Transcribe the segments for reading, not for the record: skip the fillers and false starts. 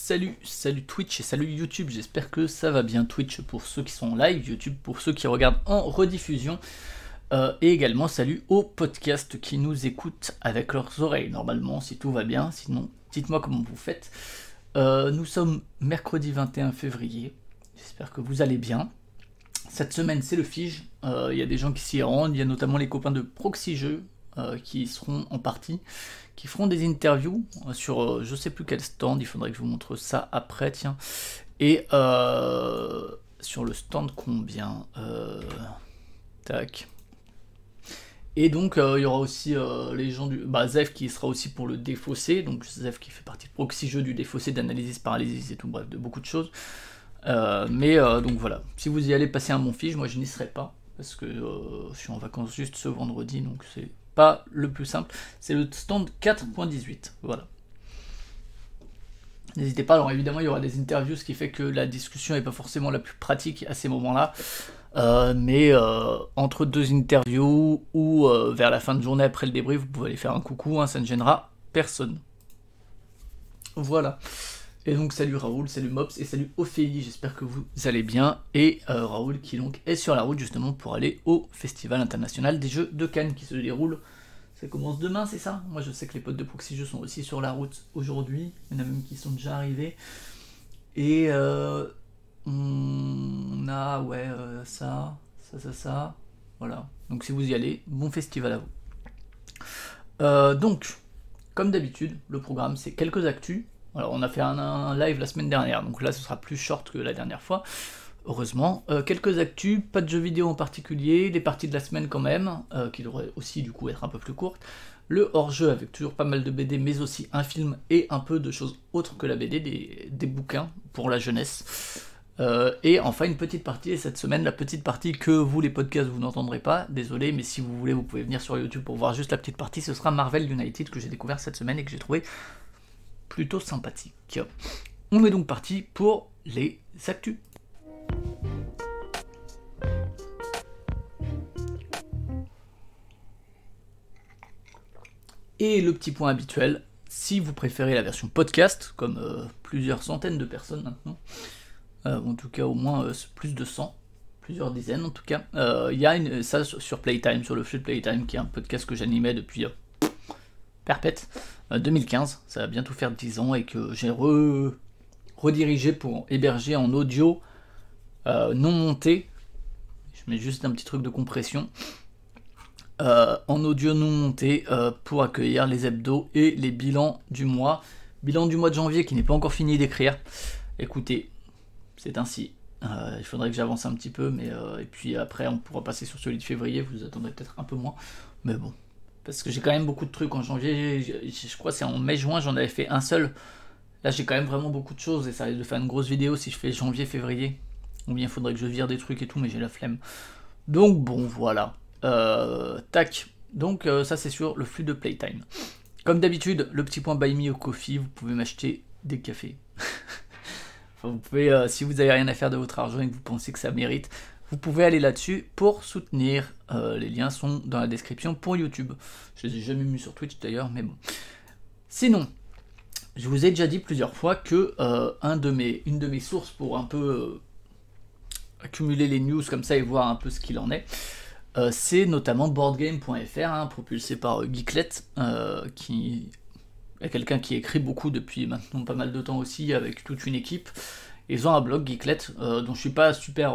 salut Twitch et salut YouTube, j'espère que ça va bien. Twitch pour ceux qui sont en live, YouTube pour ceux qui regardent en rediffusion, et également salut aux podcasts qui nous écoutent avec leurs oreilles, normalement, si tout va bien, sinon dites-moi comment vous faites. Nous sommes mercredi 21 février, j'espère que vous allez bien. Cette semaine c'est le Fige, il y a des gens qui s'y rendent, il y a notamment les copains de Proxy Jeux qui seront en partie, qui feront des interviews sur je sais plus quel stand, il faudrait que je vous montre ça après, tiens. Et sur le stand combien tac. Et donc il y aura aussi les gens du Zef qui sera aussi pour le Défaussé, donc Zef qui fait partie de Proxy Jeux, du Défaussé, d'Analysis Paralysis et tout, bref, de beaucoup de choses. Donc voilà, si vous y allez passer un bon Fige, moi je n'y serai pas, parce que je suis en vacances juste ce vendredi, donc c'est pas le plus simple. C'est le stand 4.18, voilà. N'hésitez pas, alors évidemment il y aura des interviews, ce qui fait que la discussion n'est pas forcément la plus pratique à ces moments-là, mais entre deux interviews ou vers la fin de journée après le débrief, vous pouvez aller faire un coucou, hein, ça ne gênera personne. Voilà. Et donc salut Raoul, salut Mops et salut Ophélie, j'espère que vous allez bien. Et Raoul qui donc est sur la route justement pour aller au Festival International des Jeux de Cannes qui se déroule. Ça commence demain, c'est ça? Moi je sais que les potes de Proxy Jeux sont aussi sur la route aujourd'hui, il y en a même qui sont déjà arrivés. Et on a ça, voilà. Donc si vous y allez, bon festival à vous. Donc, comme d'habitude, le programme c'est quelques actus. Alors on a fait un live la semaine dernière, donc là ce sera plus short que la dernière fois, heureusement. Quelques actus, pas de jeux vidéo en particulier, les parties de la semaine quand même, qui devraient aussi du coup être un peu plus courtes. Le hors-jeu avec toujours pas mal de BD, mais aussi un film et un peu de choses autres que la BD, des bouquins pour la jeunesse. Et enfin une petite partie, et cette semaine la petite partie que vous les podcasts vous n'entendrez pas, désolé, mais si vous voulez vous pouvez venir sur YouTube pour voir juste la petite partie, ce sera Marvel United que j'ai découvert cette semaine et que j'ai trouvé plutôt sympathique. On est donc parti pour les actus. Et le petit point habituel, si vous préférez la version podcast, comme plusieurs centaines de personnes maintenant, en tout cas au moins plus de 100, plusieurs dizaines en tout cas, il y a ça sur Playtime, sur le flux de Playtime, qui est un podcast que j'animais depuis perpète, 2015, ça va bientôt faire 10 ans, et que j'ai redirigé pour héberger en audio non monté, je mets juste un petit truc de compression, en audio non monté pour accueillir les hebdos et les bilans du mois. Bilan du mois de janvier qui n'est pas encore fini d'écrire. Écoutez, c'est ainsi. Il faudrait que j'avance un petit peu, mais et puis après on pourra passer sur celui de février, vous attendrez peut-être un peu moins, mais bon. Parce que j'ai quand même beaucoup de trucs en janvier, je crois que c'est en mai-juin, j'en avais fait un seul. Là j'ai quand même vraiment beaucoup de choses et ça risque de faire une grosse vidéo si je fais janvier-février. Ou bien il faudrait que je vire des trucs et tout, mais j'ai la flemme. Donc bon, voilà. Tac. Donc ça c'est sur le flux de Playtime. Comme d'habitude, le petit point Buy Me au Coffee, vous pouvez m'acheter des cafés. Enfin, vous pouvez, si vous n'avez rien à faire de votre argent et que vous pensez que ça mérite, vous pouvez aller là-dessus pour soutenir. Les liens sont dans la description pour YouTube. Je les ai jamais mis sur Twitch d'ailleurs, mais bon. Sinon, je vous ai déjà dit plusieurs fois que une de mes sources pour un peu accumuler les news comme ça et voir un peu ce qu'il en est, c'est notamment boardgame.fr, propulsé par Geeklet, qui est quelqu'un qui écrit beaucoup depuis maintenant pas mal de temps aussi, avec toute une équipe. Ils ont un blog Geeklet, dont je suis pas super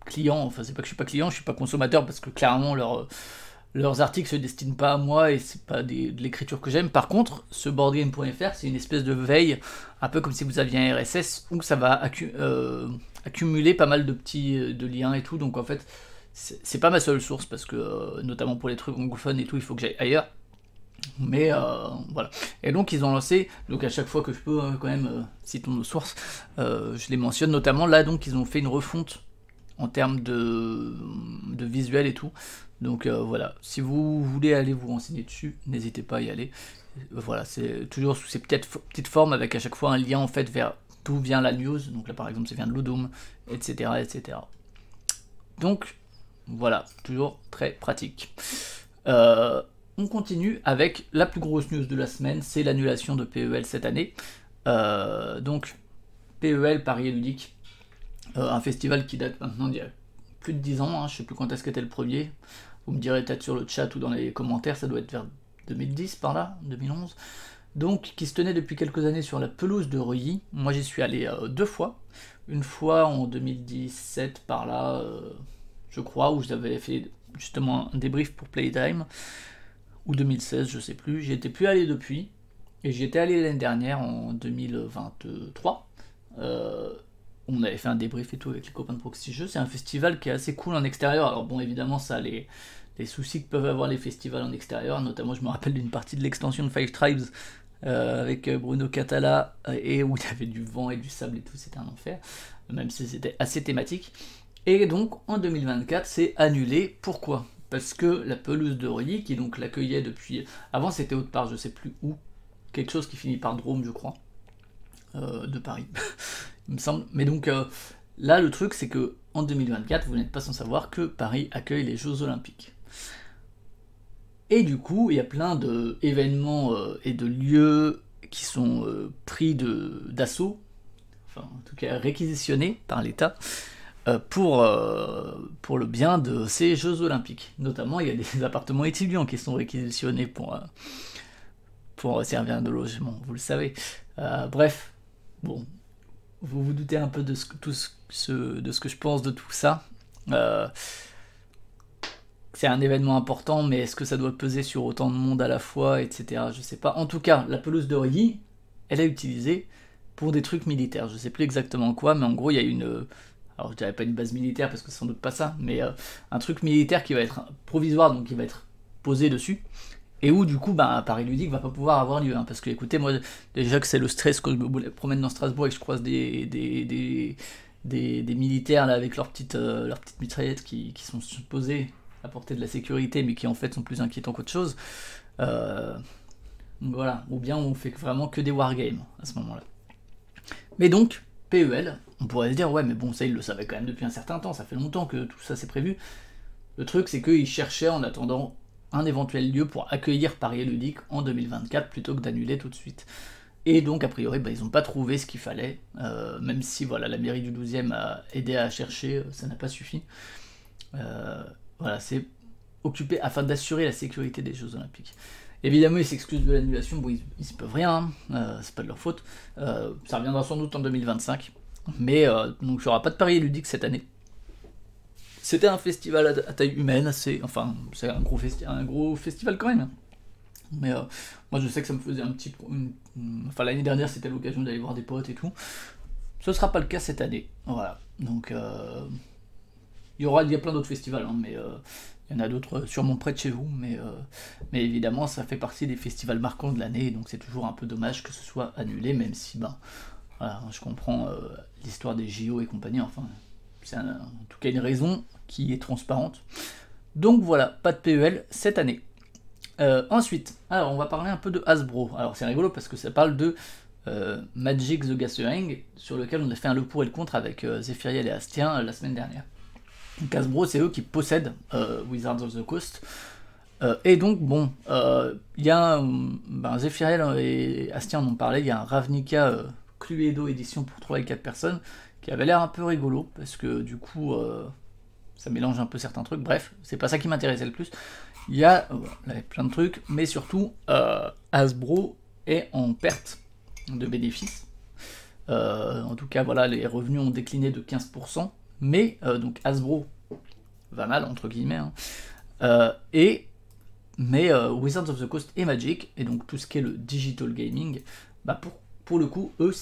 client, enfin c'est pas que je suis pas client, je suis pas consommateur, parce que clairement leurs articles se destinent pas à moi et c'est pas de l'écriture que j'aime. Par contre, ce boardgame.fr, c'est une espèce de veille, un peu comme si vous aviez un RSS, où ça va accumuler pas mal de petits liens et tout, donc en fait c'est pas ma seule source, parce que notamment pour les trucs anglophones et tout, il faut que j'aille ailleurs. Mais voilà. Et donc ils ont lancé, donc à chaque fois que je peux quand même, citons nos sources, je les mentionne, notamment là, donc ils ont fait une refonte en termes de visuel et tout. Donc voilà, si vous voulez aller vous renseigner dessus, n'hésitez pas à y aller. Voilà, c'est toujours sous ces petites formes, avec à chaque fois un lien en fait vers d'où vient la news. Donc là par exemple ça vient de Ludum, etc., etc. Donc voilà, toujours très pratique. On continue avec la plus grosse news de la semaine, c'est l'annulation de PEL cette année. Donc PEL, Paris et Ludique, un festival qui date maintenant d'il y a plus de 10 ans, hein, je sais plus quand est-ce qu'était le premier, vous me direz peut-être sur le chat ou dans les commentaires, ça doit être vers 2010 par là, 2011, donc qui se tenait depuis quelques années sur la pelouse de Reuilly. Moi j'y suis allé 2 fois, une fois en 2017 par là, je crois, où j'avais fait justement un débrief pour Playtime, ou 2016, je sais plus, j'y étais plus allé depuis, et j'y étais allé l'année dernière en 2023, on avait fait un débrief et tout avec les copains de Proxy Jeux. C'est un festival qui est assez cool en extérieur. Alors bon, évidemment, ça a les soucis que peuvent avoir les festivals en extérieur. Notamment, je me rappelle d'une partie de l'extension de Five Tribes avec Bruno Catala, et où il y avait du vent et du sable et tout, c'était un enfer. Même si c'était assez thématique. Et donc, en 2024, c'est annulé. Pourquoi ? Parce que la pelouse de Reuilly, qui donc l'accueillait depuis... Avant, c'était autre part, je sais plus où. Quelque chose qui finit par Drôme, je crois. De Paris, il me semble. Mais donc là, le truc, c'est que en 2024, vous n'êtes pas sans savoir que Paris accueille les Jeux Olympiques. Et du coup, il y a plein d'événements et de lieux qui sont pris d'assaut, enfin en tout cas réquisitionnés par l'État, pour le bien de ces Jeux Olympiques. Notamment, il y a des appartements étudiants qui sont réquisitionnés pour servir de logement, vous le savez. Bref. Bon, vous vous doutez un peu de ce que je pense de tout ça. C'est un événement important, mais est-ce que ça doit peser sur autant de monde à la fois, etc. Je sais pas. En tout cas, la pelouse de Reuilly, elle est utilisée pour des trucs militaires. Je sais plus exactement quoi, mais en gros, il y a une... Alors, je dirais pas une base militaire, parce que c'est sans doute pas ça, mais un truc militaire qui va être provisoire, donc qui va être posé dessus. Et où du coup, Paris Ludique va pas pouvoir avoir lieu, hein, parce que écoutez, moi déjà que c'est le stress quand je me promène dans Strasbourg et que je croise des militaires là avec leurs petites mitraillettes qui sont supposées apporter de la sécurité, mais qui en fait sont plus inquiétants qu'autre chose. Voilà, ou bien on fait vraiment que des wargames à ce moment-là. Mais donc, PEL, on pourrait se dire, ouais, mais bon, ça ils le savaient quand même depuis un certain temps, ça fait longtemps que tout ça c'est prévu. Le truc, c'est qu'ils cherchaient en attendant un éventuel lieu pour accueillir Paris Ludique en 2024 plutôt que d'annuler tout de suite. Et donc a priori ils n'ont pas trouvé ce qu'il fallait, même si voilà, la mairie du 12e a aidé à chercher, ça n'a pas suffi. Voilà, c'est occupé afin d'assurer la sécurité des Jeux Olympiques. Évidemment ils s'excusent de l'annulation, bon ils ne peuvent rien, c'est pas de leur faute, ça reviendra sans doute en 2025, mais donc il n'y aura pas de Paris Ludique cette année. C'était un festival à taille humaine, c'est un gros festival quand même. Mais moi je sais que ça me faisait un petit... Enfin l'année dernière c'était l'occasion d'aller voir des potes et tout. Ce sera pas le cas cette année. Voilà. Donc il y a plein d'autres festivals, hein, mais il y en a d'autres sûrement près de chez vous. Mais évidemment ça fait partie des festivals marquants de l'année, donc c'est toujours un peu dommage que ce soit annulé, même si voilà, je comprends l'histoire des JO et compagnie, enfin... C'est en tout cas une raison qui est transparente. Donc voilà, pas de PEL cette année. Ensuite, alors on va parler un peu de Hasbro. Alors c'est rigolo parce que ça parle de Magic the Gathering, sur lequel on a fait un le pour et le contre avec Zephyriel et Astien la semaine dernière. Donc Hasbro, c'est eux qui possèdent Wizards of the Coast. Et donc bon, il y a Zephyriel et Astien en ont parlé, il y a un Ravnica Cluedo édition pour 3 et 4 personnes, qui avait l'air un peu rigolo, parce que du coup, ça mélange un peu certains trucs. Bref, c'est pas ça qui m'intéressait le plus. Il y a plein de trucs, mais surtout, Hasbro est en perte de bénéfices. En tout cas, voilà, les revenus ont décliné de 15%, mais donc Hasbro va mal, entre guillemets, hein, mais Wizards of the Coast et Magic, et donc tout ce qui est le digital gaming, pour le coup, eux,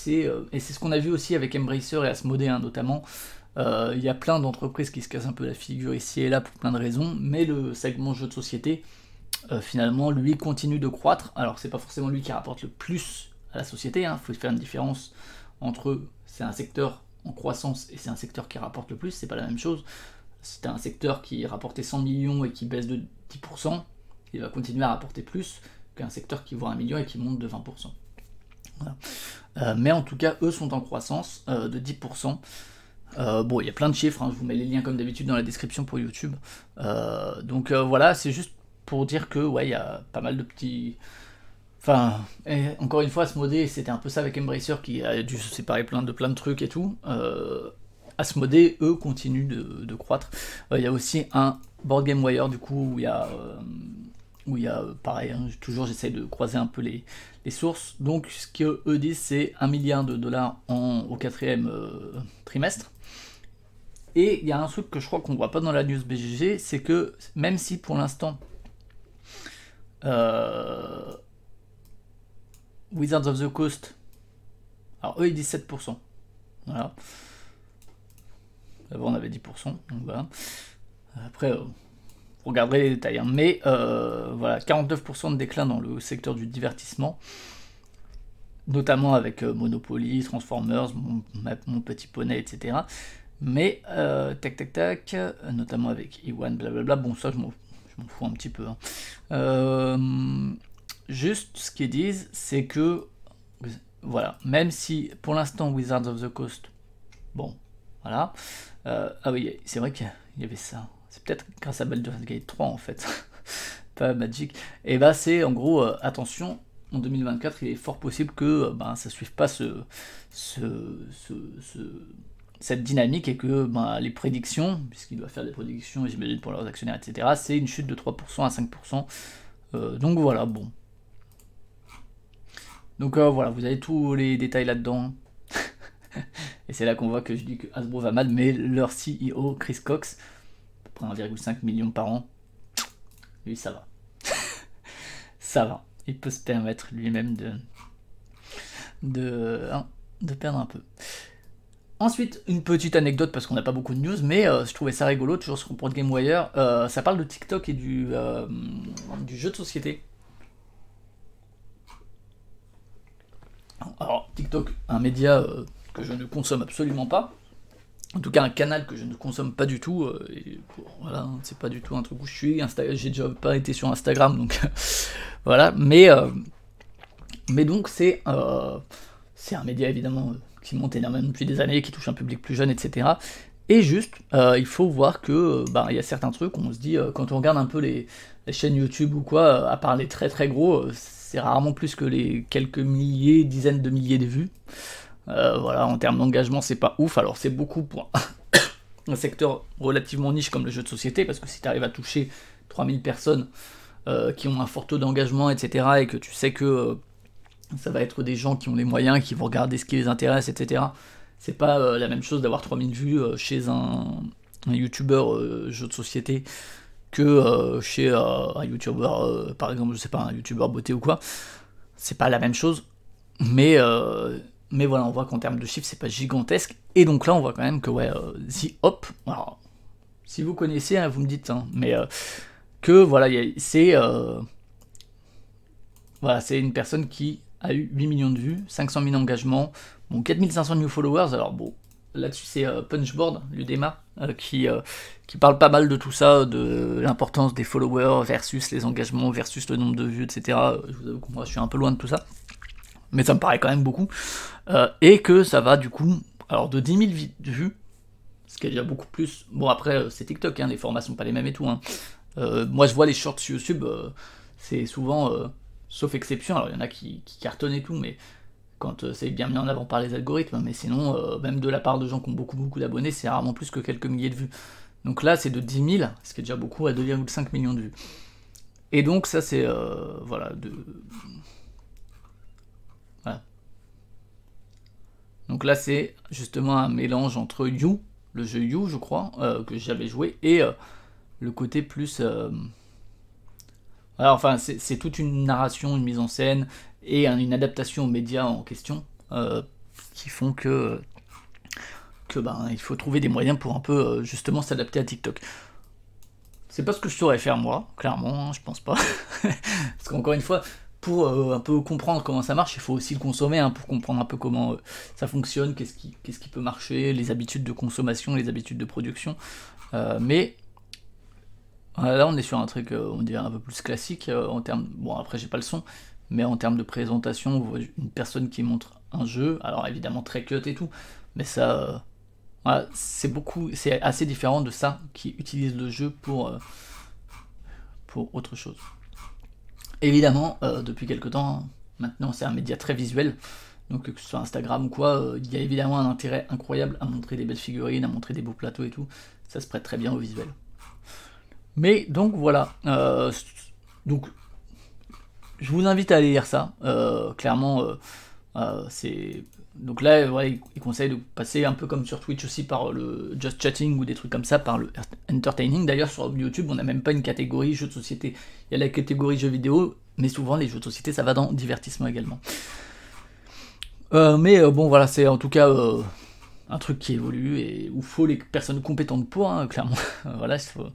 et c'est ce qu'on a vu aussi avec Embracer et Asmodee, hein, notamment, il y a plein d'entreprises qui se cassent un peu la figure ici et là pour plein de raisons, mais le segment jeu de société, finalement, lui, continue de croître. Alors, c'est pas forcément lui qui rapporte le plus à la société, hein, faut faire une différence entre c'est un secteur en croissance et c'est un secteur qui rapporte le plus, c'est pas la même chose. Si t'as un secteur qui rapportait 100 millions et qui baisse de 10%, il va continuer à rapporter plus qu'un secteur qui voit 1 million et qui monte de 20%. Voilà. Mais en tout cas, eux sont en croissance de 10%. Bon, il y a plein de chiffres, hein, je vous mets les liens comme d'habitude dans la description pour YouTube. Donc voilà, c'est juste pour dire que il y a pas mal de petits Enfin, et encore une fois, Asmodée, c'était un peu ça avec Embracer qui a dû se séparer plein de trucs et tout. Asmodée, eux, continuent de croître. Il y a aussi un Board Game Wire, du coup, où il y a pareil, hein, toujours j'essaie de croiser un peu les sources. Donc, ce qu'eux disent, c'est 1 milliard de dollars au quatrième trimestre. Et il y a un truc que je crois qu'on voit pas dans la news BGG, c'est que même si pour l'instant Wizards of the Coast, alors eux ils disent 7%, voilà. Avant on avait 10%, donc voilà. Après, vous regarderez les détails, hein. Mais voilà, 49% de déclin dans le secteur du divertissement, notamment avec Monopoly, Transformers, mon petit poney, etc. Mais tac tac tac, notamment avec Iwan, blablabla, bon ça je m'en fous un petit peu, hein. Juste ce qu'ils disent, c'est que voilà, même si pour l'instant Wizards of the Coast, bon, voilà. Ah oui, c'est vrai qu'il y avait ça. C'est peut-être grâce à Baldur's Gate 3 en fait, pas Magic. Et bah c'est en gros, attention, en 2024, il est fort possible que ça suive pas cette dynamique et que les prédictions, puisqu'il doit faire des prédictions, j'imagine pour leurs actionnaires, etc., c'est une chute de 3% à 5%. Donc voilà, bon. Donc voilà, vous avez tous les détails là-dedans. Et c'est là qu'on voit que je dis que Hasbro va mal, mais leur CEO, Chris Cox, à peu près 1,5 million par an, lui ça va. Ça va. Il peut se permettre lui-même de perdre un peu. Ensuite, une petite anecdote, parce qu'on n'a pas beaucoup de news, mais je trouvais ça rigolo, toujours sur Board Game Wire, ça parle de TikTok et du jeu de société. Alors, TikTok, un média que je ne consomme absolument pas, en tout cas un canal que je ne consomme pas du tout, et voilà, c'est pas du tout un truc où je suis, j'ai déjà pas été sur Instagram, donc voilà, mais donc c'est un média évidemment qui monte énormément depuis des années, qui touche un public plus jeune, etc. Et juste, il faut voir que il y a certains trucs, on se dit, quand on regarde un peu les chaînes YouTube ou quoi, à part les très très gros, c'est rarement plus que les quelques milliers, dizaines de milliers de vues. Voilà, en termes d'engagement, c'est pas ouf. Alors c'est beaucoup pour un secteur relativement niche comme le jeu de société, parce que si tu arrives à toucher 3000 personnes qui ont un fort taux d'engagement, etc., et que tu sais que ça va être des gens qui ont les moyens, qui vont regarder ce qui les intéresse, etc., c'est pas la même chose d'avoir 3000 vues chez un youtubeur jeu de société que chez un youtubeur, par exemple, je sais pas, un youtubeur beauté ou quoi. C'est pas la même chose, mais voilà, on voit qu'en termes de chiffres, c'est pas gigantesque. Et donc là, on voit quand même que, ouais, The Hop, alors, si vous connaissez, hein, vous me dites, hein, mais que, voilà, c'est une personne qui a eu 8 millions de vues, 500 000 engagements, bon, 4500 new followers, alors bon, là-dessus c'est Punchboard, l'UDEMA, qui parle pas mal de tout ça, de l'importance des followers versus les engagements, versus le nombre de vues, etc. Je vous avoue que moi je suis un peu loin de tout ça, mais ça me paraît quand même beaucoup, et que ça va du coup, alors de 10 000 vues, ce qui est déjà beaucoup plus, bon après c'est TikTok, hein, les formats sont pas les mêmes et tout, hein. Moi je vois les shorts YouTube, c'est souvent, sauf exception, alors il y en a qui cartonnent et tout, mais quand c'est bien mis en avant par les algorithmes, mais sinon, même de la part de gens qui ont beaucoup d'abonnés, c'est rarement plus que quelques milliers de vues. Donc là, c'est de 10 000, ce qui est déjà beaucoup, à 2,5 millions de vues. Et donc ça, c'est, voilà, voilà. Donc là, c'est justement un mélange entre You, le jeu You, je crois, que j'avais joué, et le côté plus... voilà, enfin, c'est toute une narration, une mise en scène, et une adaptation aux médias en question, qui font que il faut trouver des moyens pour un peu justement s'adapter à TikTok. C'est pas ce que je saurais faire moi, clairement, hein, je pense pas. Parce qu'encore une fois, pour un peu comprendre comment ça marche, il faut aussi le consommer, hein, pour comprendre un peu comment ça fonctionne, qu'est-ce qui peut marcher, les habitudes de consommation, les habitudes de production. Mais là, on est sur un truc, on dirait un peu plus classique en termes. Bon, après, j'ai pas le son, mais en termes de présentation, on voit une personne qui montre un jeu, alors évidemment très cut et tout, mais ça. Voilà, c'est assez différent de ça qui utilise le jeu pour autre chose. Évidemment, depuis quelques temps, maintenant c'est un média très visuel, donc que ce soit Instagram ou quoi, il y a évidemment un intérêt incroyable à montrer des belles figurines, à montrer des beaux plateaux et tout, ça se prête très bien au visuel. Mais donc voilà, donc je vous invite à aller lire ça, clairement, c'est... Donc là, ouais, il conseille de passer un peu comme sur Twitch aussi par le Just Chatting ou des trucs comme ça, par le Entertaining. D'ailleurs, sur YouTube, on n'a même pas une catégorie jeux de société. Il y a la catégorie jeux vidéo, mais souvent les jeux de société, ça va dans divertissement également. Bon, voilà, c'est en tout cas un truc qui évolue et où faut les personnes compétentes pour, hein, clairement. Voilà, faut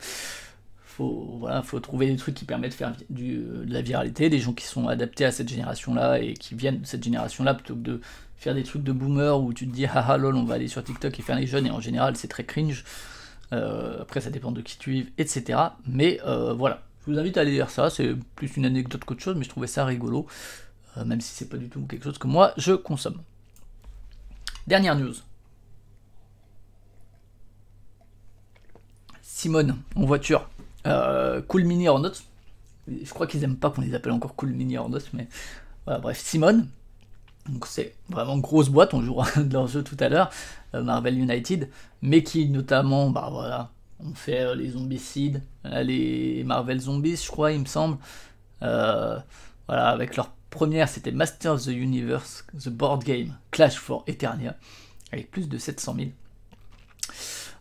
trouver des trucs qui permettent de faire de la viralité, des gens qui sont adaptés à cette génération-là et qui viennent de cette génération-là, plutôt que de faire des trucs de boomer où tu te dis haha lol on va aller sur TikTok et faire les jeunes, et en général c'est très cringe. Après ça dépend de qui tu es, etc. Mais voilà, je vous invite à aller lire ça, c'est plus une anecdote qu'autre chose, mais je trouvais ça rigolo, même si c'est pas du tout quelque chose que moi je consomme. Dernière news. Simone en voiture. Cool Mini Hornet. Je crois qu'ils aiment pas qu'on les appelle encore Cool Mini Hornet, mais voilà, bref, Simone. Donc c'est vraiment grosse boîte, on jouera de leur jeu tout à l'heure, Marvel United, mais qui notamment, bah voilà, on fait les Zombicide, les Marvel Zombies, je crois, il me semble. Voilà, avec leur première, c'était Masters of the Universe, The Board Game, Clash for Eternia, avec plus de 700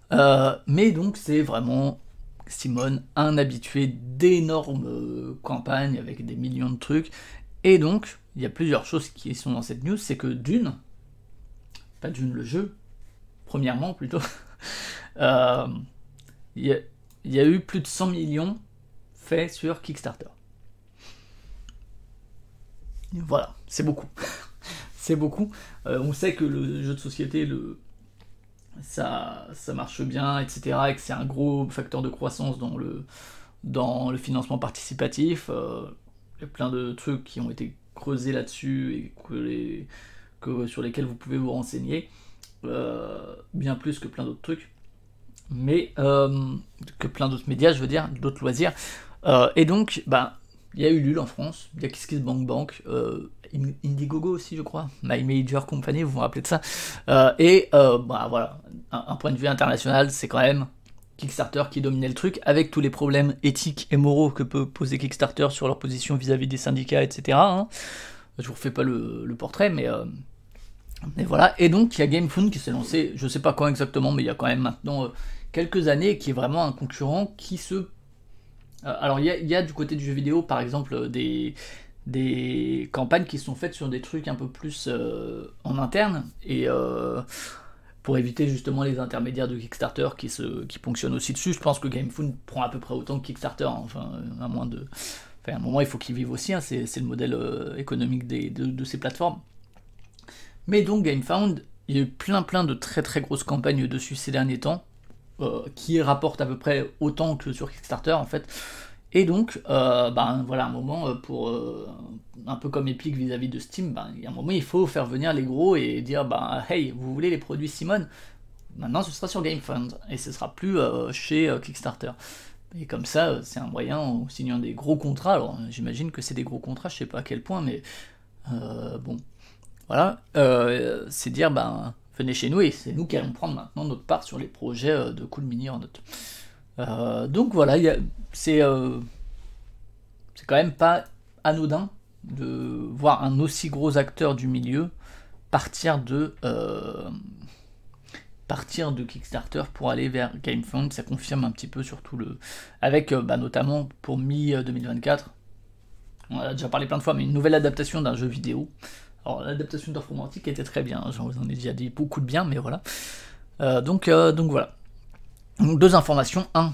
000. Mais donc c'est vraiment Simone, un habitué d'énormes campagnes avec des millions de trucs, et donc il y a plusieurs choses qui sont dans cette news, c'est que pas Dune le jeu, premièrement plutôt, il y a eu plus de 100 millions faits sur Kickstarter. Voilà, c'est beaucoup. C'est beaucoup. On sait que le jeu de société, ça marche bien, etc., et que c'est un gros facteur de croissance dans le financement participatif. Il y a plein de trucs qui ont été creusés là-dessus et sur lesquels vous pouvez vous renseigner, bien plus que plein d'autres trucs, mais que plein d'autres médias, je veux dire, d'autres loisirs. Et donc, bah, il y a Ulule en France, il y a KissKissBankBank, Indiegogo aussi, je crois, My Major Company, vous vous rappelez de ça. Bah, voilà, un point de vue international, c'est quand même Kickstarter qui dominait le truc, avec tous les problèmes éthiques et moraux que peut poser Kickstarter sur leur position vis-à-vis des syndicats, etc. Hein. Je vous refais pas le portrait, mais voilà. Et donc il y a GameFound qui s'est lancé, je sais pas quand exactement, mais il y a quand même maintenant quelques années, qui est vraiment un concurrent qui se... alors il y a du côté du jeu vidéo, par exemple, des campagnes qui sont faites sur des trucs un peu plus en interne, et pour éviter justement les intermédiaires de Kickstarter qui ponctionnent aussi dessus. Je pense que GameFound prend à peu près autant que Kickstarter, hein, enfin, à moins de... Enfin, à un moment, il faut qu'ils vivent aussi, hein, c'est le modèle économique de ces plateformes. Mais donc, GameFound, il y a eu plein de très grosses campagnes dessus ces derniers temps, qui rapportent à peu près autant que sur Kickstarter, en fait. Et donc, voilà, un moment, pour un peu comme Epic vis-à-vis de Steam, il y a un moment, il faut faire venir les gros et dire, hey, vous voulez les produits Simone? Maintenant, ce sera sur GameFound, et ce sera plus chez Kickstarter. Et comme ça, c'est un moyen, en signant des gros contrats, alors j'imagine que c'est des gros contrats, je sais pas à quel point, mais bon, voilà, c'est dire, venez chez nous, et c'est nous qui allons prendre maintenant notre part sur les projets de Cool Mini Hornet. Donc voilà, c'est quand même pas anodin de voir un aussi gros acteur du milieu partir de Kickstarter pour aller vers GameFound. Ça confirme un petit peu surtout avec notamment pour mi-2024, on a déjà parlé plein de fois, mais une nouvelle adaptation d'un jeu vidéo. Alors l'adaptation d'Offre Romantique était très bien, j'en vous en ai déjà dit beaucoup de bien, mais voilà. Donc voilà. Donc, deux informations. 1.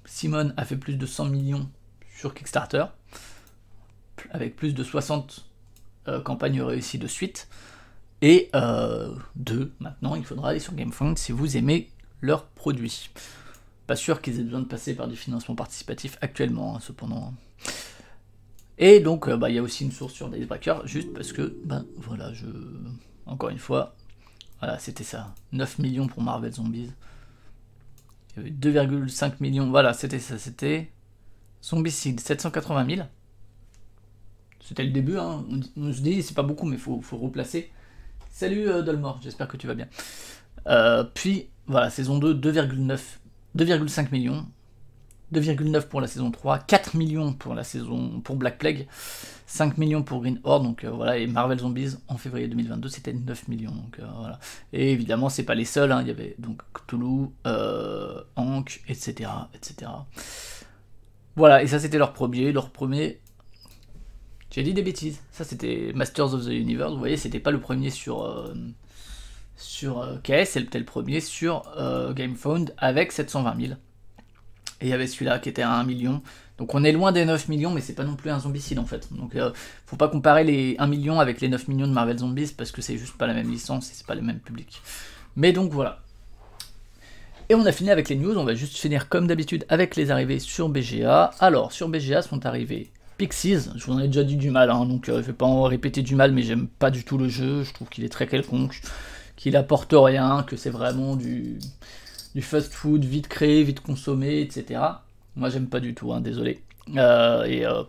Simone a fait plus de 100 millions sur Kickstarter, avec plus de 60 campagnes réussies de suite. Et 2. Maintenant, il faudra aller sur GameFound si vous aimez leurs produits. Pas sûr qu'ils aient besoin de passer par du financement participatif actuellement, hein, cependant. Et donc, il y a aussi une source sur Dicebreaker, juste parce que, voilà, encore une fois, voilà, c'était ça. 9 millions pour Marvel Zombies. Il y avait 2,5 millions, voilà, c'était ça, c'était Zombicide, 780 000. c'était le début, hein. On se dit c'est pas beaucoup mais faut replacer. Salut Dolmore, j'espère que tu vas bien. Puis voilà, saison 2, 2,5 millions, 2,9 pour la saison 3, 4 millions pour la saison pour Black Plague, 5 millions pour Green Horde, donc voilà, et Marvel Zombies en février 2022 c'était 9 millions, donc voilà. Et évidemment c'est pas les seuls, hein. Il y avait donc Cthulhu, Ankh, etc. etc. Voilà, et ça c'était leur premier. J'ai dit des bêtises, ça c'était Masters of the Universe, vous voyez, c'était pas le premier sur KS, c'était le premier sur GameFound avec 720 000. Et il y avait celui-là qui était à 1 million. Donc on est loin des 9 millions, mais c'est pas non plus un zombicide en fait. Donc faut pas comparer les 1 million avec les 9 millions de Marvel Zombies parce que c'est juste pas la même licence et c'est pas le même public. Mais donc voilà. Et on a fini avec les news, on va juste finir comme d'habitude avec les arrivées sur BGA. Alors sur BGA sont arrivés Pixies, je vous en ai déjà dit du mal, hein, donc je vais pas en répéter du mal, mais j'aime pas du tout le jeu, je trouve qu'il est très quelconque, qu'il apporte rien, que c'est vraiment du fast food vite créé, vite consommé, etc. Moi j'aime pas du tout, hein, désolé. Je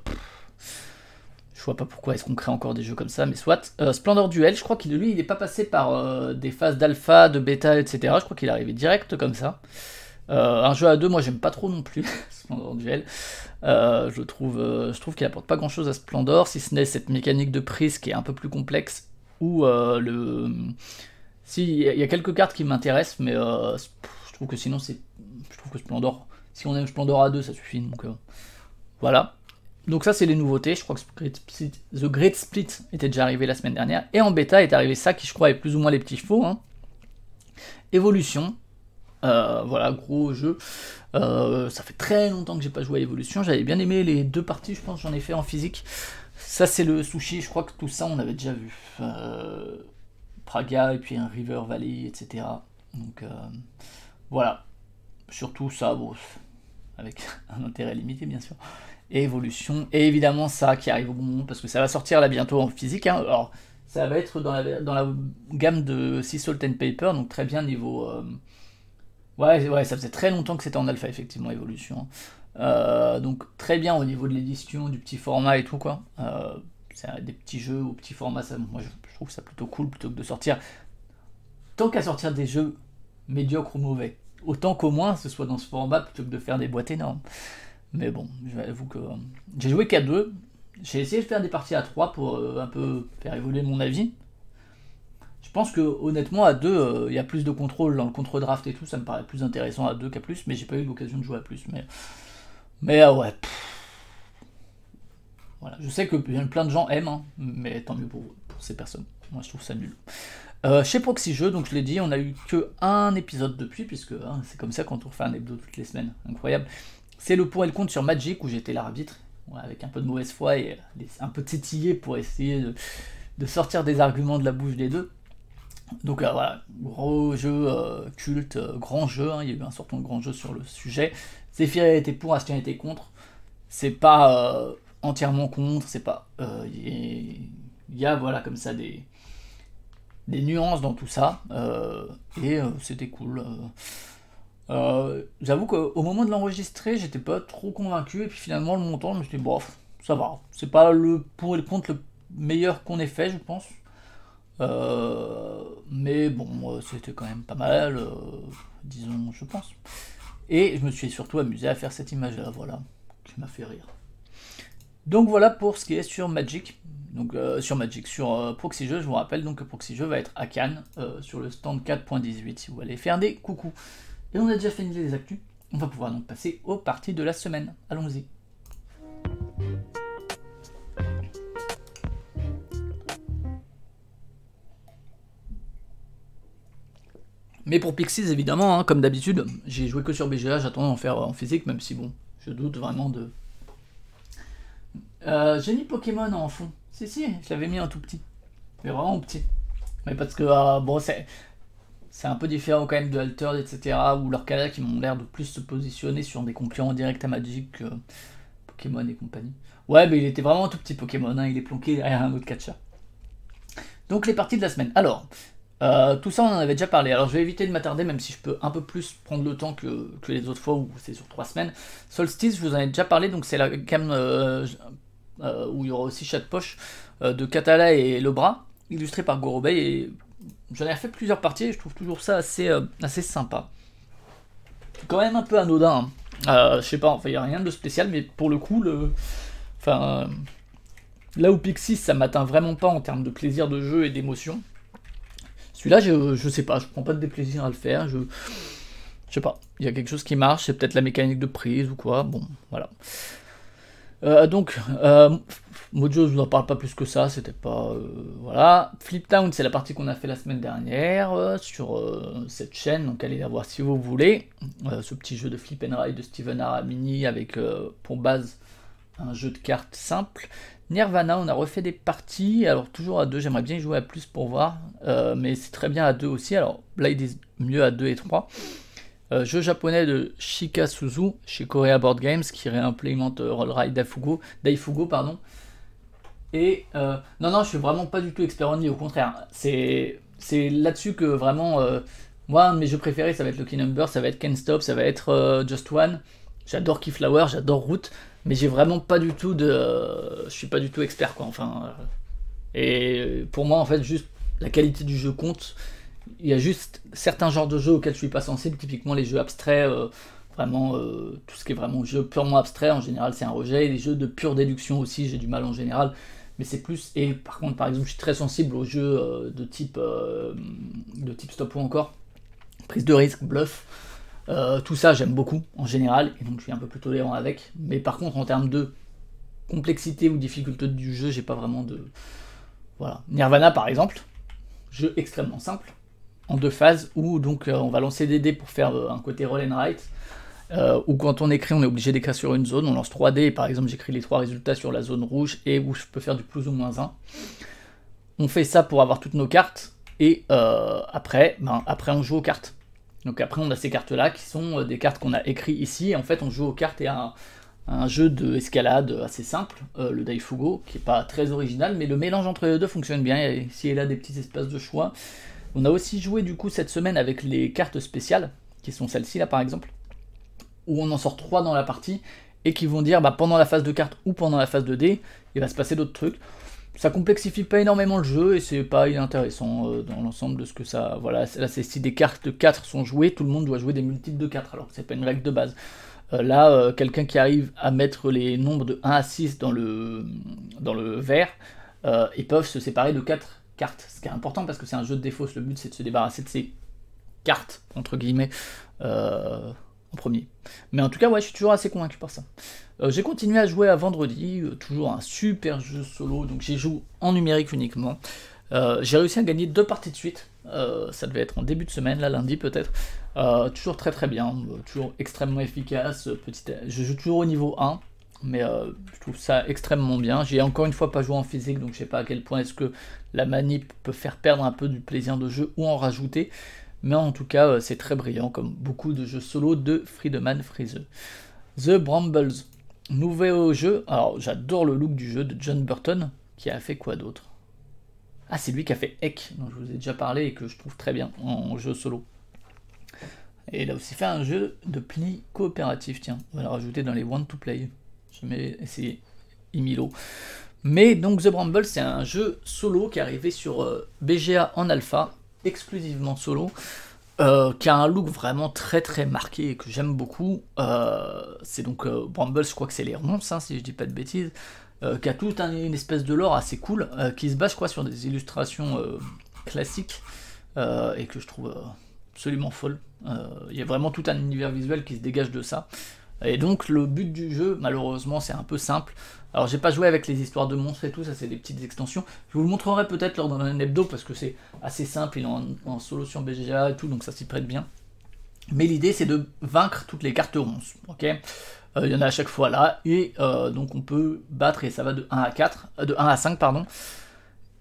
vois pas pourquoi est-ce qu'on crée encore des jeux comme ça, mais soit. Splendor Duel, je crois qu'il lui il est pas passé par des phases d'alpha, de bêta, etc. Je crois qu'il est arrivé direct comme ça. Un jeu à deux, moi j'aime pas trop non plus, Splendor Duel. Je trouve qu'il apporte pas grand chose à Splendor, si ce n'est cette mécanique de prise qui est un peu plus complexe, ou Si, il y a quelques cartes qui m'intéressent, mais je trouve que sinon je trouve que Splendor, si on aime Splendor à deux, ça suffit, donc voilà. Donc ça c'est les nouveautés, je crois que The Great Split était déjà arrivé la semaine dernière, et en bêta est arrivé ça qui je crois est plus ou moins les petits chevaux, hein. Evolution, voilà, gros jeu. Ça fait très longtemps que j'ai pas joué à Evolution, j'avais bien aimé les 2 parties, je pense, j'en ai fait en physique. Ça c'est le sushi, je crois que tout ça on avait déjà vu. Praga et puis un River Valley, etc. Donc voilà, surtout ça, bon, avec un intérêt limité bien sûr. Et Evolution, et évidemment ça qui arrive au bon moment parce que ça va sortir là bientôt en physique, hein. Alors ça va être dans la gamme de Sea Salt and Paper, donc très bien niveau ouais, ça faisait très longtemps que c'était en alpha effectivement Evolution, donc très bien au niveau de l'édition, du petit format et tout quoi. C'est des petits jeux au petit format, ça, moi je trouve ça plutôt cool plutôt que de sortir, tant qu'à sortir des jeux médiocres ou mauvais, autant qu'au moins ce soit dans ce format plutôt que de faire des boîtes énormes. Mais bon, j'avoue que j'ai joué qu'à 2. J'ai essayé de faire des parties à 3 pour un peu faire évoluer mon avis. Je pense que honnêtement à 2, il y a plus de contrôle dans le contre-draft et tout, ça me paraît plus intéressant à 2 qu'à plus, mais j'ai pas eu l'occasion de jouer à plus. Mais ouais. Voilà. Je sais que plein de gens aiment, hein, mais tant mieux pour ces personnes. Moi je trouve ça nul. Chez Proxy Jeux, donc je l'ai dit, on a eu que un épisode depuis, puisque hein, c'est comme ça quand on refait un hebdo toutes les semaines. Incroyable. C'est le pour et le contre sur Magic où j'étais l'arbitre, avec un peu de mauvaise foi et un peu titillé pour essayer de sortir des arguments de la bouche des deux. Donc voilà, gros jeu culte, grand jeu, hein, il y a eu un certain grand jeu sur le sujet. Zephyr était pour, Astien était contre. C'est pas entièrement contre, c'est pas. Il y a voilà comme ça des nuances dans tout ça, et c'était cool. J'avoue qu'au moment de l'enregistrer, j'étais pas trop convaincu, et puis finalement, le montant, je me suis dit, bof, ça va. C'est pas le pour et le contre le meilleur qu'on ait fait, je pense. Mais bon, c'était quand même pas mal, disons, je pense. Et je me suis surtout amusé à faire cette image-là, voilà, qui m'a fait rire. Donc voilà pour ce qui est sur Magic. Donc sur Proxy Jeux, je vous rappelle donc que Proxy Jeux va être à Cannes, sur le stand 4.18, si vous allez faire des coucous. Et on a déjà fini les actus, on va pouvoir donc passer aux parties de la semaine. Allons-y. Mais pour Pixies, évidemment, hein, comme d'habitude, j'ai joué que sur BGA, j'attends d'en faire en physique, même si bon, je doute vraiment de... j'ai mis Pokémon en fond. Si, je l'avais mis en tout petit. Mais vraiment petit. Mais parce que, bon, c'est un peu différent quand même de Altered, etc. Ou leurs cadres qui m'ont l'air de plus se positionner sur des concurrents directs à Magic que Pokémon et compagnie. Ouais, mais il était vraiment tout petit Pokémon, hein, il est planqué derrière un autre catcher. Donc les parties de la semaine. Alors, tout ça on en avait déjà parlé. Alors je vais éviter de m'attarder, même si je peux un peu plus prendre le temps que les autres fois où c'est sur 3 semaines. Solstice, je vous en ai déjà parlé, donc c'est la gamme où il y aura aussi chaque poche de Katala et le bras, illustré par Gorobei, et j'en ai refait plusieurs parties et je trouve toujours ça assez sympa. C'est quand même un peu anodin, hein. Je sais pas, enfin il n'y a rien de spécial, mais pour le coup, là où Pixis ça m'atteint vraiment pas en termes de plaisir de jeu et d'émotion, celui-là je sais pas, je prends pas de déplaisir à le faire, je sais pas, il y a quelque chose qui marche, c'est peut-être la mécanique de prise ou quoi, bon voilà. Mojo, je vous en parle pas plus que ça, c'était pas... voilà. Flip Town, c'est la partie qu'on a fait la semaine dernière sur cette chaîne, donc allez la voir si vous voulez. Ce petit jeu de Flip and Ride de Steven Aramini avec pour base un jeu de cartes simple. Nirvana, on a refait des parties, alors toujours à 2, j'aimerais bien y jouer à plus pour voir, mais c'est très bien à 2 aussi, alors là il est mieux à 2 et 3. Jeu japonais de Shika Suzu chez Korea Board Games qui réimplémente Roll Ride Daifugo, pardon. Et non, je suis vraiment pas du tout expert en au contraire. C'est là-dessus que vraiment, moi, un de mes jeux préférés, ça va être Lucky Number, ça va être Can't Stop, ça va être Just One. J'adore Keyflower, j'adore Root, mais j'ai vraiment pas du tout je suis pas du tout expert, quoi. Enfin, et pour moi, en fait, juste la qualité du jeu compte. Il y a juste certains genres de jeux auxquels je suis pas sensible, typiquement les jeux abstraits, vraiment tout ce qui est vraiment jeu purement abstrait, en général c'est un rejet, et les jeux de pure déduction aussi, j'ai du mal en général, mais c'est plus, et par contre par exemple je suis très sensible aux jeux de type stop ou encore, prise de risque, bluff, tout ça j'aime beaucoup en général, et donc je suis un peu plus tolérant avec, mais par contre en termes de complexité ou difficulté du jeu, j'ai pas vraiment de... Voilà. Nirvana par exemple, jeu extrêmement simple, en 2 phases, où donc on va lancer des dés pour faire un côté roll and write, où quand on écrit, on est obligé d'écrire sur une zone, on lance 3 dés, et par exemple j'écris les 3 résultats sur la zone rouge, et où je peux faire du plus ou moins 1. On fait ça pour avoir toutes nos cartes, et après on joue aux cartes. Donc après on a ces cartes-là, qui sont des cartes qu'on a écrites ici, et en fait on joue aux cartes et à un jeu d'escalade assez simple, le Daifugo, qui est pas très original, mais le mélange entre les deux fonctionne bien, il y a ici et là des petits espaces de choix. On a aussi joué du coup cette semaine avec les cartes spéciales, qui sont celles-ci là par exemple, où on en sort 3 dans la partie, et qui vont dire pendant la phase de cartes ou pendant la phase de dés, il va se passer d'autres trucs. Ça complexifie pas énormément le jeu, et c'est pas inintéressant dans l'ensemble de ce que ça... Voilà, là c'est si des cartes de 4 sont jouées, tout le monde doit jouer des multiples de 4, alors que c'est pas une règle de base. Là, quelqu'un qui arrive à mettre les nombres de 1 à 6 dans le vert, ils peuvent se séparer de 4 cartes, ce qui est important parce que c'est un jeu de défausse, le but c'est de se débarrasser de ces cartes, entre guillemets, en premier. Mais en tout cas, ouais, je suis toujours assez convaincu par ça. J'ai continué à jouer à vendredi, toujours un super jeu solo, donc j'y joue en numérique uniquement. J'ai réussi à gagner 2 parties de suite, ça devait être en début de semaine, là lundi peut-être. Toujours très très bien, toujours extrêmement efficace, je joue toujours au niveau 1, mais je trouve ça extrêmement bien. J'ai encore une fois pas joué en physique, donc je sais pas à quel point est-ce que la manip peut faire perdre un peu du plaisir de jeu ou en rajouter, mais en tout cas c'est très brillant comme beaucoup de jeux solo de Friedemann Friese. The Brambles, nouveau jeu. Alors j'adore le look du jeu de John Burton, qui a fait quoi d'autre? Ah, c'est lui qui a fait Ek, dont je vous ai déjà parlé et que je trouve très bien en jeu solo. Et il a aussi fait un jeu de pli coopératif, tiens, on va le rajouter dans les Want to Play. Je vais essayer Imilo. Mais donc The Bramble, c'est un jeu solo qui est arrivé sur BGA en alpha, exclusivement solo, qui a un look vraiment très très marqué et que j'aime beaucoup. C'est donc Bramble, je crois que c'est les ronces, hein, si je dis pas de bêtises, qui a toute une espèce de lore assez cool, qui se base je crois sur des illustrations classiques, et que je trouve absolument folle. Il y a vraiment tout un univers visuel qui se dégage de ça. Et donc le but du jeu, malheureusement, c'est un peu simple. Alors j'ai pas joué avec les histoires de monstres et tout, ça c'est des petites extensions. Je vous le montrerai peut-être lors d'un hebdo parce que c'est assez simple, il est en solo sur BGA et tout, donc ça s'y prête bien. Mais l'idée c'est de vaincre toutes les cartes ronces, ok. Il y en a à chaque fois là, et donc on peut battre, et ça va de 1 à 4, de 1 à 5 pardon.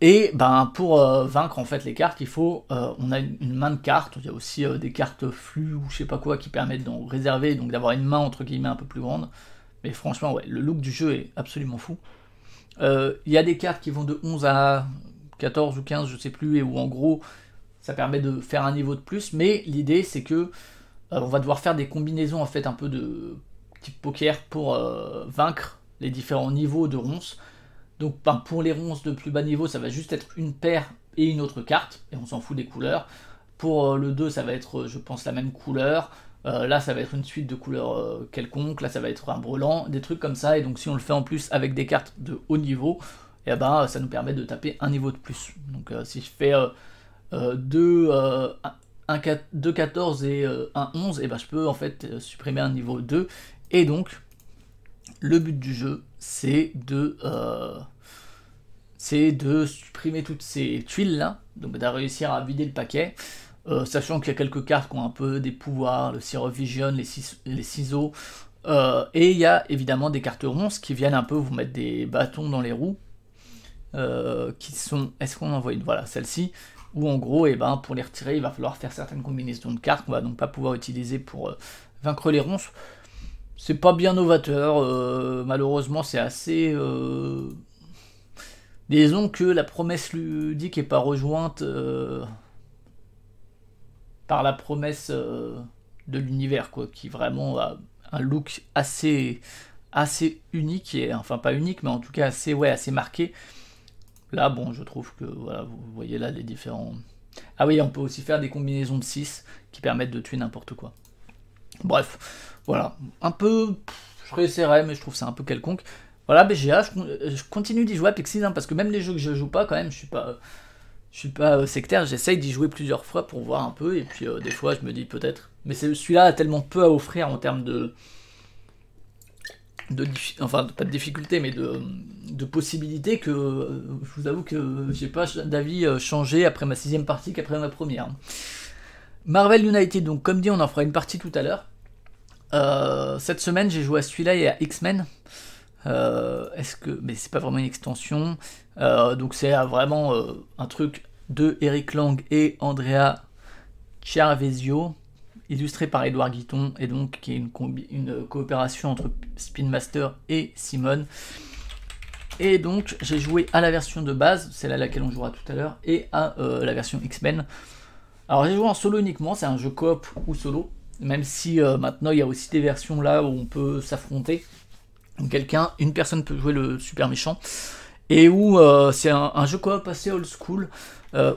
Et pour vaincre en fait les cartes, il faut, on a une main de cartes, il y a aussi des cartes flux ou je sais pas quoi qui permettent d'en réserver, donc d'avoir une main entre guillemets un peu plus grande. Mais franchement, ouais, le look du jeu est absolument fou. Il y a des cartes qui vont de 11 à 14 ou 15, je sais plus, et où en gros ça permet de faire un niveau de plus, mais l'idée c'est que on va devoir faire des combinaisons en fait un peu de type poker pour vaincre les différents niveaux de ronces. Donc pour les ronces de plus bas niveau, ça va juste être une paire et une autre carte, et on s'en fout des couleurs. Pour le 2, ça va être, je pense, la même couleur. Là, ça va être une suite de couleurs quelconques. Là, ça va être un brelan, des trucs comme ça. Et donc, si on le fait en plus avec des cartes de haut niveau, et ben, ça nous permet de taper un niveau de plus. Donc, si je fais 2 14 et 1 11, et ben, je peux en fait supprimer un niveau 2. Et donc, le but du jeu, c'est de supprimer toutes ces tuiles là, donc de réussir à vider le paquet, sachant qu'il y a quelques cartes qui ont un peu des pouvoirs, le Syrup Vision, les ciseaux, et il y a évidemment des cartes ronces qui viennent un peu vous mettre des bâtons dans les roues, qui sont, est-ce qu'on en voit une, voilà, celle-ci, où en gros, et ben, pour les retirer, il va falloir faire certaines combinaisons de cartes qu'on va donc pas pouvoir utiliser pour vaincre les ronces. C'est pas bien novateur, malheureusement c'est assez... Disons que la promesse ludique n'est pas rejointe par la promesse de l'univers, quoi, qui vraiment a un look assez unique, et, enfin pas unique, mais en tout cas assez marqué. Là, bon, je trouve que, voilà, vous voyez là les différents... Ah oui, on peut aussi faire des combinaisons de 6 qui permettent de tuer n'importe quoi. Bref, voilà, un peu... Je réessayerai, mais je trouve ça un peu quelconque. Voilà, BGA, je continue d'y jouer à Pixies, hein, parce que même les jeux que je joue pas, quand même, je suis pas sectaire, j'essaye d'y jouer plusieurs fois pour voir un peu, et puis des fois je me dis peut-être. Mais celui-là a tellement peu à offrir en termes enfin pas de difficulté, mais de possibilités, que je vous avoue que j'ai pas d'avis changé après ma 6ème partie qu'après ma première. Marvel United, donc comme dit, on en fera une partie tout à l'heure. Cette semaine j'ai joué à celui-là et à X-Men. Mais c'est pas vraiment une extension, donc c'est vraiment un truc de Eric Lang et Andrea Chiaravesio, illustré par Edouard Guiton, et donc qui est une coopération entre Spin Master et Simone. Et donc j'ai joué à la version de base, celle à laquelle on jouera tout à l'heure, et à la version X-Men. Alors j'ai joué en solo uniquement, c'est un jeu coop ou solo, même si maintenant il y a aussi des versions là où on peut s'affronter. Une personne peut jouer le super méchant, et où c'est un jeu coop assez old school,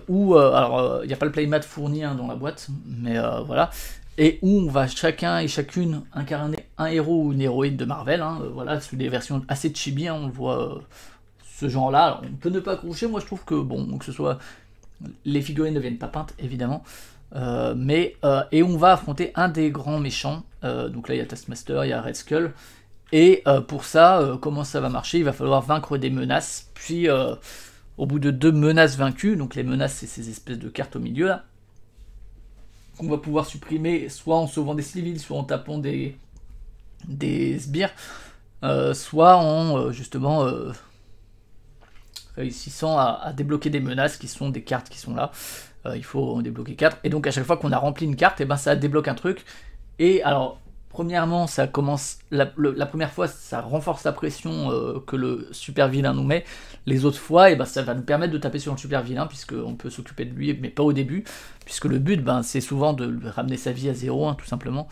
où alors il n'y a pas le playmat fourni dans la boîte, mais voilà, et où on va chacun et chacune incarner un héros ou une héroïne de Marvel, voilà, sous des versions assez chibi, on voit ce genre là. Alors, on peut ne pas accrocher, moi je trouve que bon, que ce soit, les figurines ne viennent pas peintes évidemment, et on va affronter un des grands méchants, donc là il y a Taskmaster, il y a Red Skull. Et pour ça, comment ça va marcher? Il va falloir vaincre des menaces, puis au bout de 2 menaces vaincues, donc les menaces c'est ces espèces de cartes au milieu là, qu'on va pouvoir supprimer soit en sauvant des civils, soit en tapant des sbires, soit en justement réussissant à débloquer des menaces qui sont des cartes qui sont là. Il faut en débloquer 4, et donc à chaque fois qu'on a rempli une carte, et ben ça débloque un truc. Et alors... Premièrement, ça commence la première fois, ça renforce la pression que le super vilain nous met. Les autres fois, et ben, ça va nous permettre de taper sur le super vilain, puisqu'on peut s'occuper de lui, mais pas au début, puisque le but, c'est souvent de lui ramener sa vie à 0, tout simplement.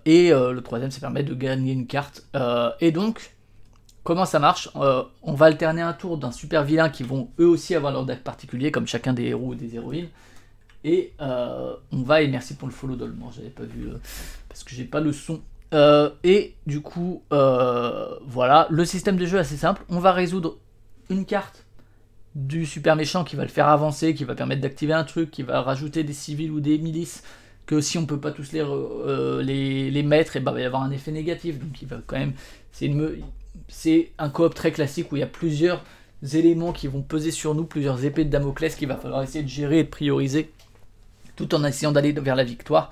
Et le troisième, ça permet de gagner une carte. Et donc, comment ça marche? On va alterner un tour d'un super vilain qui vont eux aussi avoir leur deck particulier, comme chacun des héros ou des héroïnes. Et on va, et merci pour le follow Dolman, j'avais pas vu parce que j'ai pas le son. Et du coup, voilà, le système de jeu est assez simple. On va résoudre une carte du super méchant qui va le faire avancer, qui va permettre d'activer un truc, qui va rajouter des civils ou des milices, que si on peut pas tous les mettre, et ben, il va y avoir un effet négatif. Donc il va quand même, c'est un coop très classique où il y a plusieurs éléments qui vont peser sur nous, plusieurs épées de Damoclès qu'il va falloir essayer de gérer et de prioriser, tout en essayant d'aller vers la victoire,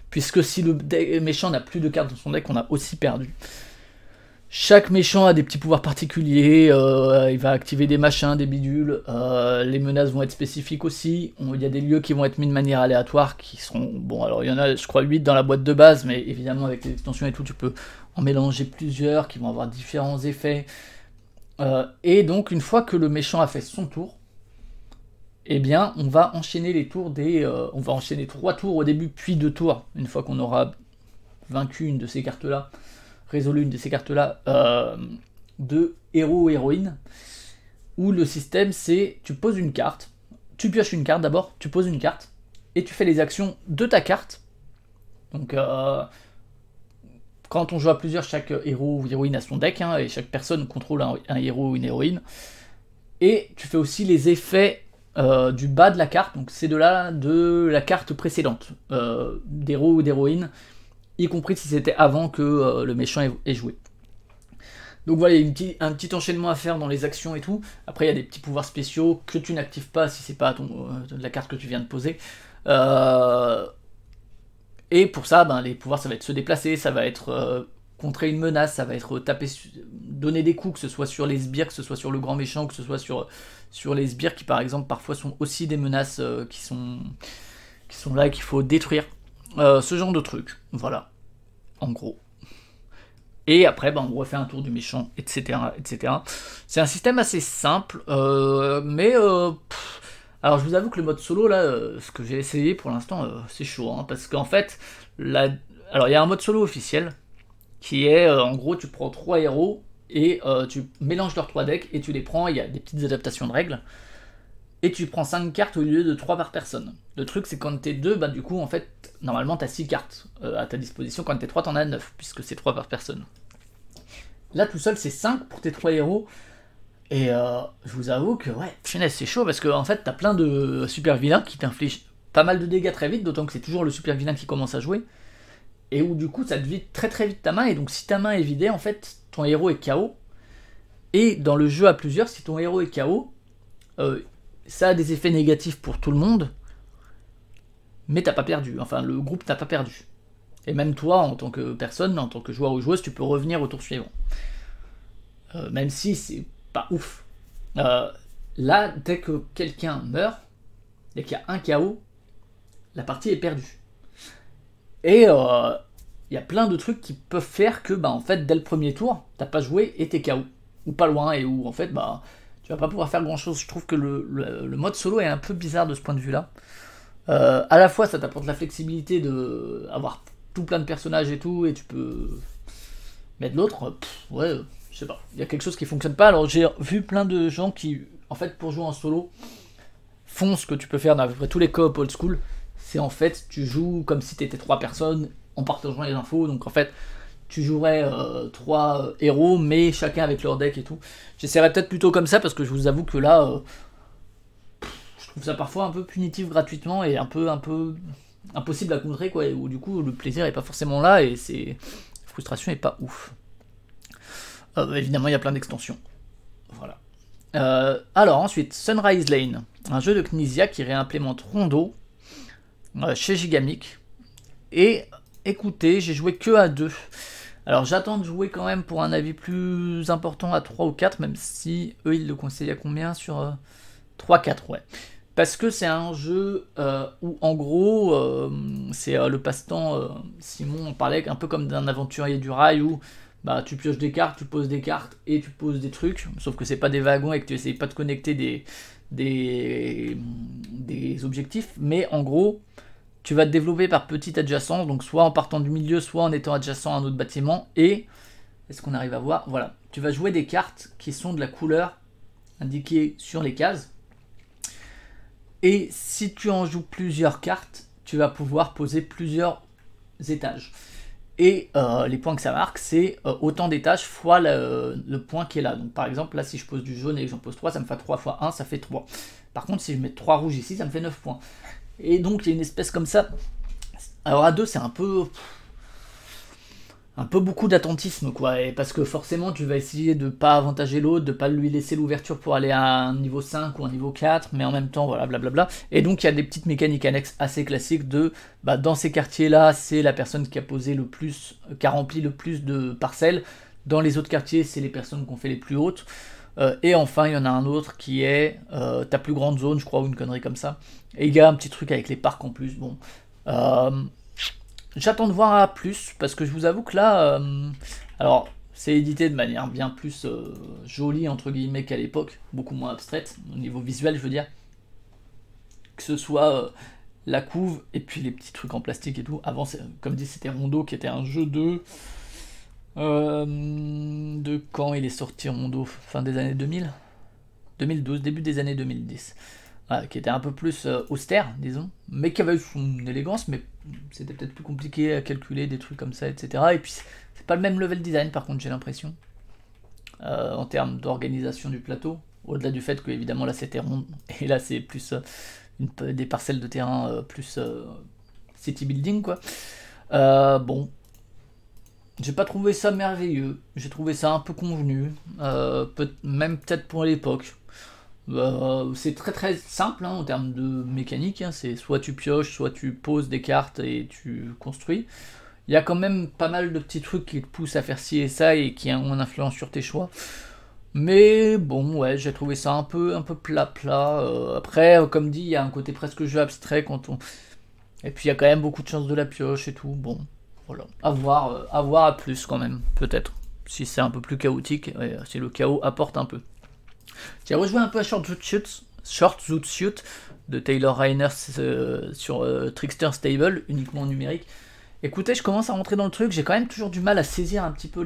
puisque si le méchant n'a plus de cartes dans son deck, on a aussi perdu. Chaque méchant a des petits pouvoirs particuliers, il va activer des machins, des bidules, les menaces vont être spécifiques aussi, il y a des lieux qui vont être mis de manière aléatoire, qui seront, bon alors il y en a je crois 8 dans la boîte de base, mais évidemment avec les extensions et tout, tu peux en mélanger plusieurs, qui vont avoir différents effets, et donc une fois que le méchant a fait son tour, eh bien, on va enchaîner les tours on va enchaîner 3 tours au début, puis 2 tours, une fois qu'on aura vaincu une de ces cartes-là, résolu une de ces cartes-là de héros ou héroïne, où le système c'est tu poses une carte, tu pioches une carte d'abord, tu poses une carte, et tu fais les actions de ta carte. Donc quand on joue à plusieurs, chaque héros ou héroïne a son deck, hein, et chaque personne contrôle un héros ou une héroïne. Et tu fais aussi les effets du bas de la carte, donc c'est de la carte précédente, d'héros ou d'héroïne, y compris si c'était avant que le méchant ait joué. Donc voilà, il y a un petit enchaînement à faire dans les actions et tout. Après, il y a des petits pouvoirs spéciaux que tu n'actives pas si c'est pas la carte que tu viens de poser. Et pour ça, ben, les pouvoirs, ça va être se déplacer, ça va être contrer une menace, ça va être donner des coups, que ce soit sur les sbires, que ce soit sur le grand méchant, que ce soit sur les sbires qui, par exemple, parfois sont aussi des menaces qui sont là et qu'il faut détruire. Ce genre de trucs, voilà, en gros. Et après, ben, on refait un tour du méchant, etc. etc. C'est un système assez simple, mais... alors je vous avoue que le mode solo, là, ce que j'ai essayé pour l'instant, c'est chaud, hein, parce qu'en fait, alors il y a un mode solo officiel, qui est, en gros, tu prends 3 héros, et tu mélanges leurs 3 decks, et tu les prends, il y a des petites adaptations de règles, et tu prends 5 cartes au lieu de 3 par personne. Le truc, c'est quand t'es 2, bah du coup, en fait, normalement, t'as 6 cartes à ta disposition, quand t'es 3, t'en as 9, puisque c'est 3 par personne. Là, tout seul, c'est 5 pour tes 3 héros, et je vous avoue que, ouais, finesse, c'est chaud, parce que, en fait, t'as plein de super vilains qui t'infligent pas mal de dégâts très vite, d'autant que c'est toujours le super vilain qui commence à jouer, et où, du coup, ça te vide très très vite ta main, et donc, si ta main est vidée, en fait, ton héros est KO, et dans le jeu à plusieurs, si ton héros est KO, ça a des effets négatifs pour tout le monde, mais t'as pas perdu, enfin le groupe n'a pas perdu. Et même toi, en tant que personne, en tant que joueur ou joueuse, tu peux revenir au tour suivant. Même si c'est pas ouf. Là, dès que quelqu'un meurt, dès qu'il y a un KO, la partie est perdue. Et il y a plein de trucs qui peuvent faire que, bah, en fait, dès le premier tour, t'as pas joué et t'es KO. Ou pas loin, et où, en fait, bah, tu vas pas pouvoir faire grand chose. Je trouve que le mode solo est un peu bizarre de ce point de vue là. À la fois ça t'apporte la flexibilité de avoir tout plein de personnages et tout, et tu peux mettre l'autre, ouais, je sais pas, il y a quelque chose qui fonctionne pas. Alors j'ai vu plein de gens qui, en fait, pour jouer en solo, font ce que tu peux faire dans à peu près tous les coop old school, c'est en fait tu joues comme si t'étais 3 personnes en partageant les infos, donc en fait tu jouerais 3 héros, mais chacun avec leur deck et tout. J'essaierais peut-être plutôt comme ça, parce que je vous avoue que là, je trouve ça parfois un peu punitif gratuitement, et un peu impossible à contrer, quoi, où du coup le plaisir est pas forcément là, et la frustration est pas ouf. Évidemment, il y a plein d'extensions. Voilà. Alors ensuite, Sunrise Lane, un jeu de Knizia qui réimplémente Rondo chez Gigamic. Et écoutez, j'ai joué que à 2. Alors j'attends de jouer quand même pour un avis plus important à 3 ou 4, même si eux ils le conseillent à combien sur 3-4, ouais. Parce que c'est un jeu où en gros c'est le passe-temps, Simon en parlait un peu comme d'un aventurier du rail, où bah, tu pioches des cartes, tu poses des cartes et tu poses des trucs, sauf que c'est pas des wagons et que tu essayes pas de connecter des objectifs, mais en gros tu vas te développer par petite adjacence, donc soit en partant du milieu, soit en étant adjacent à un autre bâtiment, et est-ce qu'on arrive à voir, voilà, tu vas jouer des cartes qui sont de la couleur indiquée sur les cases. Et si tu en joues plusieurs cartes, tu vas pouvoir poser plusieurs étages. Et les points que ça marque, c'est autant d'étages fois le point qui est là. Donc par exemple, là si je pose du jaune et que j'en pose 3, ça me fait 3 fois 1, ça fait 3. Par contre, si je mets 3 rouges ici, ça me fait 9 points. Et donc il y a une espèce comme ça. Alors à 2, c'est un peu beaucoup d'attentisme, quoi, et parce que forcément tu vas essayer de pas avantager l'autre, de pas lui laisser l'ouverture pour aller à un niveau 5 ou un niveau 4, mais en même temps, voilà, blablabla. Et donc il y a des petites mécaniques annexes assez classiques de, bah, dans ces quartiers-là, c'est la personne qui a posé le plus, qui a rempli le plus de parcelles. Dans les autres quartiers, c'est les personnes qui ont fait les plus hautes. Et enfin, il y en a un autre qui est ta plus grande zone, je crois, ou une connerie comme ça. Et il y a un petit truc avec les parcs en plus, bon. J'attends de voir à plus, parce que je vous avoue que là, alors c'est édité de manière bien plus jolie entre guillemets qu'à l'époque, beaucoup moins abstraite, au niveau visuel je veux dire, que ce soit la couve et puis les petits trucs en plastique et tout. Avant, comme dit, c'était Rondo qui était un jeu de De quand il est sorti Rondo? Fin des années 2000? 2012, début des années 2010. Voilà, qui était un peu plus austère, disons, mais qui avait eu son élégance, mais c'était peut-être plus compliqué à calculer des trucs comme ça, etc. Et puis c'est pas le même level design, par contre, j'ai l'impression, en termes d'organisation du plateau, au-delà du fait que évidemment là c'était rond, et là c'est plus des parcelles de terrain plus city building, quoi. Bon, j'ai pas trouvé ça merveilleux, j'ai trouvé ça un peu convenu, même peut-être pour l'époque. C'est très très simple hein, en termes de mécanique, hein. C'est soit tu pioches, soit tu poses des cartes et tu construis. Il y a quand même pas mal de petits trucs qui te poussent à faire ci et ça et qui ont une influence sur tes choix. Mais bon, ouais, j'ai trouvé ça un peu plat plat. Après, comme dit, il y a un côté presque jeu abstrait quand on. Et puis il y a quand même beaucoup de chance de la pioche et tout. Bon, voilà. À voir à plus quand même, peut-être. Si c'est un peu plus chaotique, si le chaos apporte un peu. J'ai rejoué un peu à Short Zoot Suit de Taylor Reiners sur Trickster Stable, uniquement en numérique. Écoutez, je commence à rentrer dans le truc, j'ai quand même toujours du mal à saisir un petit peu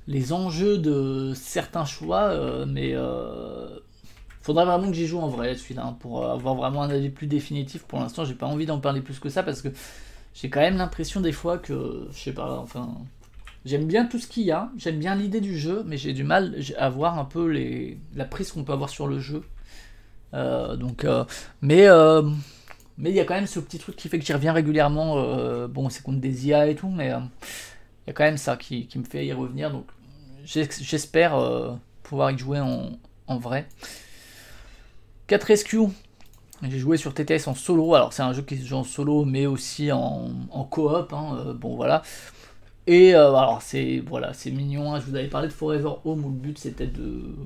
les enjeux de certains choix, mais faudrait vraiment que j'y joue en vrai celui-là, hein, pour avoir vraiment un avis plus définitif. Pour l'instant, j'ai pas envie d'en parler plus que ça, parce que j'ai quand même l'impression des fois que, je sais pas, enfin... J'aime bien tout ce qu'il y a, j'aime bien l'idée du jeu, mais j'ai du mal à voir un peu la prise qu'on peut avoir sur le jeu. Mais il y a quand même ce petit truc qui fait que j'y reviens régulièrement. Bon, c'est contre des IA et tout, mais il y a quand même ça qui me fait y revenir. Donc j'espère pouvoir y jouer en vrai. 4 Rescue. J'ai joué sur TTS en solo. Alors c'est un jeu qui se joue en solo, mais aussi en coop. Hein, bon voilà. Et alors c'est mignon, hein. Je vous avais parlé de Forever Home où le but c'était de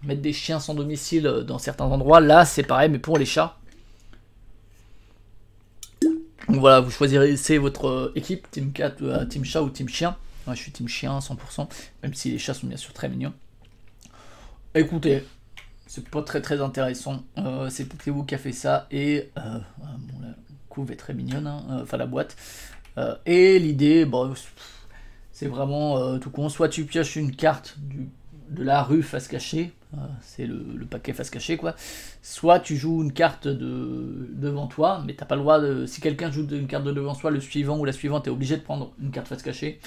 mettre des chiens sans domicile dans certains endroits. Là c'est pareil mais pour les chats. Donc voilà, vous choisirez votre équipe, Team Cat, Team Chat ou Team Chien. Moi je suis Team Chien à 100%, même si les chats sont bien sûr très mignons. Écoutez, c'est pas très très intéressant, c'est Pokémon qui a fait ça et bon, la couve est très mignonne, hein, enfin la boîte. Et l'idée, bon, c'est vraiment tout con. Soit tu pioches une carte de la rue face cachée, c'est le paquet face cachée quoi. Soit tu joues une carte devant toi, mais t'as pas le droit de. Si quelqu'un joue une carte de devant soi, le suivant ou la suivante est obligé de prendre une carte face cachée.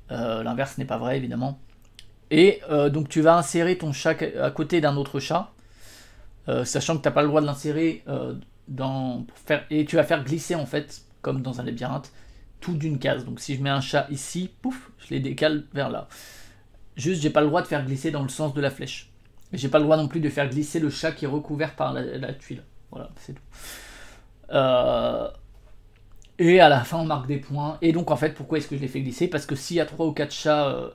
L'inverse n'est pas vrai évidemment. Et donc tu vas insérer ton chat à côté d'un autre chat, sachant que t'as pas le droit de l'insérer et tu vas faire glisser en fait, comme dans un labyrinthe, tout d'une case. Donc si je mets un chat ici, pouf, je les décale vers là. Juste, j'ai pas le droit de faire glisser dans le sens de la flèche. Et j'ai pas le droit non plus de faire glisser le chat qui est recouvert par la tuile. Voilà, c'est tout. Et à la fin, on marque des points. Et donc, en fait, pourquoi est-ce que je les fais glisser? Parce que s'il y a 3 ou 4 chats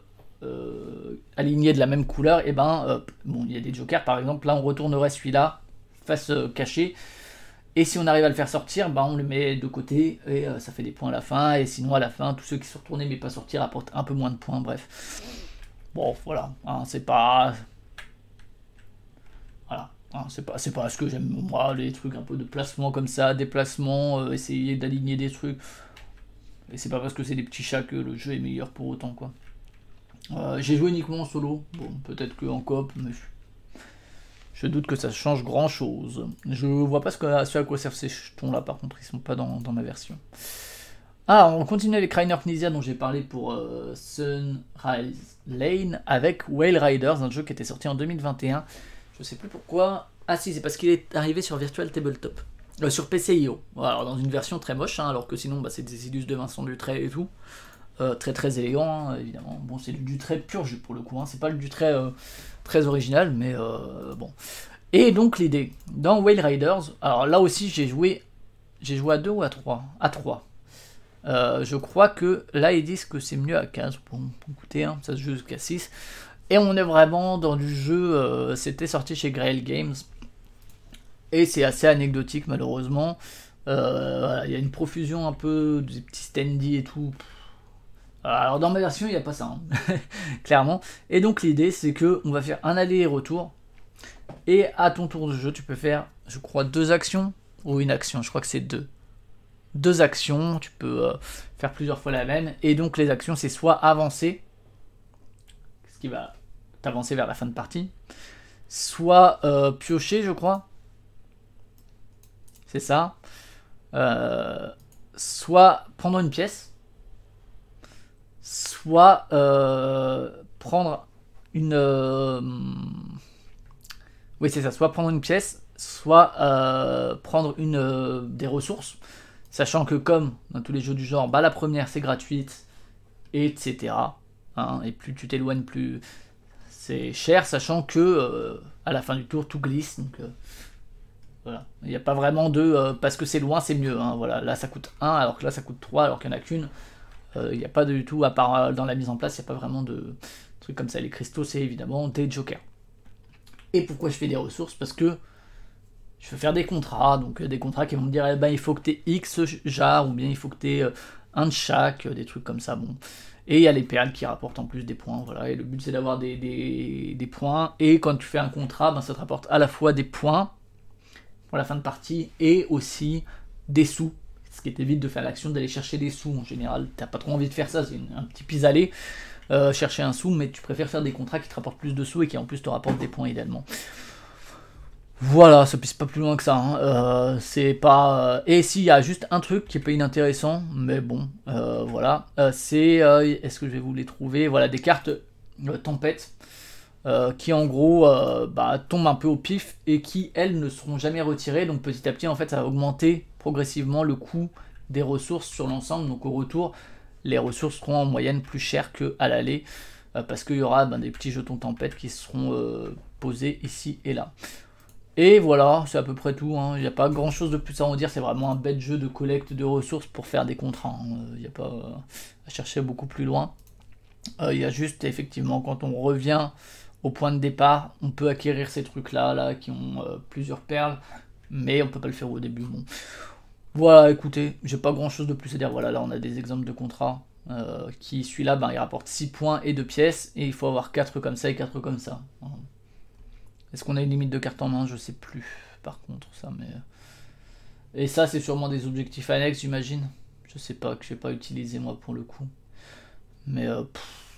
alignés de la même couleur, et bon, il y a des jokers par exemple. Là, on retournerait celui-là face cachée. Et si on arrive à le faire sortir, on le met de côté et ça fait des points à la fin. Et sinon, à la fin, tous ceux qui sont retournés mais pas sortir apportent un peu moins de points. Bref. Bon, voilà. Hein, c'est pas. Voilà. Hein, c'est pas ce que j'aime, moi, les trucs un peu de placement comme ça, déplacement, essayer d'aligner des trucs. Et c'est pas parce que c'est des petits chats que le jeu est meilleur pour autant, quoi. J'ai joué uniquement en solo. Bon, peut-être qu'en coop, mais je doute que ça change grand chose. Je vois pas ce à quoi servent ces jetons là, par contre, ils sont pas dans ma version. Ah, on continue avec Reiner Knizia dont j'ai parlé pour Sunrise Lane avec Whale Riders, un jeu qui était sorti en 2021. Je sais plus pourquoi. Ah si, c'est parce qu'il est arrivé sur Virtual Tabletop. Sur PCIO. Alors dans une version très moche, hein, alors que sinon c'est des illus de Vincent Dutray et tout. Très très élégant, hein, évidemment. Bon, c'est du Dutray pur jus pour le coup, hein. C'est pas le Dutray très original, mais bon. Et donc l'idée, dans Whale Riders, alors là aussi j'ai joué à 2 ou à 3 À 3. Je crois que là ils disent que c'est mieux à 15. Bon, écoutez, hein, ça se joue jusqu'à 6. Et on est vraiment dans du jeu, c'était sorti chez Grail Games. Et c'est assez anecdotique malheureusement. Voilà, il y a une profusion un peu des petits standees et tout. Alors dans ma version il n'y a pas ça, hein. Clairement. Et donc l'idée c'est que on va faire un aller et retour. Et à ton tour de jeu tu peux faire, je crois, 2 actions ou une action. Je crois que c'est 2. 2 actions, tu peux faire plusieurs fois la même, et donc les actions c'est soit avancer, ce qui va t'avancer vers la fin de partie, soit piocher je crois, c'est ça, soit prendre une pièce, soit prendre une... oui c'est ça, soit prendre une pièce, soit prendre des ressources, sachant que comme dans tous les jeux du genre, bah, la première c'est gratuite, etc. Hein, et plus tu t'éloignes, plus c'est cher, sachant que à la fin du tour tout glisse, donc voilà. Il n'y a pas vraiment de parce que c'est loin c'est mieux, hein, voilà. Là ça coûte 1 alors que là ça coûte 3 alors qu'il n'y en a qu'une. Il n'y a pas du tout, à part dans la mise en place, il n'y a pas vraiment de trucs comme ça. Les cristaux c'est évidemment des jokers. Et pourquoi je fais des ressources? Parce que je veux faire des contrats, donc des contrats qui vont me dire eh ben, il faut que tu aies X jars, ou bien il faut que tu aies un de chaque, des trucs comme ça. Bon. Et il y a les perles qui rapportent en plus des points, voilà. Et le but c'est d'avoir des points, et quand tu fais un contrat, ben, ça te rapporte à la fois des points pour la fin de partie, et aussi des sous, ce qui t'évite de faire l'action d'aller chercher des sous. En général, t'as pas trop envie de faire ça, c'est un petit pis-aller, chercher un sou, mais tu préfères faire des contrats qui te rapportent plus de sous et qui en plus te rapportent des points idéalement. Voilà, ça pisse pas plus loin que ça. Hein. C'est pas. Et s'il y a juste un truc qui est pas inintéressant, mais bon, voilà, c'est. Est-ce que je vais vous les trouver? Voilà, des cartes tempête qui en gros bah, tombent un peu au pif et qui elles ne seront jamais retirées. Donc petit à petit, en fait, ça va augmenter progressivement le coût des ressources sur l'ensemble. Donc au retour, les ressources seront en moyenne plus chères qu'à l'aller parce qu'il y aura des petits jetons tempête qui seront posés ici et là. Et voilà, c'est à peu près tout, hein. Il n'y a pas grand chose de plus à en dire, c'est vraiment un bête jeu de collecte de ressources pour faire des contrats, hein. Il n'y a pas à chercher beaucoup plus loin. Il y a juste, effectivement, quand on revient au point de départ, on peut acquérir ces trucs-là, là, qui ont plusieurs perles, mais on peut pas le faire au début. Bon. Voilà, écoutez, j'ai pas grand chose de plus à dire. Voilà, là on a des exemples de contrats, qui, celui-là, il rapporte 6 points et 2 pièces, et il faut avoir 4 comme ça et 4 comme ça. Est-ce qu'on a une limite de cartes en main? Je sais plus, par contre, ça, mais... Et ça, c'est sûrement des objectifs annexes, j'imagine. Je sais pas, que je vais pas utiliser, moi, pour le coup. Mais,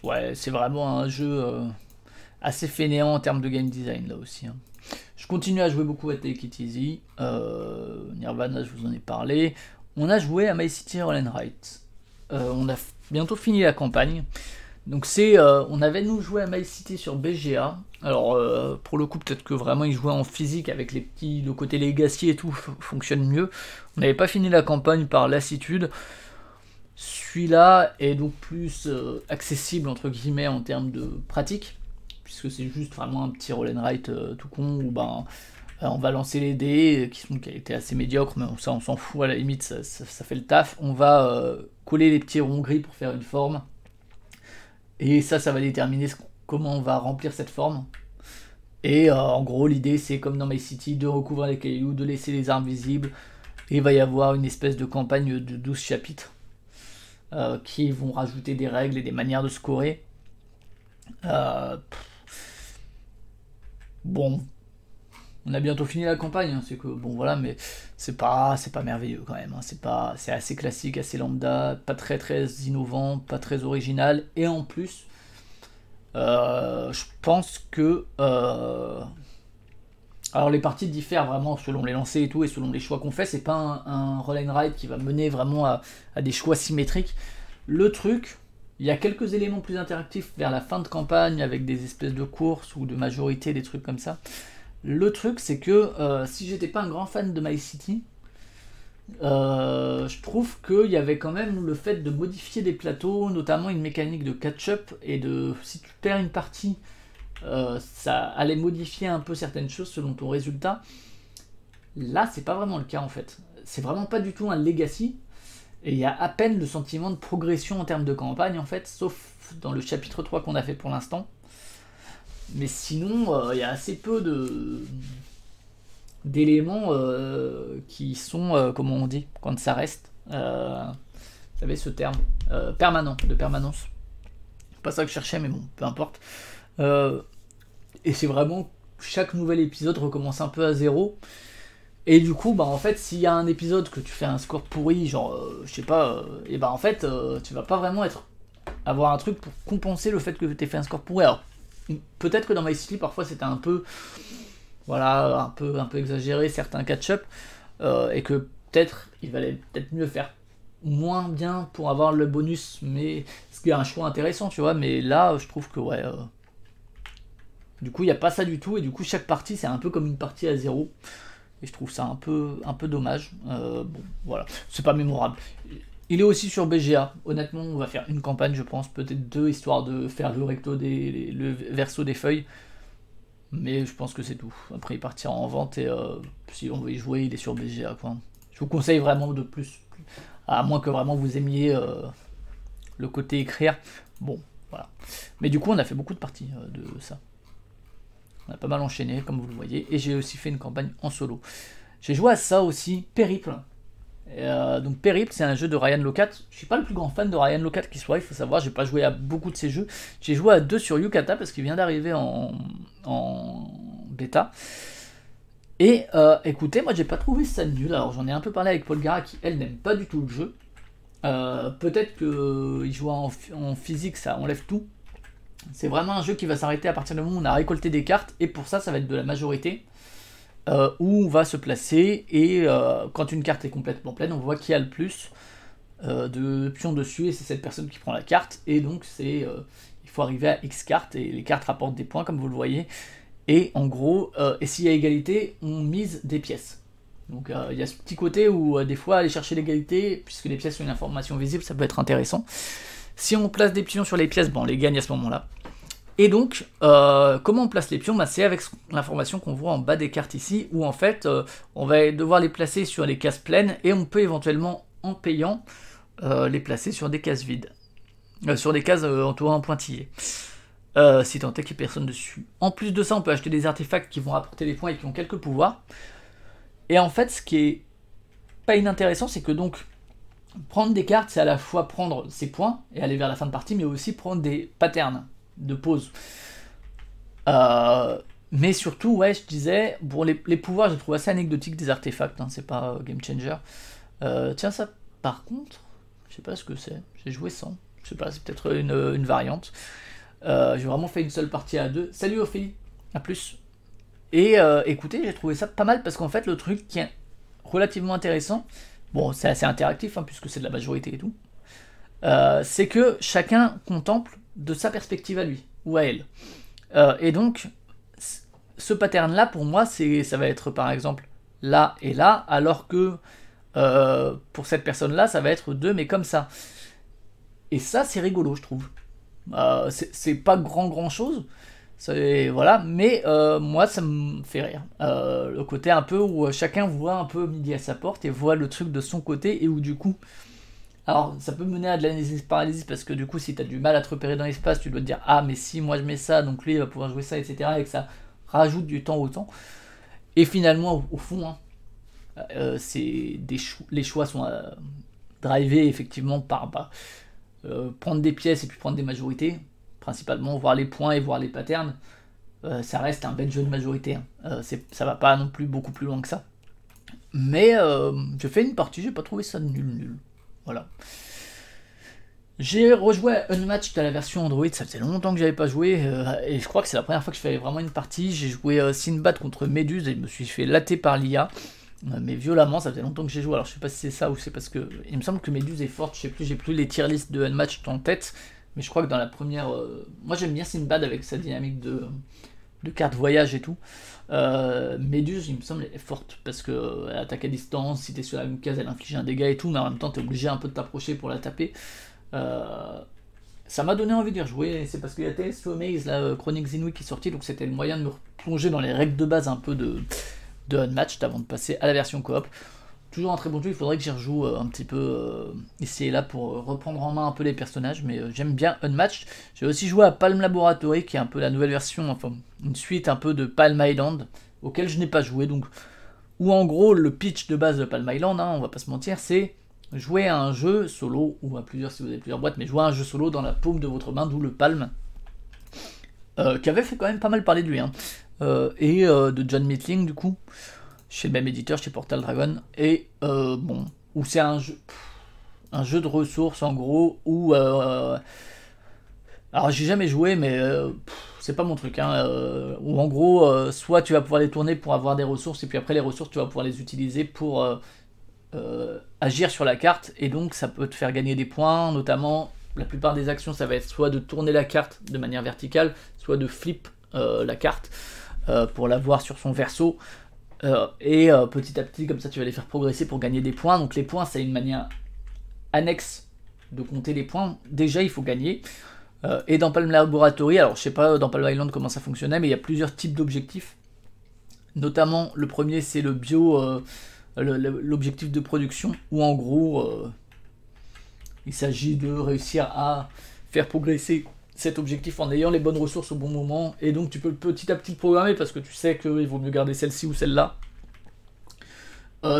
ouais, c'est vraiment un jeu assez fainéant en termes de game design, là aussi. Hein. Je continue à jouer beaucoup à Take It Easy. Nirvana, je vous en ai parlé. On a joué à My City Roll and Write. On a bientôt fini la campagne. Donc c'est, on avait nous joué à My City sur BGA. Alors pour le coup peut-être que vraiment ils jouaient en physique avec le côté legacy et tout fonctionne mieux. On n'avait pas fini la campagne par lassitude. Celui-là est donc plus accessible entre guillemets en termes de pratique, puisque c'est juste vraiment un petit roll and write tout con où on va lancer les dés qui sont de qualité assez médiocre, mais ça on s'en fout, à la limite ça fait le taf. On va coller les petits ronds gris pour faire une forme. Et ça va déterminer comment on va remplir cette forme. Et en gros, l'idée, c'est comme dans My City, de recouvrir les cailloux, de laisser les arbres visibles. Et il va y avoir une espèce de campagne de 12 chapitres qui vont rajouter des règles et des manières de scorer. Bon, on a bientôt fini la campagne, hein, c'est que bon voilà, mais c'est pas merveilleux quand même. Hein, c'est assez classique, assez lambda, pas très innovant, pas très original, et en plus, je pense que alors les parties diffèrent vraiment selon les lancers et tout, et selon les choix qu'on fait. C'est pas un roll and ride qui va mener vraiment à des choix symétriques. Le truc, il y a quelques éléments plus interactifs vers la fin de campagne avec des espèces de courses ou de majorité, des trucs comme ça. Le truc, c'est que si j'étais pas un grand fan de My City, je trouve qu'il y avait quand même le fait de modifier des plateaux, notamment une mécanique de catch-up, et si tu perds une partie, ça allait modifier un peu certaines choses selon ton résultat. Là, c'est pas vraiment le cas en fait. C'est vraiment pas du tout un legacy, et il y a à peine le sentiment de progression en termes de campagne en fait, sauf dans le chapitre 3 qu'on a fait pour l'instant. Mais sinon, il y a assez peu d'éléments qui sont, comment on dit, quand ça reste, vous savez ce terme, permanent, de permanence. C'est pas ça que je cherchais, mais bon, peu importe. Et c'est vraiment, chaque nouvel épisode recommence un peu à zéro. Et du coup, bah en fait, s'il y a un épisode que tu fais un score pourri, genre, je sais pas, et bah en fait, tu vas pas vraiment avoir un truc pour compenser le fait que tu aies fait un score pourri. Alors, peut-être que dans My City, parfois, c'était un peu, voilà, un peu exagéré, certains catch-up, et que peut-être, il valait peut-être mieux faire moins bien pour avoir le bonus, mais ce qui est un choix intéressant, tu vois, mais là, je trouve que, ouais, du coup, il n'y a pas ça du tout, et du coup, chaque partie, c'est un peu comme une partie à zéro. Et je trouve ça un peu dommage. Bon, voilà, c'est pas mémorable. Il est aussi sur BGA. Honnêtement, on va faire une campagne, je pense, peut-être deux, histoire de faire le recto le verso des feuilles. Mais je pense que c'est tout. Après, il partira en vente et si on veut y jouer, il est sur BGA, quoi. Je vous conseille vraiment de plus. À moins que vraiment vous aimiez le côté écrire. Bon, voilà. Mais du coup, on a fait beaucoup de parties de ça. On a pas mal enchaîné, comme vous le voyez, et j'ai aussi fait une campagne en solo. J'ai joué à ça aussi, Périple. Donc Périple, c'est un jeu de Ryan Locat. Je suis pas le plus grand fan de Ryan Locat qui soit, il faut savoir, j'ai pas joué à beaucoup de ses jeux. J'ai joué à 2 sur Yucata parce qu'il vient d'arriver en bêta. Et écoutez, moi j'ai pas trouvé ça nul. Alors j'en ai un peu parlé avec Paul Gara qui, elle, n'aime pas du tout le jeu. Peut-être qu'il joue en physique, ça enlève tout. C'est vraiment un jeu qui va s'arrêter à partir du moment où on a récolté des cartes, et pour ça, ça va être de la majorité, où on va se placer, et quand une carte est complètement pleine, on voit qui a le plus de pions dessus, et c'est cette personne qui prend la carte, et donc il faut arriver à X cartes, et les cartes rapportent des points, comme vous le voyez, et en gros, et s'il y a égalité, on mise des pièces. Donc il y a ce petit côté où des fois, aller chercher l'égalité, puisque les pièces ont une information visible, ça peut être intéressant. Si on place des pions sur les pièces, bon, on les gagne à ce moment-là. Et donc, comment on place les pions? C'est avec l'information qu'on voit en bas des cartes ici, où en fait, on va devoir les placer sur les cases pleines, et on peut éventuellement, en payant, les placer sur des cases vides. Sur des cases entourées en pointillés. Si tant est qu'il n'y a personne dessus. En plus de ça, on peut acheter des artefacts qui vont apporter des points et qui ont quelques pouvoirs. Et en fait, ce qui est pas inintéressant, c'est que donc, prendre des cartes, c'est à la fois prendre ses points et aller vers la fin de partie, mais aussi prendre des patterns de pause. Mais surtout, ouais, je disais, bon, les pouvoirs, je trouve assez anecdotiques des artefacts, hein, c'est pas game changer. Tiens, ça, par contre, je sais pas ce que c'est, j'ai joué sans, je sais pas, c'est peut-être une variante. J'ai vraiment fait une seule partie à 2. Salut Ophélie, à plus. Et écoutez, j'ai trouvé ça pas mal parce qu'en fait, le truc qui est relativement intéressant, bon, c'est assez interactif, hein, puisque c'est de la majorité et tout, c'est que chacun contemple de sa perspective à lui, ou à elle. Et donc, ce pattern-là, pour moi, ça va être par exemple là et là, alors que pour cette personne-là, ça va être 2, mais comme ça. Et ça, c'est rigolo, je trouve. C'est pas grand chose, voilà, mais moi, ça me fait rire. Le côté un peu où chacun voit un peu midi à sa porte et voit le truc de son côté, et où du coup, alors ça peut mener à de l'analyse paralysis, parce que du coup, si tu as du mal à te repérer dans l'espace, tu dois te dire ah, mais si moi je mets ça, donc lui il va pouvoir jouer ça, etc. Et que ça rajoute du temps au temps. Et finalement, au fond, hein, les choix sont drivés effectivement par prendre des pièces et puis prendre des majorités, principalement voir les points et voir les patterns. Ça reste un bel jeu de majorité, hein. Ça va pas non plus beaucoup plus loin que ça. Mais j'ai fait une partie, j'ai pas trouvé ça nul. Voilà. J'ai rejoué à Unmatched à la version Android, ça faisait longtemps que j'avais pas joué, et je crois que c'est la première fois que je fais vraiment une partie. J'ai joué Sinbad contre Méduse et je me suis fait latter par l'IA, mais violemment. Ça faisait longtemps que j'ai joué, alors je sais pas si c'est ça ou c'est parce que il me semble que Méduse est forte, je sais plus, j'ai plus les tier lists de Unmatched en tête, mais je crois que dans la première, moi j'aime bien Sinbad avec sa dynamique de cartes voyage et tout. Méduse, il me semble, est forte parce que elle attaque à distance, si t'es sur la même case, elle inflige un dégât et tout, mais en même temps t'es obligé un peu de t'approcher pour la taper. Ça m'a donné envie d'y rejouer, c'est parce qu'il y a TS Maze, la Chroniques Inouï qui est sortie, donc c'était le moyen de me replonger dans les règles de base un peu de Unmatched avant de passer à la version coop. Toujours un très bon jeu, il faudrait que j'y rejoue un petit peu ici et là pour reprendre en main un peu les personnages, mais j'aime bien Unmatched. J'ai aussi joué à Palm Laboratory, qui est un peu la nouvelle version, enfin une suite un peu de Palm Island, auquel je n'ai pas joué, donc où en gros le pitch de base de Palm Island, hein, on va pas se mentir, c'est jouer à un jeu solo, ou à plusieurs si vous avez plusieurs boîtes, mais jouer à un jeu solo dans la paume de votre main, d'où le Palm, qui avait fait quand même pas mal parler de lui, hein, et de John Mitling du coup. chez le même éditeur, chez Portal Dragon, et bon, où c'est un jeu de ressources en gros, où alors j'ai jamais joué, mais c'est pas mon truc, hein, où en gros, soit tu vas pouvoir les tourner pour avoir des ressources, et puis après les ressources tu vas pouvoir les utiliser pour agir sur la carte, et donc ça peut te faire gagner des points, notamment la plupart des actions ça va être soit de tourner la carte de manière verticale, soit de flip la carte pour l'avoir sur son verso, et petit à petit comme ça tu vas les faire progresser pour gagner des points. Donc les points c'est une manière annexe de compter les points. Déjà il faut gagner, et dans Palm Laboratory, alors je sais pas dans Palm Island comment ça fonctionnait, mais il y a plusieurs types d'objectifs, notamment le premier c'est le bio, l'objectif de production, où en gros il s'agit de réussir à faire progresser cet objectif en ayant les bonnes ressources au bon moment, et donc tu peux petit à petit le programmer parce que tu sais qu'il vaut mieux garder celle-ci ou celle-là,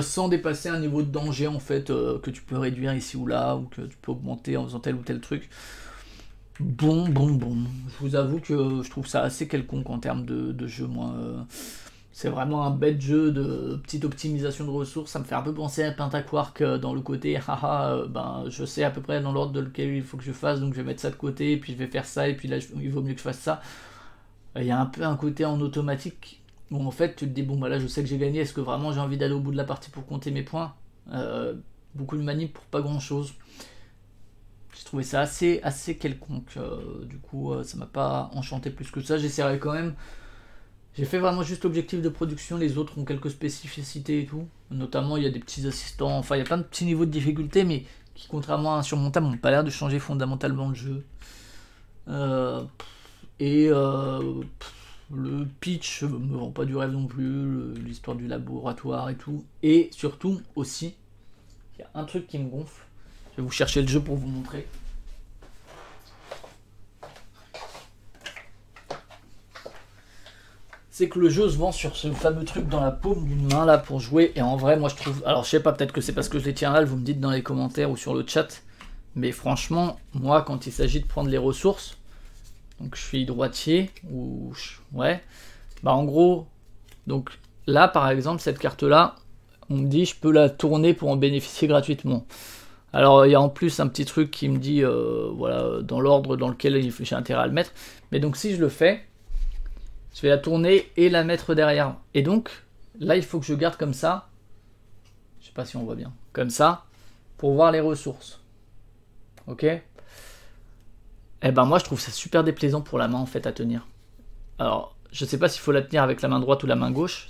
sans dépasser un niveau de danger en fait, que tu peux réduire ici ou là, ou que tu peux augmenter en faisant tel ou tel truc. Bon, je vous avoue que je trouve ça assez quelconque en termes de jeu, moi. C'est vraiment un bête jeu de petite optimisation de ressources. Ça me fait un peu penser à Pentaquark dans le côté haha, ben je sais à peu près dans l'ordre de lequel il faut que je fasse, donc je vais mettre ça de côté, et puis je vais faire ça, et puis là il vaut mieux que je fasse ça. Il y a un peu un côté en automatique où en fait tu te dis bon bah là je sais que j'ai gagné, est-ce que vraiment j'ai envie d'aller au bout de la partie pour compter mes points? Beaucoup de manip pour pas grand chose. J'ai trouvé ça assez quelconque, du coup ça m'a pas enchanté plus que ça. J'essaierai quand même. J'ai fait vraiment juste l'objectif de production, les autres ont quelques spécificités et tout. Notamment, il y a des petits assistants, enfin, il y a plein de petits niveaux de difficulté, mais qui, contrairement à Insurmontable, n'ont pas l'air de changer fondamentalement le jeu. Le pitch me vend pas du rêve non plus, l'histoire du laboratoire et tout. Et surtout, aussi, il y a un truc qui me gonfle. Je vais vous chercher le jeu pour vous montrer. C'est que le jeu se vend sur ce fameux truc dans la paume d'une main là pour jouer, et en vrai moi je trouve, alors je sais pas, peut-être que c'est parce que je les tiens là, vous me dites dans les commentaires ou sur le chat, mais franchement moi quand il s'agit de prendre les ressources, donc je suis droitier, ou ouais, bah en gros, donc là par exemple cette carte là, on me dit je peux la tourner pour en bénéficier gratuitement. Alors il y a en plus un petit truc qui me dit voilà, dans l'ordre dans lequel j'ai intérêt à le mettre, mais donc si je le fais, je vais la tourner et la mettre derrière. Et donc, là, il faut que je garde comme ça. Je sais pas si on voit bien. Comme ça, pour voir les ressources. Ok? Eh ben moi, je trouve ça super déplaisant pour la main, en fait, à tenir. Alors, je sais pas s'il faut la tenir avec la main droite ou la main gauche.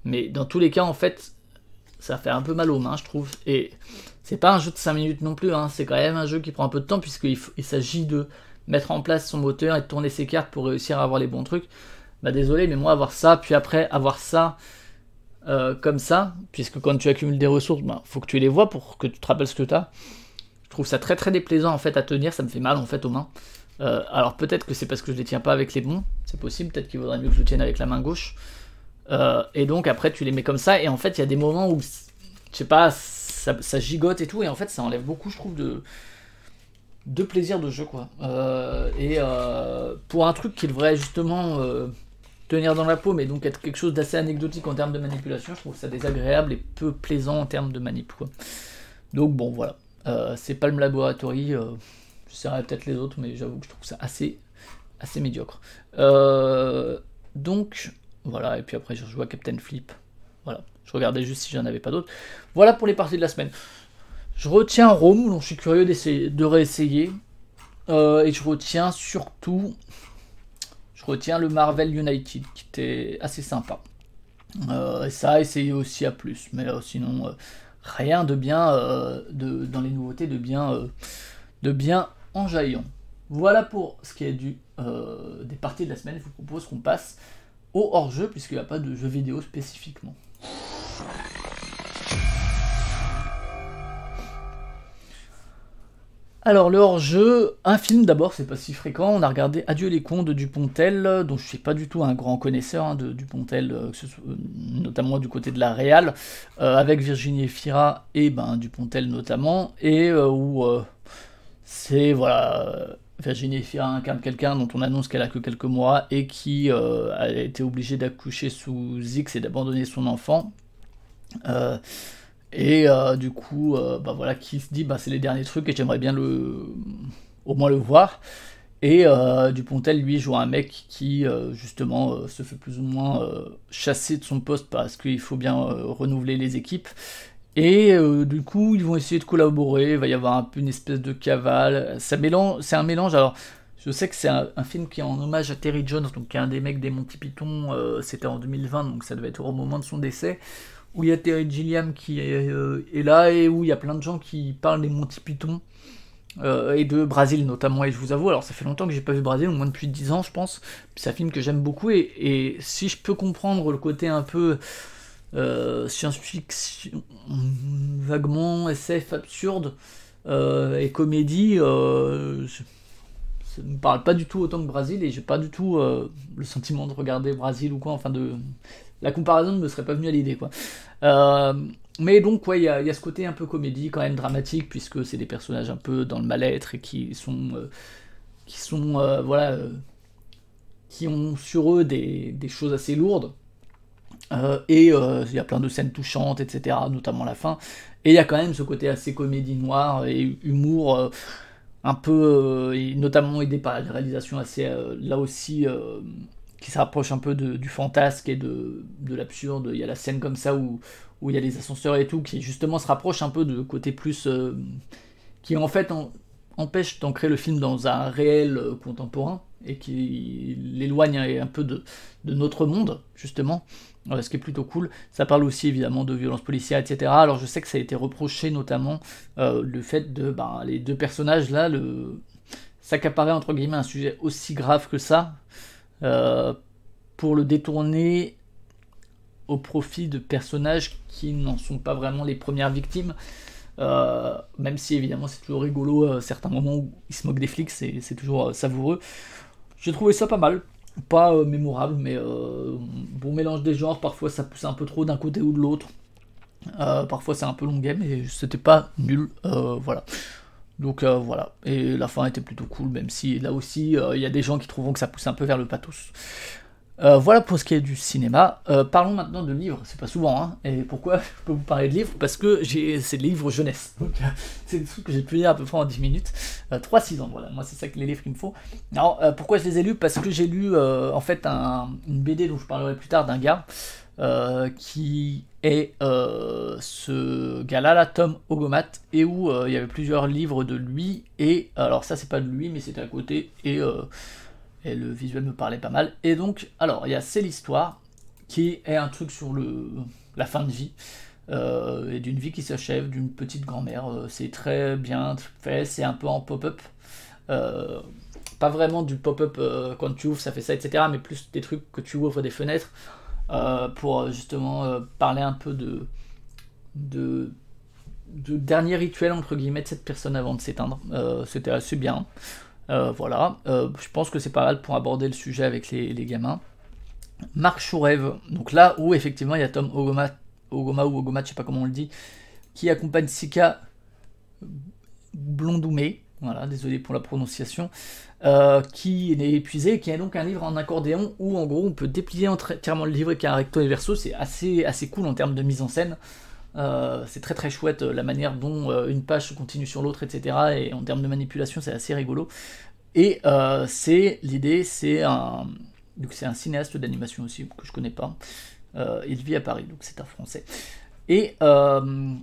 Mais dans tous les cas, en fait, ça fait un peu mal aux mains, je trouve. Et c'est pas un jeu de 5 minutes non plus. Hein. C'est quand même un jeu qui prend un peu de temps, puisqu'il s'agit de mettre en place son moteur et de tourner ses cartes pour réussir à avoir les bons trucs. Bah désolé, mais moi avoir ça, puis après avoir ça comme ça, puisque quand tu accumules des ressources, bah, faut que tu les vois pour que tu te rappelles ce que tu as. Je trouve ça très déplaisant en fait à tenir, ça me fait mal en fait aux mains. Alors peut-être que c'est parce que je les tiens pas avec les bons, c'est possible, peut-être qu'il vaudrait mieux que je le tienne avec la main gauche. Et donc après tu les mets comme ça, et en fait il y a des moments où, je sais pas, ça gigote et tout, et en fait ça enlève beaucoup, je trouve, de plaisir de jeu, quoi. Pour un truc qui devrait justement tenir dans la paume et donc être quelque chose d'assez anecdotique en termes de manipulation, je trouve ça désagréable et peu plaisant en termes de manip, quoi. Donc bon, voilà. C'est Palm Laboratory, j'essaierai peut-être les autres, mais j'avoue que je trouve ça assez médiocre. Donc voilà, et puis après je rejoue à Captain Flip. Voilà, je regardais juste si j'en avais pas d'autres. Voilà pour les parties de la semaine. Je retiens Rome, dont je suis curieux de réessayer. Et je retiens surtout... Je retiens le Marvel United, qui était assez sympa. Et ça a essayé aussi à plus. Mais sinon, rien de bien, dans les nouveautés, de bien enjaillant. Voilà pour ce qui est des parties de la semaine. Je vous propose qu'on passe au hors-jeu, puisqu'il n'y a pas de jeu vidéo spécifiquement. Alors le hors-jeu, un film d'abord, c'est pas si fréquent. On a regardé Adieu les cons de Dupontel, dont je suis pas du tout un grand connaisseur de Dupontel, notamment du côté de la réal, avec Virginie Efira et Dupontel notamment, et où c'est voilà, Virginie Efira incarne quelqu'un dont on annonce qu'elle a que quelques mois et qui a été obligée d'accoucher sous X et d'abandonner son enfant. Du coup, bah voilà, qui se dit bah c'est les derniers trucs et j'aimerais bien au moins le voir. Et Dupontel, lui, joue un mec qui, justement, se fait plus ou moins chasser de son poste parce qu'il faut bien renouveler les équipes. Et du coup, ils vont essayer de collaborer, il va y avoir un peu une espèce de cavale. C'est un mélange, alors, je sais que c'est un film qui est en hommage à Terry Jones, donc qui est un des mecs des Monty Python, c'était en 2020, donc ça devait être au moment de son décès, où il y a Terry Gilliam qui est là, et où il y a plein de gens qui parlent des Monty Python, et de Brésil notamment, et je vous avoue, alors ça fait longtemps que j'ai pas vu Brésil, au moins depuis 10 ans je pense, c'est un film que j'aime beaucoup, et si je peux comprendre le côté un peu science-fiction, vaguement SF absurde, et comédie, ça me parle pas du tout autant que Brésil, et j'ai pas du tout le sentiment de regarder Brésil ou quoi, enfin la comparaison ne me serait pas venue à l'idée quoi. Euh, mais donc, ouais, il y a ce côté un peu comédie, quand même dramatique, puisque c'est des personnages un peu dans le mal-être et voilà, qui ont sur eux des choses assez lourdes. Il y a plein de scènes touchantes, etc., notamment la fin. Et il y a quand même ce côté assez comédie noire et humour, un peu, et notamment aidé par une réalisation assez, là aussi, qui se rapproche un peu du fantasque et de l'absurde. Il y a la scène comme ça où il y a les ascenseurs et tout, qui justement se rapproche un peu de côté plus, qui en fait empêche d'ancrer le film dans un réel contemporain, et qui l'éloigne un peu de notre monde, justement, ce qui est plutôt cool. Ça parle aussi évidemment de violences policières, etc. Alors je sais que ça a été reproché notamment le fait de les deux personnages là, s'accaparer entre guillemets un sujet aussi grave que ça, euh, pour le détourner au profit de personnages qui n'en sont pas vraiment les premières victimes. Même si évidemment c'est toujours rigolo, certains moments où ils se moquent des flics, c'est toujours savoureux. J'ai trouvé ça pas mal, pas mémorable, mais bon mélange des genres, parfois ça pousse un peu trop d'un côté ou de l'autre, parfois c'est un peu longuet, mais c'était pas nul, voilà. Donc voilà, et la fin était plutôt cool, même si là aussi il y a des gens qui trouveront que ça pousse un peu vers le pathos. Voilà pour ce qui est du cinéma. Parlons maintenant de livres, c'est pas souvent, hein. Et pourquoi je peux vous parler de livres? Parce que c'est des livres jeunesse. Donc, c'est des trucs que j'ai pu lire à peu près en 10 minutes. 3-6 ans, voilà, moi c'est ça que les livres qu'il me faut. Alors, pourquoi je les ai lus? Parce que j'ai lu en fait une BD dont je parlerai plus tard d'un gars, qui est ce gars-là, là, Tom Ogomat, et où il y avait plusieurs livres de lui, et alors ça c'est pas de lui, mais c'était à côté, et le visuel me parlait pas mal. Et donc, alors, il y a C'est l'histoire, qui est un truc sur la fin de vie, et d'une vie qui s'achève, d'une petite grand-mère. C'est très bien fait, c'est un peu en pop-up. Euh, Pas vraiment du pop-up quand tu ouvres, ça fait ça, etc., mais plus des trucs que tu ouvres des fenêtres, pour justement parler un peu de, de dernier rituel, entre guillemets, de cette personne avant de s'éteindre. C'était assez bien. Voilà, je pense que c'est pas mal pour aborder le sujet avec les gamins. Marche ou rêve, donc là où effectivement il y a Tom Ogoma, je sais pas comment on le dit, qui accompagne Sika Blondoumé, voilà, désolé pour la prononciation, qui est épuisé, qui est donc un livre en accordéon où en gros on peut déplier entièrement le livre qui a un recto et verso. C'est assez cool en termes de mise en scène. C'est très très chouette la manière dont une page se continue sur l'autre, etc. Et en termes de manipulation, c'est assez rigolo. Et l'idée, c'est un cinéaste d'animation aussi que je connais pas. Il vit à Paris, donc c'est un Français. Et, euh,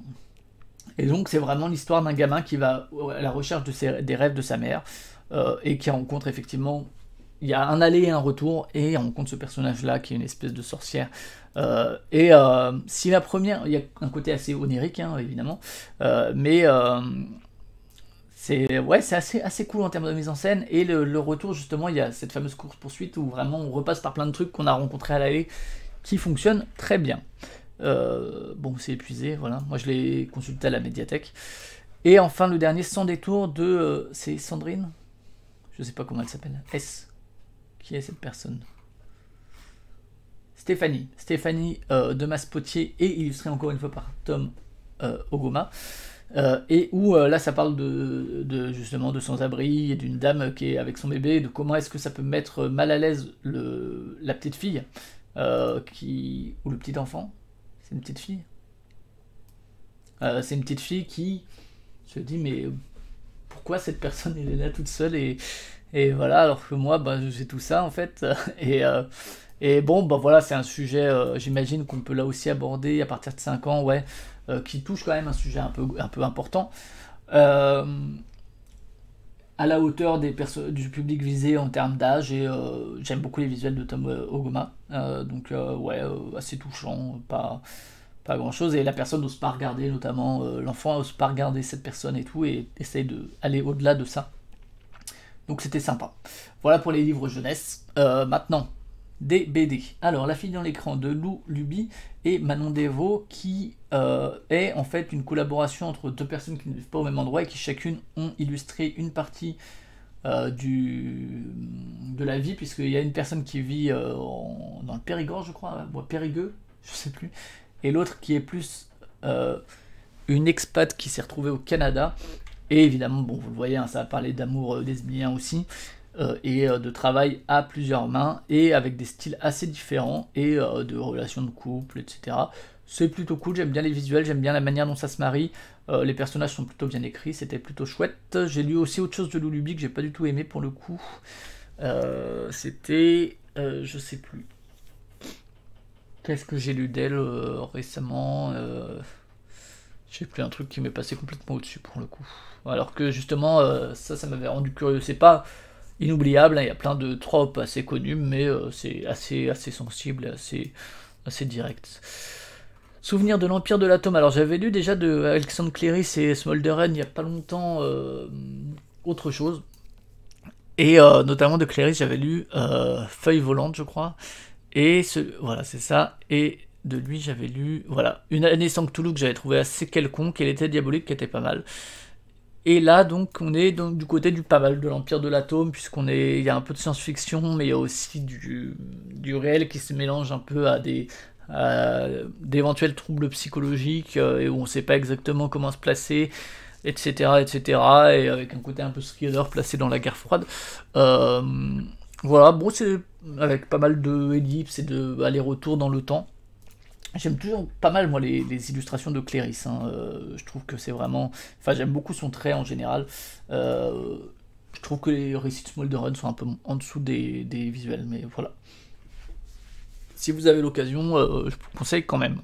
et donc c'est vraiment l'histoire d'un gamin qui va à la recherche des rêves de sa mère, et qui rencontre effectivement, il y a un aller et un retour, et on rencontre ce personnage-là qui est une espèce de sorcière. Si la première, il y a un côté assez onirique, hein, évidemment, mais c'est assez cool en termes de mise en scène. Et le retour, justement, il y a cette fameuse course-poursuite où vraiment on repasse par plein de trucs qu'on a rencontrés à l'allée qui fonctionnent très bien. Bon, c'est épuisé, voilà. Moi, je l'ai consulté à la médiathèque. Et enfin, le dernier, Sans détour, c'est Sandrine. Je sais pas comment elle s'appelle. Qui est cette personne? Stéphanie de Maspotier, et illustré encore une fois par Tom Ogoma. Et où là ça parle justement de sans-abri et d'une dame qui est avec son bébé, de comment est-ce que ça peut mettre mal à l'aise la petite fille, ou le petit enfant, c'est une petite fille. C'est une petite fille qui se dit mais pourquoi cette personne elle est là toute seule et voilà, alors que moi bah, j'ai tout ça en fait. et, euh, et bon bah voilà, c'est un sujet, j'imagine qu'on peut là aussi aborder à partir de 5 ans, ouais, qui touche quand même un sujet un peu important. Euh, à la hauteur du public visé en termes d'âge, et j'aime beaucoup les visuels de Tom Ogoma, donc ouais, assez touchant, pas grand chose, et la personne n'ose pas regarder, notamment l'enfant n'ose pas regarder cette personne et tout, et essaye d'aller au-delà de ça. Donc c'était sympa. Voilà pour les livres jeunesse. Maintenant, des BD. Alors, La fille dans l'écran de Lou Luby et Manon Devaux, qui est en fait une collaboration entre deux personnes qui ne vivent pas au même endroit et qui chacune ont illustré une partie de la vie, puisqu'il y a une personne qui vit dans le Périgord, je crois, Périgueux, je sais plus, et l'autre qui est plus une expat qui s'est retrouvée au Canada. Et évidemment, bon, vous le voyez, hein, ça va parler d'amour lesbien aussi, et de travail à plusieurs mains, et avec des styles assez différents, et de relations de couple, etc. C'est plutôt cool, j'aime bien les visuels, j'aime bien la manière dont ça se marie, les personnages sont plutôt bien écrits, c'était plutôt chouette. J'ai lu aussi autre chose de Lou Luby que j'ai pas du tout aimé pour le coup. C'était... je sais plus. Qu'est-ce que j'ai lu d'elle récemment Je sais plus, un truc qui m'est passé complètement au-dessus pour le coup. Alors que justement, ça m'avait rendu curieux. C'est pas inoubliable, hein, il y a plein de tropes assez connus, mais c'est assez sensible et assez direct. Souvenir de l'Empire de l'Atome. Alors j'avais lu déjà de Alexandre Cléris et Smolderen il y a pas longtemps autre chose. Et notamment de Cléris, j'avais lu Feuille volante, je crois. Et voilà, c'est ça. Et de lui, j'avais lu, voilà, Une année sans Cthulhu que j'avais trouvé assez quelconque, et l'été diabolique qui était pas mal. Et là, donc, on est donc du côté du pas mal de l'Empire de l'Atome, il y a un peu de science-fiction, mais il y a aussi du réel qui se mélange un peu à d'éventuels troubles psychologiques, et où on sait pas exactement comment se placer, etc., etc., et avec un côté un peu thriller placé dans la guerre froide. Voilà, bon, c'est avec pas mal de ellipses et de aller-retour dans le temps. J'aime toujours pas mal, moi, les illustrations de Cléris, hein. Je trouve que c'est vraiment... Enfin, j'aime beaucoup son trait en général. Je trouve que les récits de Smolderen sont un peu en dessous des visuels, mais voilà. Si vous avez l'occasion, je vous conseille quand même.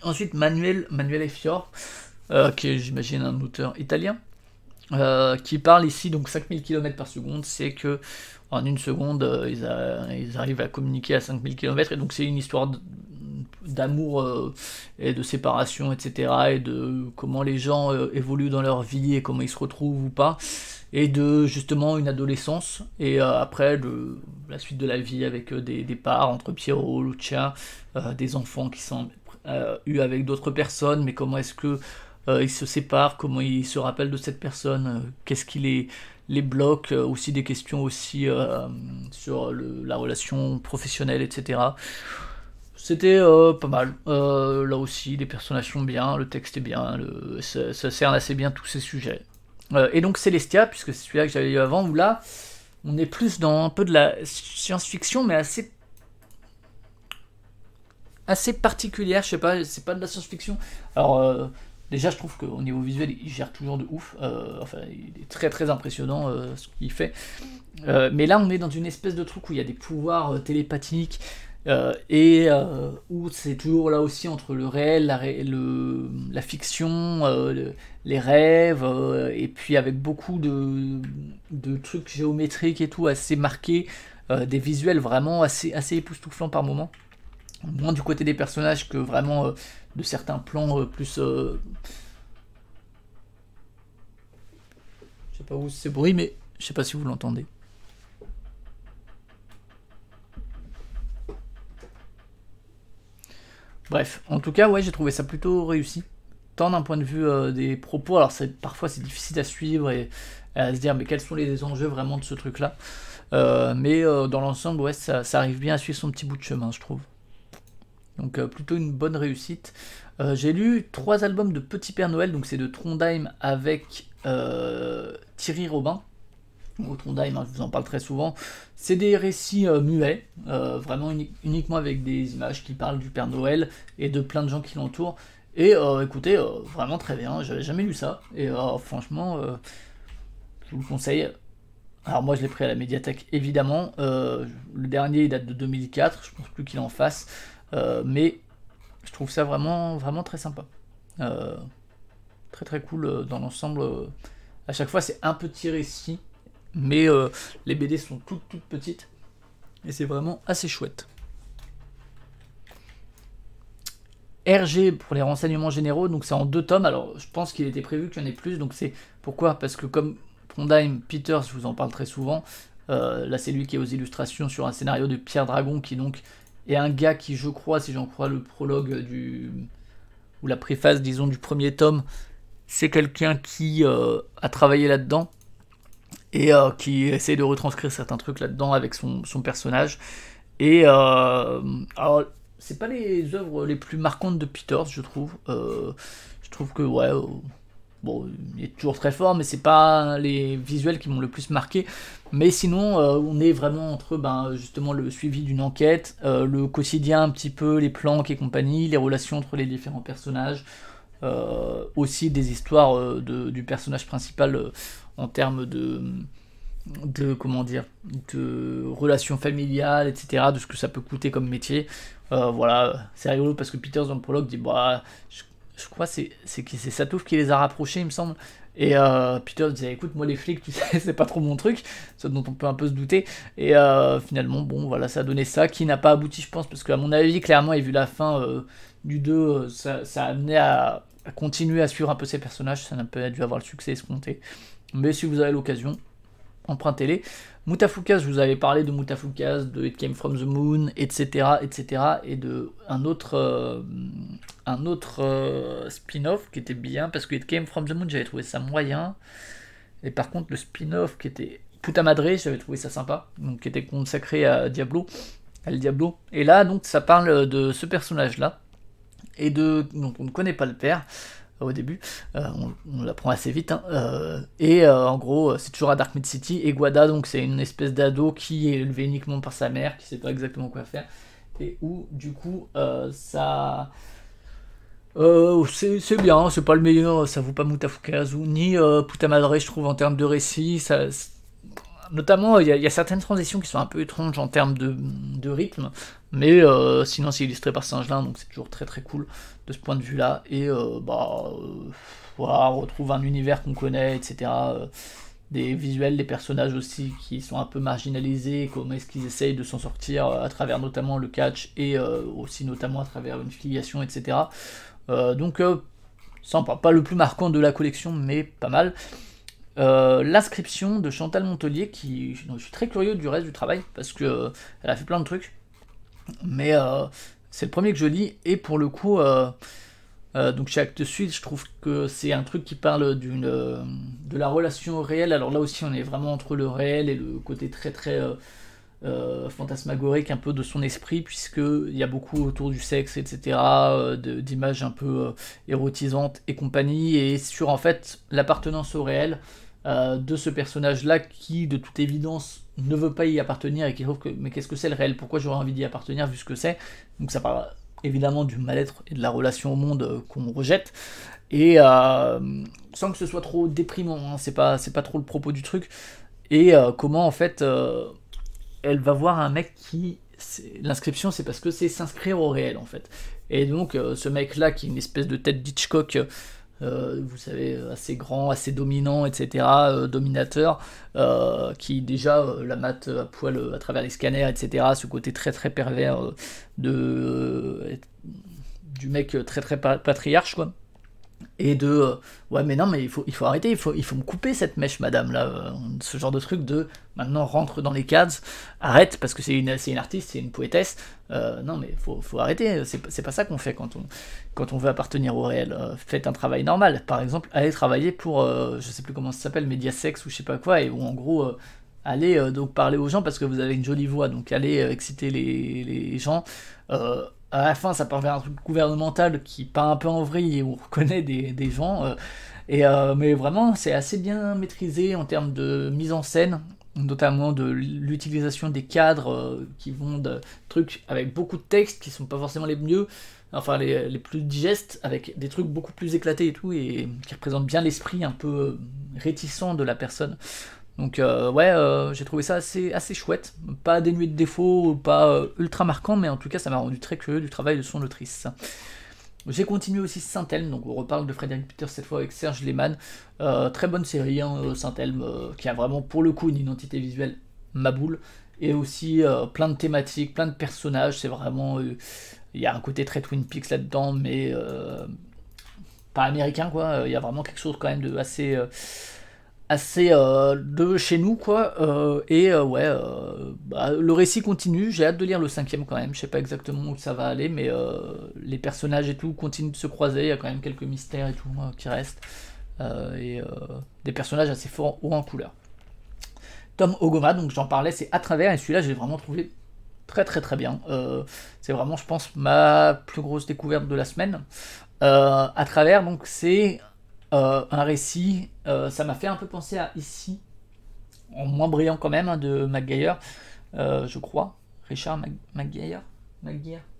Ensuite, Manuel Effior, qui est, j'imagine, un auteur italien, qui parle ici, donc 5000 km par seconde, c'est que en une seconde, ils arrivent à communiquer à 5000 km, et donc c'est une histoire d'amour et de séparation, etc., et de comment les gens évoluent dans leur vie, et comment ils se retrouvent ou pas, et de justement une adolescence, et après la suite de la vie avec des départs entre Piero, Lucia, des enfants qui sont eus avec d'autres personnes, mais comment est-ce que ils se séparent, comment ils se rappellent de cette personne, qu'est-ce qui les bloque, aussi des questions aussi sur la relation professionnelle, etc. C'était pas mal. Là aussi, les personnages sont bien, le texte est bien, ça cerne assez bien tous ces sujets. Et donc Celestia, puisque c'est celui-là que j'avais lu avant, où là, on est plus dans un peu de la science-fiction, mais assez particulière, je sais pas, c'est pas de la science-fiction. Alors, déjà, je trouve qu'au niveau visuel, il gère toujours de ouf. Enfin, il est très très impressionnant ce qu'il fait. Mais là, on est dans une espèce de truc où il y a des pouvoirs télépathiques, et où c'est toujours là aussi entre le réel, la fiction, les rêves, et puis avec beaucoup de trucs géométriques et tout assez marqués, des visuels vraiment assez époustouflants par moments. Moins du côté des personnages que vraiment de certains plans plus... je sais pas où c'est bruit, mais je sais pas si vous l'entendez. Bref, en tout cas, ouais, j'ai trouvé ça plutôt réussi. Tant d'un point de vue des propos, alors parfois c'est difficile à suivre et à se dire mais quels sont les enjeux vraiment de ce truc-là. Mais dans l'ensemble, ouais, ça arrive bien à suivre son petit bout de chemin, je trouve. donc plutôt une bonne réussite. J'ai lu 3 albums de Petit Père Noël, donc c'est de Trondheim avec Thierry Robin. Au Trondheim, hein, je vous en parle très souvent. C'est des récits muets, vraiment uniquement avec des images qui parlent du Père Noël et de plein de gens qui l'entourent. Et écoutez, vraiment très bien, j'avais jamais lu ça. Et franchement, je vous le conseille. Alors moi je l'ai pris à la médiathèque évidemment. Le dernier il date de 2004, je pense plus qu'il en fasse. Mais je trouve ça vraiment, vraiment très sympa. Très très cool dans l'ensemble. À chaque fois c'est un petit récit. Mais les BD sont toutes petites et c'est vraiment assez chouette. RG pour les renseignements généraux, donc c'est en 2 tomes. Alors je pense qu'il était prévu qu'il y en ait plus, donc c'est pourquoi? Parce que comme Trondheim, Peters, je vous en parle très souvent. Là c'est lui qui est aux illustrations sur un scénario de Pierre Dragon, qui donc est un gars qui, je crois, si j'en crois le prologue ou la préface disons du premier tome, c'est quelqu'un qui a travaillé là-dedans et qui essaye de retranscrire certains trucs là-dedans avec son personnage. Et alors, c'est pas les œuvres les plus marquantes de Peters, je trouve. Je trouve que, ouais, bon, il est toujours très fort, mais c'est pas les visuels qui m'ont le plus marqué. Mais sinon, on est vraiment entre justement le suivi d'une enquête, le quotidien un petit peu, les planques et compagnie, les relations entre les différents personnages, aussi des histoires du personnage principal en termes comment dire, de relations familiales, etc., de ce que ça peut coûter comme métier. Voilà, c'est rigolo parce que Peters dans le prologue dit je crois c'est Satouf qui les a rapprochés, il me semble. Et Peters disait écoute, moi les flics, tu sais, c'est pas trop mon truc, ce dont on peut un peu se douter. Et finalement, bon, voilà, ça a donné ça, qui n'a pas abouti, je pense, parce qu'à mon avis, clairement, et vu la fin du 2, ça a amené à continuer à suivre un peu ces personnages, ça n'a pas dû avoir le succès escompté. Mais si vous avez l'occasion, empruntez-les. Mutafukas, je vous avais parlé de Mutafukas, de It Came From The Moon, etc., et de un autre spin-off qui était bien, parce que It Came From The Moon, j'avais trouvé ça moyen, et par contre le spin-off qui était Puta Madre, j'avais trouvé ça sympa, donc qui était consacré à Diablo, El Diablo, et là donc ça parle de ce personnage-là, et donc on ne connaît pas le père, au début, on l'apprend assez vite, hein, et en gros c'est toujours à Dark Mid City, et Guada donc c'est une espèce d'ado qui est élevé uniquement par sa mère, qui sait pas exactement quoi faire, et où du coup ça c'est bien, c'est pas le meilleur, ça vaut pas Mutafukazu ni Puta Madre je trouve en termes de récit, notamment il y a certaines transitions qui sont un peu étranges en termes de rythme, mais sinon c'est illustré par Singelin, donc c'est toujours très très cool de ce point de vue là, et voilà, on retrouve un univers qu'on connaît, etc., des visuels, des personnages aussi qui sont un peu marginalisés, comment est-ce qu'ils essayent de s'en sortir à travers notamment le catch, et aussi notamment à travers une filiation, etc. Donc sympa, pas le plus marquant de la collection, mais pas mal. L'inscription de Chantal Montelier, je suis très curieux du reste du travail, parce que elle a fait plein de trucs, mais c'est le premier que je lis, et pour le coup, donc chez Actes Sud, je trouve que c'est un truc qui parle de la relation réelle. Alors là aussi, on est vraiment entre le réel et le côté très très fantasmagorique un peu de son esprit, puisqu'il y a beaucoup autour du sexe, etc., d'images un peu érotisantes et compagnie, et sur en fait l'appartenance au réel de ce personnage-là qui, de toute évidence, ne veut pas y appartenir et qui trouve que mais qu'est-ce que c'est le réel, pourquoi j'aurais envie d'y appartenir vu ce que c'est. Donc ça parle évidemment du mal-être et de la relation au monde qu'on rejette, et sans que ce soit trop déprimant, hein, c'est pas trop le propos du truc, et comment en fait elle va voir un mec l'inscription c'est parce que c'est s'inscrire au réel en fait, et donc ce mec là qui est une espèce de tête d'Hitchcock, vous savez, assez grand, assez dominant, etc., dominateur, qui déjà la mate à poil à travers les scanners, etc., ce côté très très pervers du mec très très patriarche, quoi. Et ouais mais non mais il faut arrêter, il faut me couper cette mèche madame là, ce genre de truc de maintenant rentre dans les cases, arrête, parce que c'est une artiste, c'est une poétesse, non mais faut arrêter, c'est pas ça qu'on fait quand on veut appartenir au réel, faites un travail normal, par exemple allez travailler pour je sais plus comment ça s'appelle, Mediasex ou je sais pas quoi, et où en gros allez donc parler aux gens parce que vous avez une jolie voix, donc allez exciter les gens, à la fin ça part vers un truc gouvernemental qui part un peu en vrille et où on reconnaît des gens. Mais vraiment c'est assez bien maîtrisé en termes de mise en scène, notamment de l'utilisation des cadres qui vont de trucs avec beaucoup de textes qui sont pas forcément les mieux, enfin les plus digestes, avec des trucs beaucoup plus éclatés et tout, et qui représentent bien l'esprit un peu réticent de la personne. Donc j'ai trouvé ça assez chouette, pas dénué de défauts, pas ultra marquant, mais en tout cas ça m'a rendu très curieux du travail de son autrice. J'ai continué aussi Saint-Elme, donc on reparle de Frédéric Peters cette fois avec Serge Lehmann. Très bonne série, hein, Saint-Elme, qui a vraiment pour le coup une identité visuelle ma boule, et aussi plein de thématiques, plein de personnages, c'est vraiment... Il y a un côté très Twin Peaks là-dedans, mais pas américain quoi, il y a vraiment quelque chose quand même de assez de chez nous quoi, le récit continue, j'ai hâte de lire le 5e quand même, je sais pas exactement où ça va aller, mais les personnages et tout continuent de se croiser, il y a quand même quelques mystères et tout qui restent, des personnages assez forts haut en couleur. Tom Ogoma, donc j'en parlais, c'est À travers, et celui-là j'ai vraiment trouvé très très très bien, c'est vraiment je pense ma plus grosse découverte de la semaine. À travers, donc c'est un récit, ça m'a fait un peu penser à Ici, en moins brillant quand même, hein, de McGuire, je crois, Richard McGuire,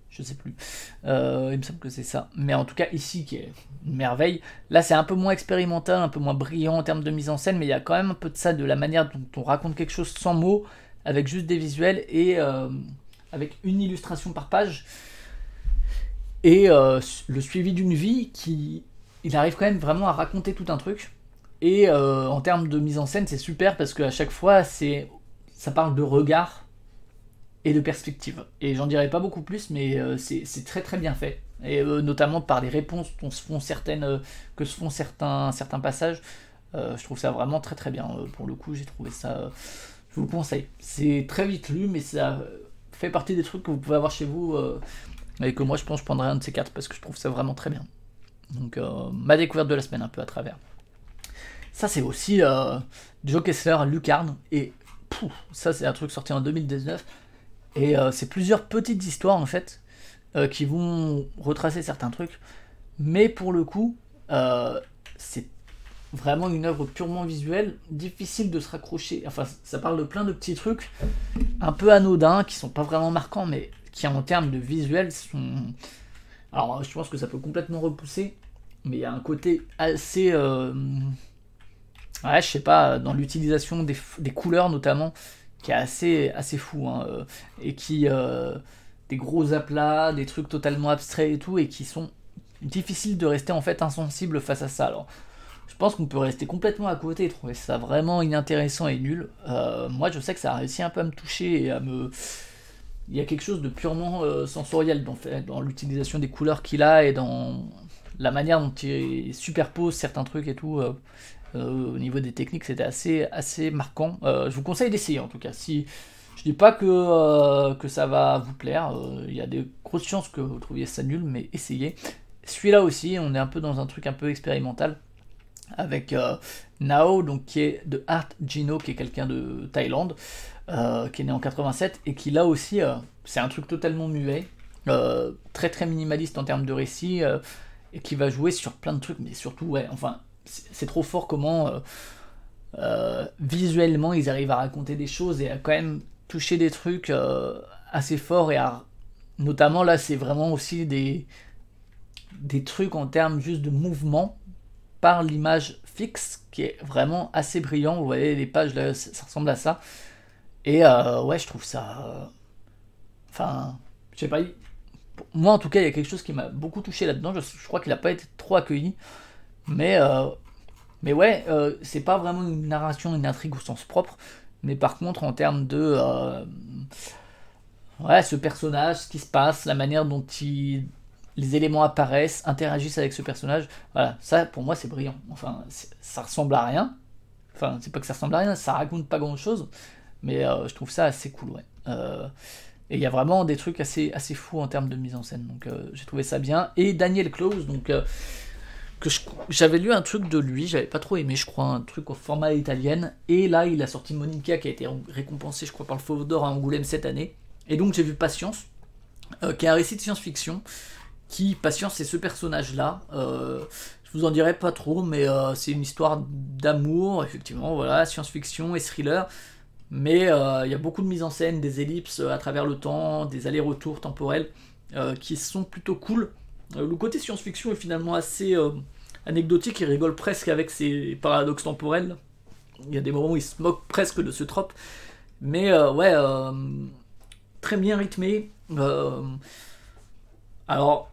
je sais plus, il me semble que c'est ça, mais en tout cas Ici qui est une merveille. Là c'est un peu moins expérimental, un peu moins brillant en termes de mise en scène, mais il y a quand même un peu de ça, de la manière dont on raconte quelque chose sans mots, avec juste des visuels et avec une illustration par page, et le suivi d'une vie qui... Il arrive quand même vraiment à raconter tout un truc. Et en termes de mise en scène, c'est super parce qu'à chaque fois, ça parle de regard et de perspective. Et j'en dirai pas beaucoup plus, mais c'est très très bien fait. Et notamment par les réponses que se font certains passages. Je trouve ça vraiment très très bien. Pour le coup, j'ai trouvé ça... je vous le conseille. C'est très vite lu, mais ça fait partie des trucs que vous pouvez avoir chez vous. Et que moi, je pense que je prendrai un de ces 4 parce que je trouve ça vraiment très bien. Donc ma découverte de la semaine un peu à travers. Ça c'est aussi Joe Kessler, Lucarne, et ça c'est un truc sorti en 2019, et c'est plusieurs petites histoires en fait qui vont retracer certains trucs, mais pour le coup c'est vraiment une œuvre purement visuelle, difficile de se raccrocher, enfin ça parle de plein de petits trucs un peu anodins qui sont pas vraiment marquants, mais qui en termes de visuel sont... Alors je pense que ça peut complètement repousser, mais il y a un côté assez... je sais pas, dans l'utilisation des couleurs notamment, qui est assez fou, hein, et qui... des gros aplats, des trucs totalement abstraits et tout, et qui sont difficiles de rester en fait insensible face à ça. Alors je pense qu'on peut rester complètement à côté et trouver ça vraiment inintéressant et nul. Moi je sais que ça a réussi un peu à me toucher et à me... Il y a quelque chose de purement sensoriel dans l'utilisation des couleurs qu'il a et dans la manière dont il superpose certains trucs et tout. Au niveau des techniques, c'était assez marquant. Je vous conseille d'essayer en tout cas. Si je dis pas que ça va vous plaire, il y a des grosses chances que vous trouviez ça nul, mais essayez. Celui-là aussi, on est un peu dans un truc un peu expérimental avec Nao, donc qui est de Art Gino, qui est quelqu'un de Thaïlande. Qui est né en 87 et qui là aussi c'est un truc totalement muet, très très minimaliste en termes de récit, et qui va jouer sur plein de trucs, mais surtout c'est trop fort comment visuellement ils arrivent à raconter des choses et à quand même toucher des trucs assez forts, et notamment là c'est vraiment aussi des trucs en termes juste de mouvement par l'image fixe qui est vraiment assez brillant. Vous voyez les pages là, ça ressemble à ça. Et je trouve ça... je sais pas... Moi, en tout cas, il y a quelque chose qui m'a beaucoup touché là-dedans. Je crois qu'il n'a pas été trop accueilli. Mais c'est pas vraiment une narration, une intrigue au sens propre. Mais par contre, en termes de... ce personnage, ce qui se passe, la manière dont les éléments apparaissent, interagissent avec ce personnage, voilà, ça, pour moi, c'est brillant. Enfin, ça ressemble à rien. Enfin, c'est pas que ça ressemble à rien, ça raconte pas grand-chose. Mais je trouve ça assez cool, ouais. Et il y a vraiment des trucs assez fous en termes de mise en scène, donc j'ai trouvé ça bien. Et Daniel Close, donc j'avais lu un truc de lui, j'avais pas trop aimé, je crois, un truc au format italien. Et là, il a sorti Monica, qui a été récompensé, je crois, par le Fauve d'Or à Angoulême cette année. Et donc j'ai vu Patience, qui est un récit de science-fiction qui patience c'est ce personnage-là. Je vous en dirai pas trop, mais c'est une histoire d'amour, effectivement, voilà, science-fiction et thriller. Mais il y a beaucoup de mise en scène, des ellipses à travers le temps, des allers-retours temporels qui sont plutôt cool. Le côté science-fiction est finalement assez anecdotique, il rigole presque avec ses paradoxes temporels. Il y a des moments où il se moque presque de ce trope. Mais ouais, très bien rythmé. Alors,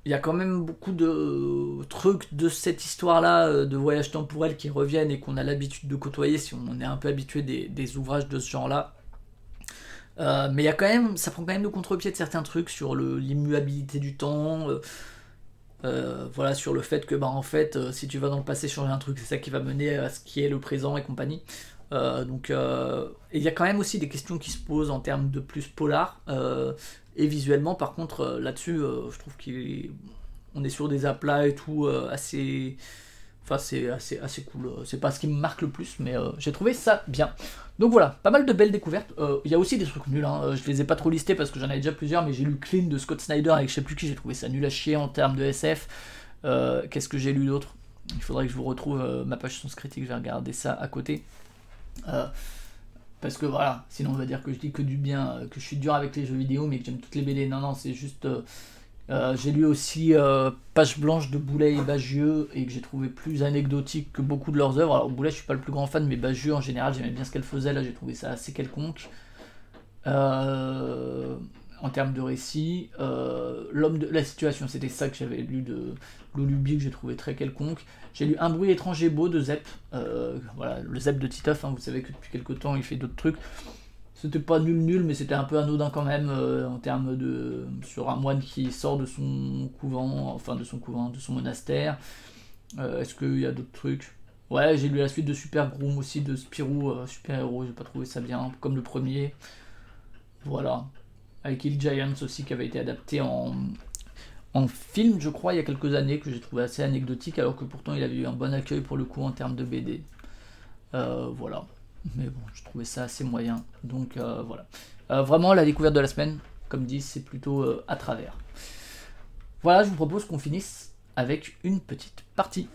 il y a quand même beaucoup de trucs de cette histoire-là, de voyage temporel qui reviennent et qu'on a l'habitude de côtoyer si on est un peu habitué des ouvrages de ce genre-là. Mais il y a quand même, ça prend quand même le contre-pied de certains trucs sur l'immuabilité du temps, voilà, sur le fait que en fait, si tu vas dans le passé changer un truc, c'est ça qui va mener à ce qui est le présent et compagnie. Et il y a quand même aussi des questions qui se posent en termes de plus polar. Et visuellement, par contre, là-dessus, je trouve qu'on est sur des aplats et tout assez. Enfin, c'est assez cool. C'est pas ce qui me marque le plus, mais j'ai trouvé ça bien. Donc voilà, pas mal de belles découvertes. Il y a aussi des trucs nuls, hein. Je les ai pas trop listés parce que j'en avais déjà plusieurs, mais j'ai lu Clean de Scott Snyder avec je sais plus qui, j'ai trouvé ça nul à chier en termes de SF. Qu'est-ce que j'ai lu d'autre? Il faudrait que je vous retrouve ma page Sens Critique, je vais regarder ça à côté. Parce que voilà, sinon on va dire que je dis que du bien, que je suis dur avec les jeux vidéo, mais que j'aime toutes les BD. Non, c'est juste. J'ai lu aussi Page Blanche de Boulet et Bagieux, et que j'ai trouvé plus anecdotique que beaucoup de leurs œuvres. Alors, Boulet, je suis pas le plus grand fan, mais Bagieux en général, j'aimais bien ce qu'elle faisait. Là, j'ai trouvé ça assez quelconque. En termes de récit, L'homme de la situation, c'était ça que j'avais lu de Lulubi, que j'ai trouvé très quelconque. J'ai lu Un bruit étrange et beau de Zep, voilà, le Zep de Titeuf, hein, vous savez que depuis quelques temps il fait d'autres trucs. C'était pas nul, mais c'était un peu anodin quand même, en termes de. Sur un moine qui sort de son couvent, enfin de son monastère. Est-ce qu'il y a d'autres trucs? Ouais, j'ai lu la suite de Super Groom aussi, de Spirou, Super Héros, j'ai pas trouvé ça bien, comme le premier. Voilà. Avec Hill Giants aussi, qui avait été adapté en film, je crois, il y a quelques années, que j'ai trouvé assez anecdotique, alors que pourtant il avait eu un bon accueil pour le coup en termes de BD. Voilà. Mais bon, je trouvais ça assez moyen. Donc voilà. Vraiment, la découverte de la semaine, comme dit, c'est plutôt à travers. Voilà, je vous propose qu'on finisse avec une petite partie.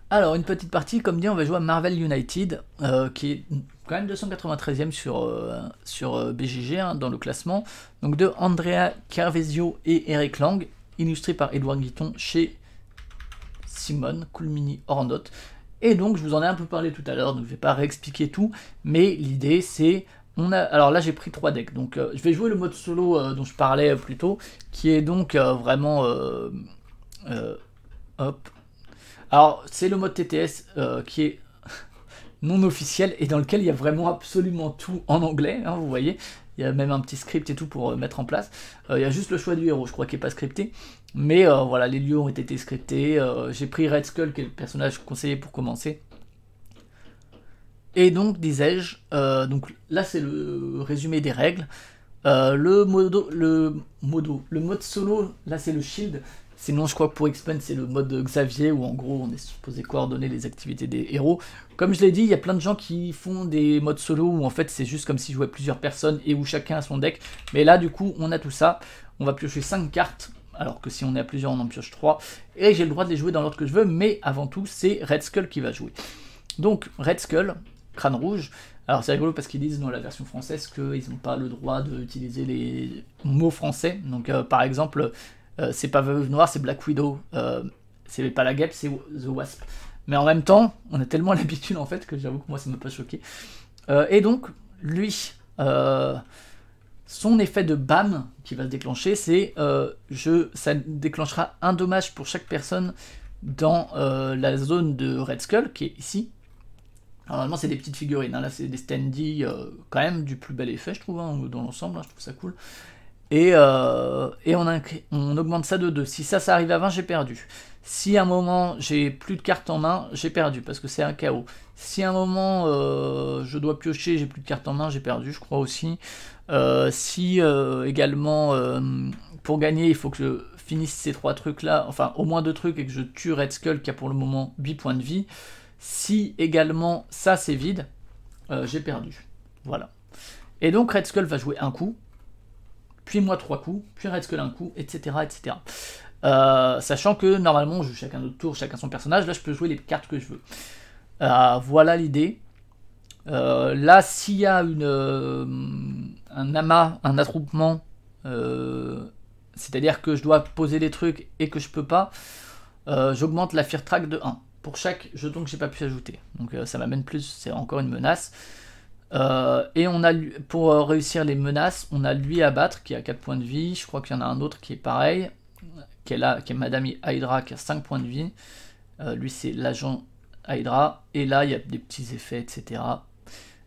Alors, une petite partie, comme dit, on va jouer à Marvel United, qui est quand même 293e sur BGG, hein, dans le classement. Donc de Andrea Carvezio et Eric Lang, illustré par Edouard Guiton chez Simone, Coolmini Ornot. Et donc, je vous en ai un peu parlé tout à l'heure, donc je ne vais pas réexpliquer tout, mais l'idée c'est... Alors là j'ai pris 3 decks, donc je vais jouer le mode solo dont je parlais plus tôt, qui est donc vraiment... hop. Alors c'est le mode TTS qui est non officiel et dans lequel il y a vraiment absolument tout en anglais, hein, vous voyez. Il y a même un petit script et tout pour mettre en place. Il y a juste le choix du héros, je crois, qui n'est pas scripté. Mais voilà, les lieux ont été scriptés. J'ai pris Red Skull, qui est le personnage conseillé pour commencer. Et donc, disais-je, donc là c'est le résumé des règles. Le mode solo, là c'est le shield. Sinon, je crois que pour X-Men, c'est le mode Xavier, où en gros, on est supposé coordonner les activités des héros. Comme je l'ai dit, il y a plein de gens qui font des modes solo, où en fait, c'est juste comme s'ils jouaient plusieurs personnes, et où chacun a son deck. Mais là, du coup, on a tout ça. On va piocher 5 cartes, alors que si on est à plusieurs, on en pioche 3. Et j'ai le droit de les jouer dans l'ordre que je veux, mais avant tout, c'est Red Skull qui va jouer. Donc, Red Skull, crâne rouge. Alors c'est rigolo parce qu'ils disent dans la version française qu'ils n'ont pas le droit d'utiliser les mots français. Donc par exemple, c'est pas Veuve Noire, c'est Black Widow. C'est pas la guêpe, c'est The Wasp. Mais en même temps, on a tellement l'habitude en fait que j'avoue que moi ça m'a pas choqué. Et donc, lui, son effet de BAM qui va se déclencher, c'est ça déclenchera un dommage pour chaque personne dans la zone de Red Skull, qui est ici. Alors, normalement c'est des petites figurines, hein. Là c'est des standees quand même du plus bel effet je trouve, hein, dans l'ensemble, hein, je trouve ça cool. Et on augmente ça de 2. Si ça arrive à 20, j'ai perdu. Si à un moment j'ai plus de cartes en main, j'ai perdu parce que c'est un chaos. Si à un moment je dois piocher, j'ai plus de cartes en main, j'ai perdu, je crois aussi. Si également pour gagner, il faut que je finisse ces 3 trucs là, enfin au moins 2 trucs et que je tue Red Skull qui a pour le moment 8 points de vie. Si également ça c'est vide, j'ai perdu. Voilà. Et donc Red Skull va jouer un coup, puis moi 3 coups, puis Red Skull un coup, etc. etc. Sachant que normalement on joue chacun notre tour, chacun son personnage, là je peux jouer les cartes que je veux. Voilà l'idée. Là s'il y a un amas, un attroupement, c'est-à-dire que je dois poser des trucs et que je peux pas, j'augmente la fear track de 1 pour chaque jeton que j'ai pas pu ajouter. Donc ça m'amène plus, c'est encore une menace. Et on a, pour réussir les menaces, on a lui à battre qui a 4 points de vie. Je crois qu'il y en a un autre qui est pareil, qui est là, qui est Madame Hydra qui a 5 points de vie. Lui c'est l'agent Hydra. Et là il y a des petits effets, etc.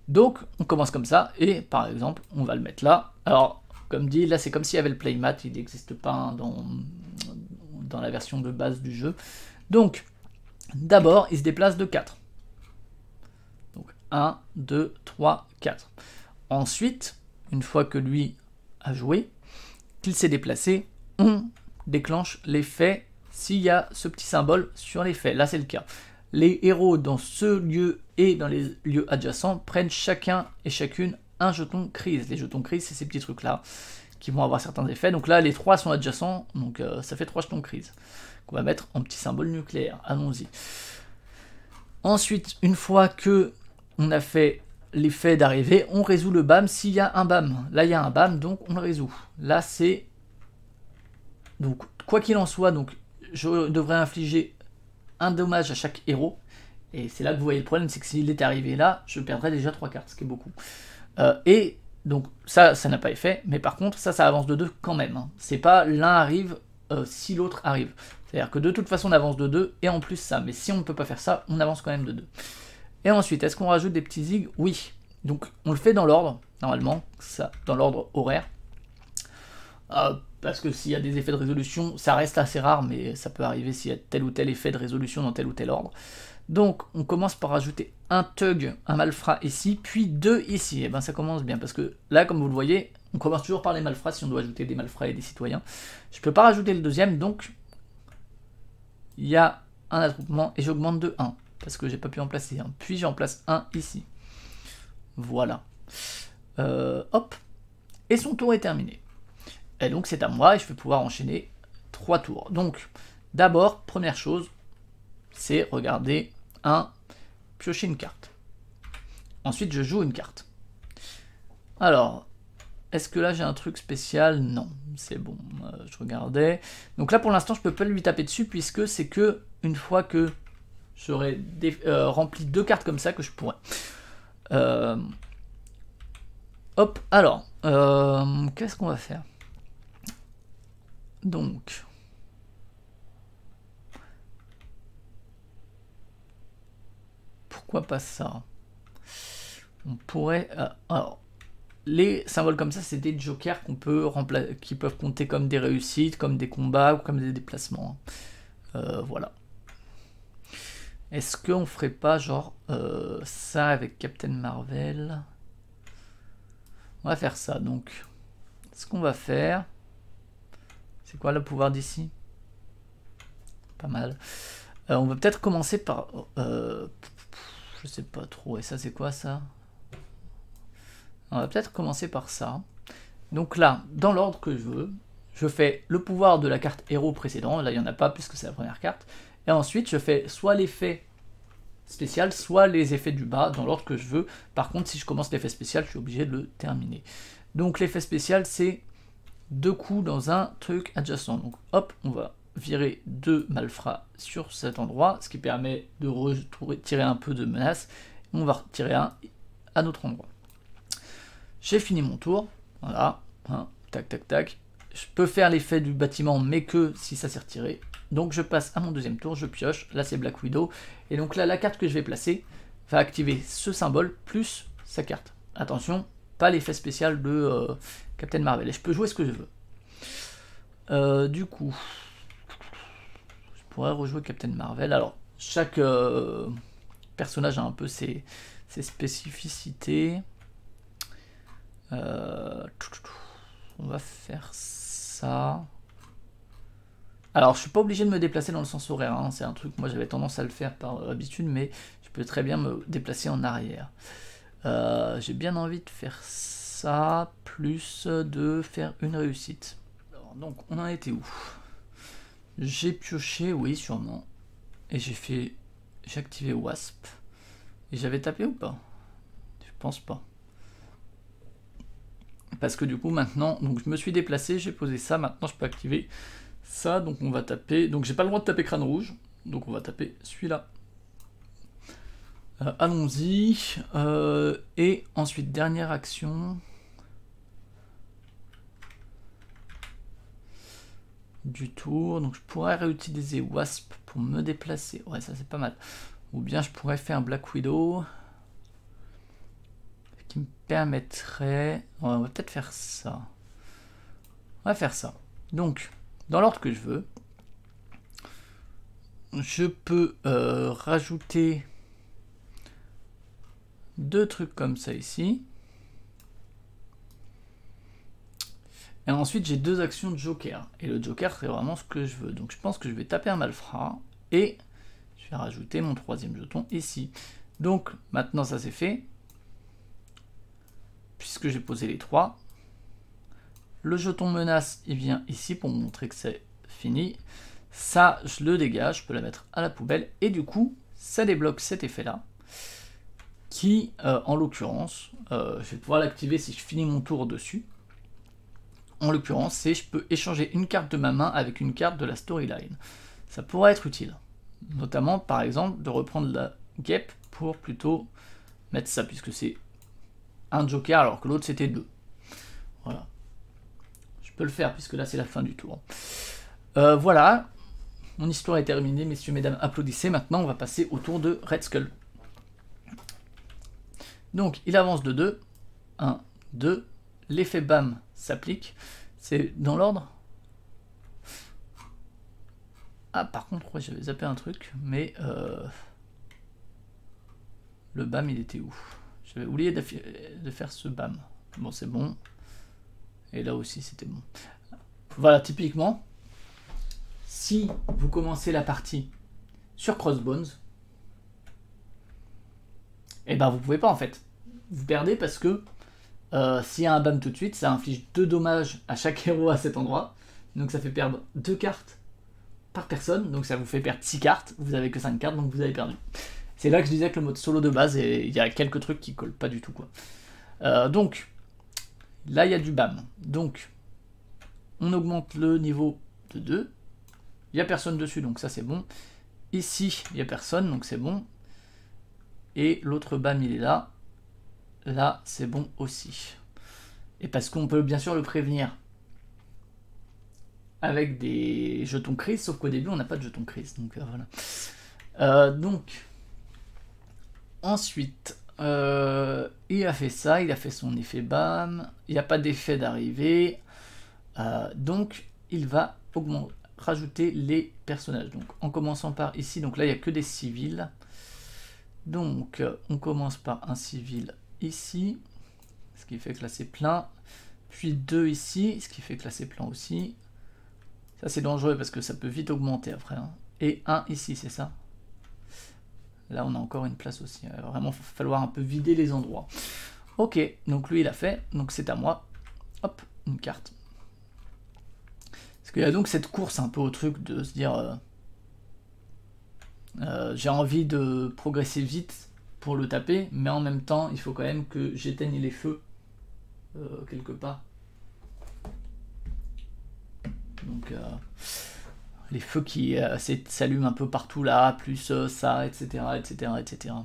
Donc on commence comme ça. Et par exemple on va le mettre là. Alors comme dit, là c'est comme s'il y avait le playmat. Il n'existe pas dans la version de base du jeu. Donc d'abord il se déplace de 4. 1, 2, 3, 4. Ensuite, une fois que lui a joué, qu'il s'est déplacé, on déclenche l'effet s'il y a ce petit symbole sur l'effet. Là, c'est le cas. Les héros dans ce lieu et dans les lieux adjacents prennent chacun et chacune un jeton crise. Les jetons crise, c'est ces petits trucs-là qui vont avoir certains effets. Donc là, les 3 sont adjacents, donc ça fait 3 jetons crise qu'on va mettre en petit symbole nucléaire. Allons-y. Ensuite, une fois que on a fait l'effet d'arrivée, on résout le BAM s'il y a un BAM. Là, il y a un BAM, donc on le résout. Là, c'est... Donc, quoi qu'il en soit, donc, je devrais infliger un dommage à chaque héros. Et c'est là que vous voyez le problème, c'est que s'il était arrivé là, je perdrais déjà 3 cartes, ce qui est beaucoup. Et donc, ça n'a pas effet. Mais par contre, ça avance de 2 quand même. Hein. C'est pas l'un arrive si l'autre arrive. C'est-à-dire que de toute façon, on avance de 2, et en plus ça. Mais si on ne peut pas faire ça, on avance quand même de 2. Et ensuite, est-ce qu'on rajoute des petits zigs? Oui. Donc, on le fait dans l'ordre, normalement, ça, dans l'ordre horaire. Parce que s'il y a des effets de résolution, ça reste assez rare, mais ça peut arriver s'il y a tel ou tel effet de résolution dans tel ou tel ordre. Donc, on commence par rajouter un Thug, un Malfrat ici, puis 2 ici. Et ben, ça commence bien, parce que là, comme vous le voyez, on commence toujours par les Malfrats si on doit ajouter des Malfrats et des citoyens. Je peux pas rajouter le deuxième, donc il y a un attroupement, et j'augmente de 1. Parce que j'ai pas pu en placer un. Puis j'en place un ici. Voilà. Hop. Et son tour est terminé. Et donc c'est à moi et je vais pouvoir enchaîner 3 tours. Donc d'abord, première chose, c'est regarder piocher une carte. Ensuite je joue une carte. Alors, est-ce que là j'ai un truc spécial? Non, c'est bon, je regardais. Donc là pour l'instant je peux pas lui taper dessus puisque c'est que une fois que j'aurais rempli 2 cartes comme ça que je pourrais. Hop, alors, qu'est-ce qu'on va faire? Donc, pourquoi pas ça? On pourrait... alors, les symboles comme ça, c'est des jokers qu'on peut qui peuvent compter comme des réussites, comme des combats ou comme des déplacements. Voilà. Est-ce qu'on ferait pas genre ça avec Captain Marvel? On va faire ça donc. Ce qu'on va faire, c'est quoi le pouvoir d'ici? Pas mal. On va peut-être commencer par... je sais pas trop. Et ça c'est quoi ça? On va peut-être commencer par ça. Donc là, dans l'ordre que je veux, je fais le pouvoir de la carte héros précédent. Là il n'y en a pas puisque c'est la première carte. Et ensuite je fais soit l'effet spécial, soit les effets du bas dans l'ordre que je veux. Par contre, si je commence l'effet spécial, je suis obligé de le terminer. Donc l'effet spécial, c'est 2 coups dans un truc adjacent. Donc hop, on va virer 2 malfrats sur cet endroit, ce qui permet de retirer un peu de menace. On va retirer un à notre endroit. J'ai fini mon tour. Voilà, hein, tac tac tac. Je peux faire l'effet du bâtiment, mais que si ça s'est retiré. Donc je passe à mon deuxième tour, je pioche, là c'est Black Widow, et donc là la carte que je vais placer va activer ce symbole plus sa carte. Attention, pas l'effet spécial de Captain Marvel, et je peux jouer ce que je veux. Du coup, je pourrais rejouer Captain Marvel. Alors, chaque personnage a un peu ses spécificités. On va faire ça. Alors, je suis pas obligé de me déplacer dans le sens horaire, hein. C'est un truc, moi j'avais tendance à le faire par habitude, mais je peux très bien me déplacer en arrière. J'ai bien envie de faire ça, plus de faire une réussite. Alors, donc, on en était où? J'ai pioché, oui, sûrement. Et j'ai activé Wasp. Et j'avais tapé ou pas? Je pense pas. Parce que du coup, maintenant, donc je me suis déplacé, j'ai posé ça, maintenant je peux activer ça, donc on va taper. Donc j'ai pas le droit de taper crâne rouge, donc on va taper celui-là. Allons-y. Et ensuite, dernière action. Du tour. Donc je pourrais réutiliser Wasp pour me déplacer. Ouais, ça c'est pas mal. Ou bien je pourrais faire un Black Widow. Qui me permettrait... Ouais, on va peut-être faire ça. On va faire ça. Donc, dans l'ordre que je veux, je peux rajouter 2 trucs comme ça ici. Et ensuite, j'ai 2 actions de Joker. Et le Joker, c'est vraiment ce que je veux. Donc, je pense que je vais taper un malfrat. Et je vais rajouter mon 3e jeton ici. Donc, maintenant, ça c'est fait. Puisque j'ai posé les 3. Le jeton menace, il vient ici pour montrer que c'est fini. Ça, je le dégage. Je peux la mettre à la poubelle. Et du coup, ça débloque cet effet-là. Qui, en l'occurrence, je vais pouvoir l'activer si je finis mon tour dessus. En l'occurrence, c'est je peux échanger une carte de ma main avec une carte de la storyline. Ça pourrait être utile. Notamment, par exemple, de reprendre la guêpe pour plutôt mettre ça, puisque c'est un joker alors que l'autre c'était 2. Voilà. Je peux le faire, puisque là c'est la fin du tour. Voilà. Mon histoire est terminée, messieurs, mesdames, applaudissez. Maintenant, on va passer au tour de Red Skull. Donc, il avance de 2. 1, 2. L'effet BAM s'applique. C'est dans l'ordre. Ah, par contre, ouais, j'avais zappé un truc, mais le BAM, il était où? J'avais oublié de faire ce BAM. Bon, c'est bon. Et là aussi, c'était bon. Voilà, typiquement, si vous commencez la partie sur Crossbones, et ben vous pouvez pas en fait. Vous perdez parce que s'il y a un BAM tout de suite, ça inflige 2 dommages à chaque héros à cet endroit. Donc ça fait perdre 2 cartes par personne. Donc ça vous fait perdre 6 cartes. Vous avez que 5 cartes, donc vous avez perdu. C'est là que je disais que le mode solo de base, il y a quelques trucs qui collent pas du tout, quoi. Donc, là il y a du BAM. Donc, on augmente le niveau de 2. Il n'y a personne dessus, donc ça c'est bon. Ici, il n'y a personne, donc c'est bon. Et l'autre BAM, il est là. Là, c'est bon aussi. Et parce qu'on peut bien sûr le prévenir avec des jetons crise, sauf qu'au début, on n'a pas de jetons crise. Donc voilà. Donc, ensuite, il a fait ça, il a fait son effet BAM. Il n'y a pas d'effet d'arrivée. Donc, il va rajouter les personnages. Donc, en commençant par ici, donc là, il n'y a que des civils. Donc, on commence par un civil ici, ce qui fait que là, c'est plein. Puis 2 ici, ce qui fait que là, c'est plein aussi. Ça, c'est dangereux parce que ça peut vite augmenter après. Hein. Et 1 ici, c'est ça. Là, on a encore une place aussi. Il va vraiment falloir un peu vider les endroits. Ok, donc lui, il a fait. Donc, c'est à moi. Hop, une carte. Parce qu'il y a donc cette course un peu au truc de se dire j'ai envie de progresser vite pour le taper, mais en même temps il faut quand même que j'éteigne les feux quelque part. Donc les feux qui s'allument un peu partout là, plus ça, etc. etc. etc.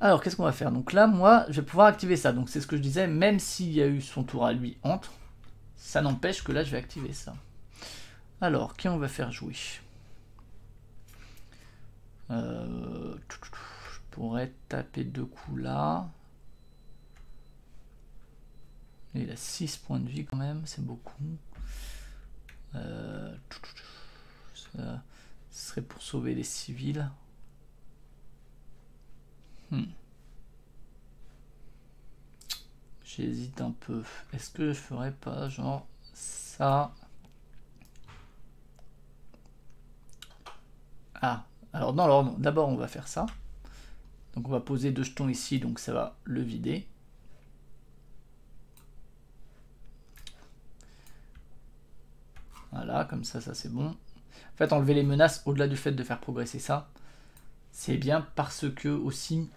Alors qu'est-ce qu'on va faire? Donc là moi je vais pouvoir activer ça, donc c'est ce que je disais, même s'il y a eu son tour à lui entre, ça n'empêche que là je vais activer ça. Alors qui on va faire jouer? Je pourrais taper 2 coups là. Il a 6 points de vie quand même, c'est beaucoup. Ça serait pour sauver les civils. J'hésite un peu. Est-ce que je ferais pas genre ça Ah, alors dans l'ordre, d'abord on va faire ça. Donc on va poser 2 jetons ici, donc ça va le vider. Voilà, comme ça c'est bon. En fait, enlever les menaces, au-delà du fait de faire progresser ça, c'est bien parce que aussi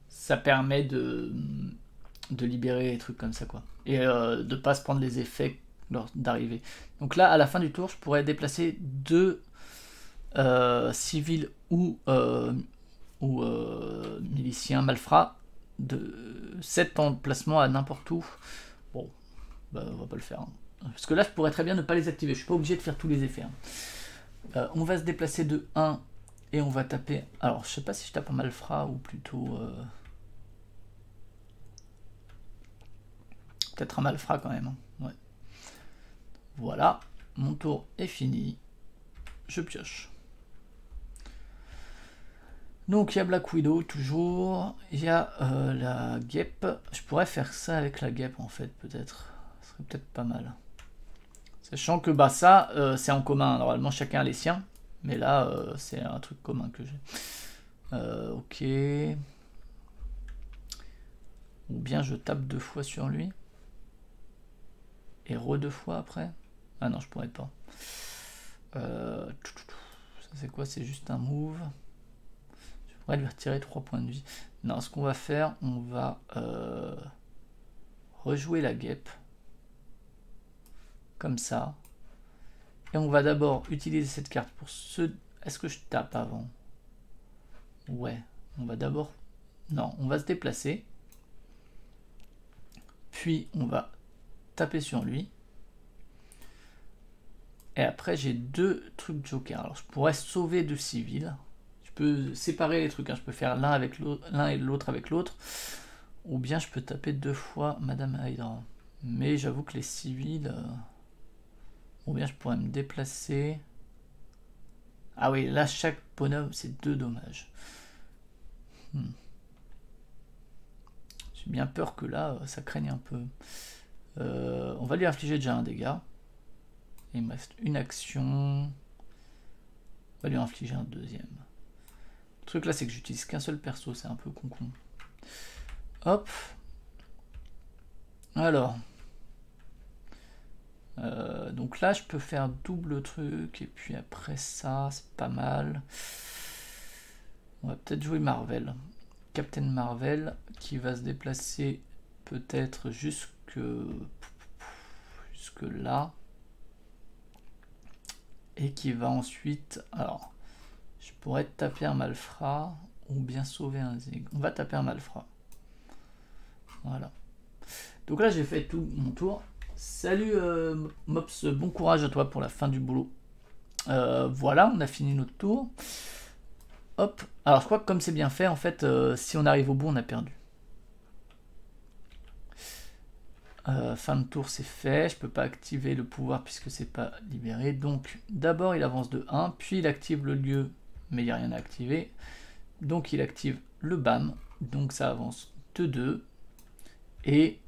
ça permet de libérer les trucs comme ça, quoi. Et de pas se prendre les effets lors d'arriver. Donc là, à la fin du tour, je pourrais déplacer 2 civils ou miliciens malfrats de 7 emplacements à n'importe où. Bon, bah, on va pas le faire. Hein. Parce que là, je pourrais très bien ne pas les activer. Je suis pas obligé de faire tous les effets. Hein. On va se déplacer de 1 et on va taper. Alors, je sais pas si je tape un malfrat ou plutôt. Peut-être un malfrat quand même. Hein. Ouais. Voilà, mon tour est fini. Je pioche. Donc il y a Black Widow toujours. Il y a la guêpe. Je pourrais faire ça avec la guêpe en fait, peut-être. Ce serait peut-être pas mal. Sachant que bah ça, c'est en commun. Normalement, chacun a les siens. Mais là, c'est un truc commun que j'ai. Ok. Ou bien je tape 2 fois sur lui. Et re 2 fois après. Ah non, je pourrais pas. Ça c'est quoi? C'est juste un move. Je pourrais lui retirer 3 points de vie. Non, ce qu'on va faire, on va rejouer la guêpe. Comme ça. Et on va d'abord utiliser cette carte pour ce... Est-ce que je tape avant? Ouais. On va d'abord... Non, on va se déplacer. Puis on va taper sur lui. Et après j'ai 2 trucs joker. Alors je pourrais sauver 2 civils. Je peux séparer les trucs. Hein. Je peux faire l'un et l'autre avec l'autre. Ou bien je peux taper 2 fois Madame Hydra. Mais j'avoue que les civils... Ou bien je pourrais me déplacer. Ah oui, là chaque bonhomme c'est 2 dommages. J'ai bien peur que là ça craigne un peu. On va lui infliger déjà un dégât. Il me reste une action. On va lui infliger un deuxième. Le truc là c'est que j'utilise qu'un seul perso, c'est un peu con. Hop. Alors. Donc là je peux faire double truc et puis après ça c'est pas mal. On va peut-être jouer Marvel. Captain Marvel qui va se déplacer peut-être jusque là. Et qui va ensuite... Alors, je pourrais taper un malfrat ou bien sauver un zig. On va taper un malfrat. Voilà. Donc là j'ai fait tout mon tour. Salut Mops, bon courage à toi pour la fin du boulot. Voilà, on a fini notre tour. Hop. Alors je crois que comme c'est bien fait, en fait, si on arrive au bout, on a perdu. Fin de tour, c'est fait. Je peux pas activer le pouvoir puisque c'est pas libéré. Donc d'abord il avance de 1, puis il active le lieu, mais il n'y a rien à activer. Donc il active le BAM. Donc ça avance de 2. Et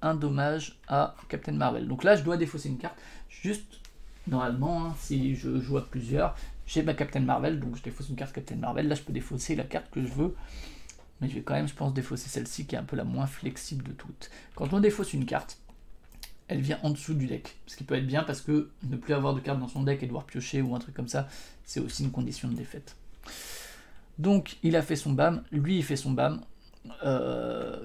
un dommage à Captain Marvel. Donc là je dois défausser une carte. Juste normalement, hein, si je joue à plusieurs, j'ai ma Captain Marvel, donc je défausse une carte Captain Marvel. Là je peux défausser la carte que je veux. Mais je vais quand même, je pense, défausser celle-ci qui est un peu la moins flexible de toutes. Quand on défausse une carte, elle vient en dessous du deck. Ce qui peut être bien parce que ne plus avoir de carte dans son deck et devoir piocher ou un truc comme ça, c'est aussi une condition de défaite. Donc il a fait son BAM, lui il fait son BAM,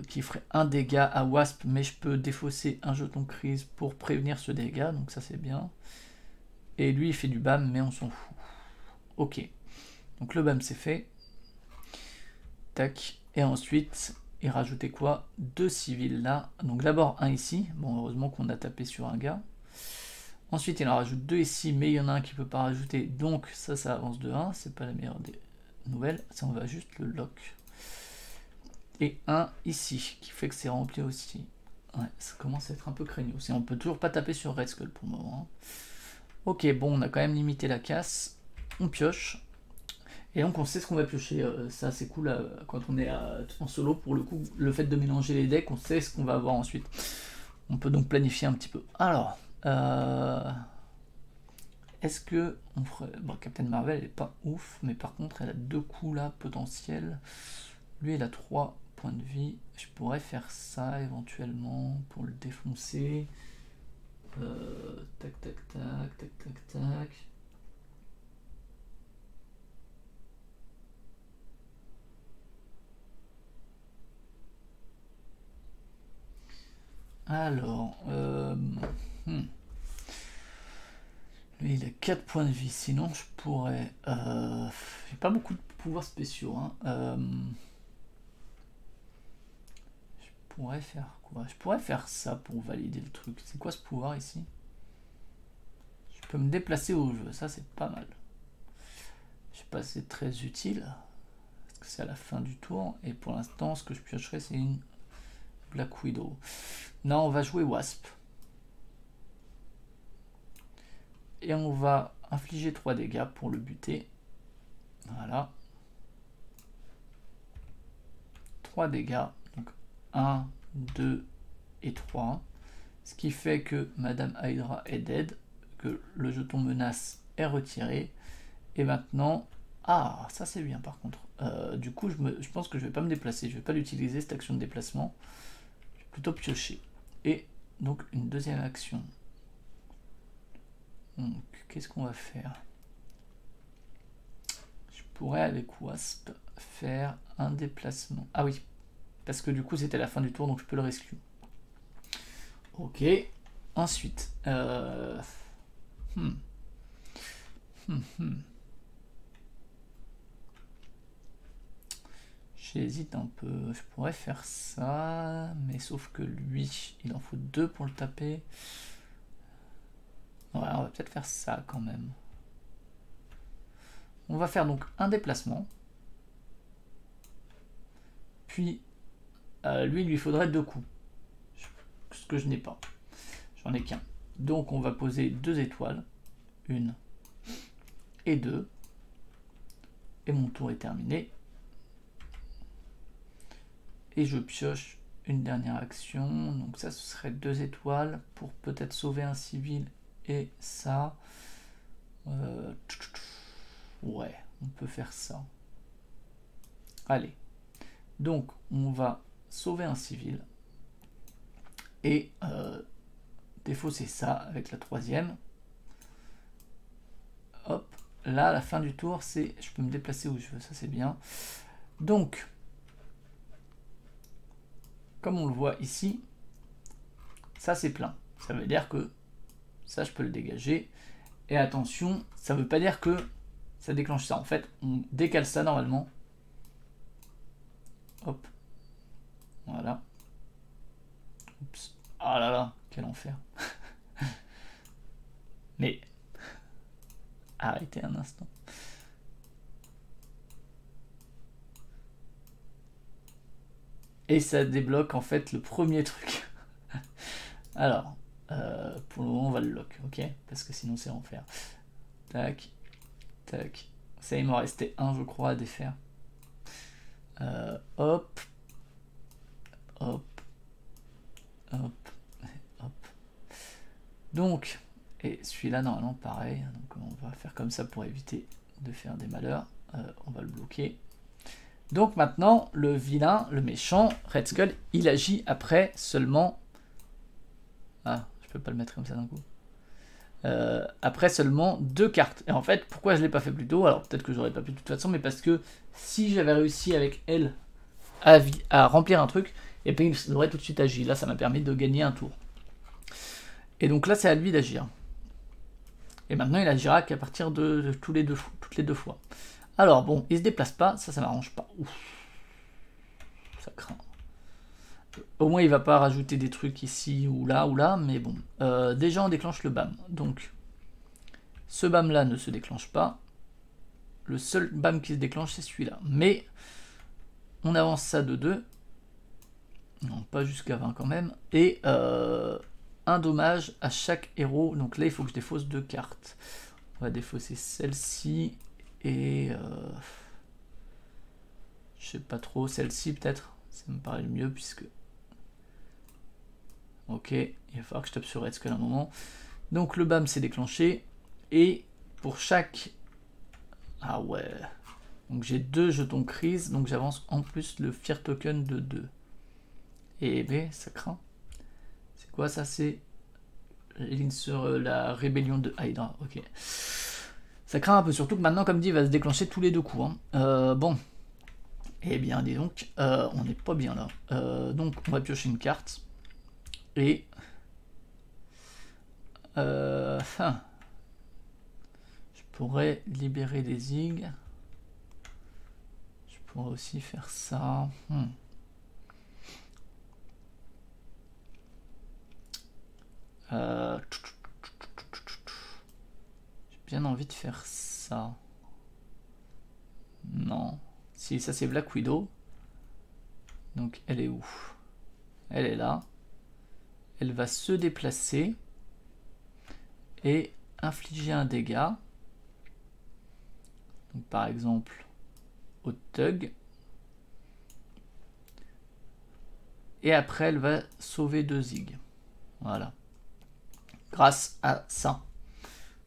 qui ferait un dégât à Wasp, mais je peux défausser un jeton crise pour prévenir ce dégât, donc ça c'est bien. Et lui il fait du BAM, mais on s'en fout. Ok, donc le BAM c'est fait. Tac. Et ensuite, il rajoutait quoi? 2 civils là. Donc d'abord un ici. Bon, heureusement qu'on a tapé sur un gars. Ensuite, il en rajoute 2 ici, mais il y en a un qui peut pas rajouter. Donc ça avance de 1. C'est pas la meilleure des nouvelles. Ça, on va juste le lock. Et un ici, qui fait que c'est rempli aussi. Ouais, ça commence à être un peu craignos. Et on peut toujours pas taper sur Red Skull pour le moment. Ok, bon, on a quand même limité la casse. On pioche. Et donc on sait ce qu'on va piocher, ça c'est cool quand on est en solo, pour le coup, le fait de mélanger les decks, on sait ce qu'on va avoir ensuite. On peut donc planifier un petit peu. Alors, est-ce que on ferait... Bon, Captain Marvel elle est pas ouf, mais par contre elle a 2 coups là potentiels. Lui il a 3 points de vie. Je pourrais faire ça éventuellement pour le défoncer. Tac tac tac tac tac tac. Alors, lui il a 4 points de vie, sinon je pourrais... J'ai pas beaucoup de pouvoirs spéciaux. Hein. Je pourrais faire quoi? Je pourrais faire ça pour valider le truc. C'est quoi ce pouvoir ici? Je peux me déplacer où je veux, ça c'est pas mal. Je sais pas si c'est très utile, parce que c'est à la fin du tour, et pour l'instant ce que je piocherai c'est une Black Widow. Non, on va jouer Wasp. Et on va infliger 3 dégâts pour le buter. Voilà. 3 dégâts. Donc 1, 2 et 3. Ce qui fait que Madame Hydra est dead. Que le jeton menace est retiré. Et maintenant... Ah, ça c'est bien par contre. Du coup, je pense que je vais pas me déplacer. Je vais pas l'utiliser cette action de déplacement. Je vais plutôt piocher. Et donc une deuxième action. Donc, qu'est-ce qu'on va faire? Je pourrais avec Wasp faire un déplacement. Ah oui, parce que du coup c'était la fin du tour, donc je peux le rescue. Ok, ensuite... J'hésite un peu, je pourrais faire ça, mais sauf que lui, il en faut 2 pour le taper. Ouais, on va peut-être faire ça quand même. On va faire donc un déplacement. Puis, lui, il lui faudrait 2 coups. Ce que je n'ai pas. J'en ai qu'un. Donc, on va poser 2 étoiles. 1 et 2. Et mon tour est terminé. Et je pioche une dernière action. Donc ça, ce serait 2 étoiles pour peut-être sauver un civil. Et ça... ouais, on peut faire ça. Allez. Donc, on va sauver un civil. Et défausser ça avec la 3e. Hop. Là, à la fin du tour, c'est... Je peux me déplacer où je veux, ça c'est bien. Donc... Comme on le voit ici, ça c'est plein. Ça veut dire que ça je peux le dégager. Et attention, ça veut pas dire que ça déclenche ça. En fait, on décale ça normalement. Hop. Voilà. Oups. Ah là là, quel enfer. Mais arrêtez un instant. Et ça débloque en fait le premier truc. Alors, pour le moment on va le lock, ok? Parce que sinon c'est l'enfer. Tac, tac. Ça il m'en restait un je crois à défaire. Hop. Hop. Hop. Hop. Donc, et celui-là normalement pareil. Donc on va faire comme ça pour éviter de faire des malheurs. On va le bloquer. Donc maintenant, le vilain, le méchant, Red Skull, il agit après seulement... Ah, je peux pas le mettre comme ça d'un coup. Après seulement 2 cartes. Et en fait, pourquoi je l'ai pas fait plus tôt? Alors peut-être que j'aurais pas pu de toute façon, mais parce que si j'avais réussi avec elle à remplir un truc, et bien il aurait tout de suite agi. Là, ça m'a permis de gagner un tour. Et donc là, c'est à lui d'agir. Et maintenant, il agira qu'à partir de toutes les deux fois. Alors bon, il se déplace pas, ça m'arrange pas. Ouf. Ça craint. Au moins il va pas rajouter des trucs ici ou là, mais bon. Déjà on déclenche le BAM. Donc ce BAM là ne se déclenche pas. Le seul BAM qui se déclenche c'est celui-là. Mais on avance ça de 2. Non, pas jusqu'à 20 quand même. Et un dommage à chaque héros. Donc là il faut que je défausse 2 cartes. On va défausser celle-ci. Et je sais pas trop, celle-ci peut-être, ça me paraît le mieux puisque... Ok, il va falloir que je tape sur Red Skull à un moment. Donc le BAM s'est déclenché et pour chaque... Ah ouais. Donc j'ai 2 jetons crise, donc j'avance en plus le Fear Token de 2. Et B, ça craint. C'est quoi ça? C'est ligne sur la rébellion de Hydra. Ok. Ça craint un peu, surtout que maintenant, comme dit, il va se déclencher tous les 2 coups. Hein. Bon. Eh bien, dis donc, on n'est pas bien là. Donc, on va piocher une carte. Et... je pourrais libérer des zig. Je pourrais aussi faire ça. J'ai bien envie de faire ça. Non. Si, ça c'est Black Widow. Donc elle est où? Elle est là. Elle va se déplacer et infliger un dégât. Donc, par exemple, au Tug. Et après, elle va sauver 2 zig. Voilà. Grâce à ça.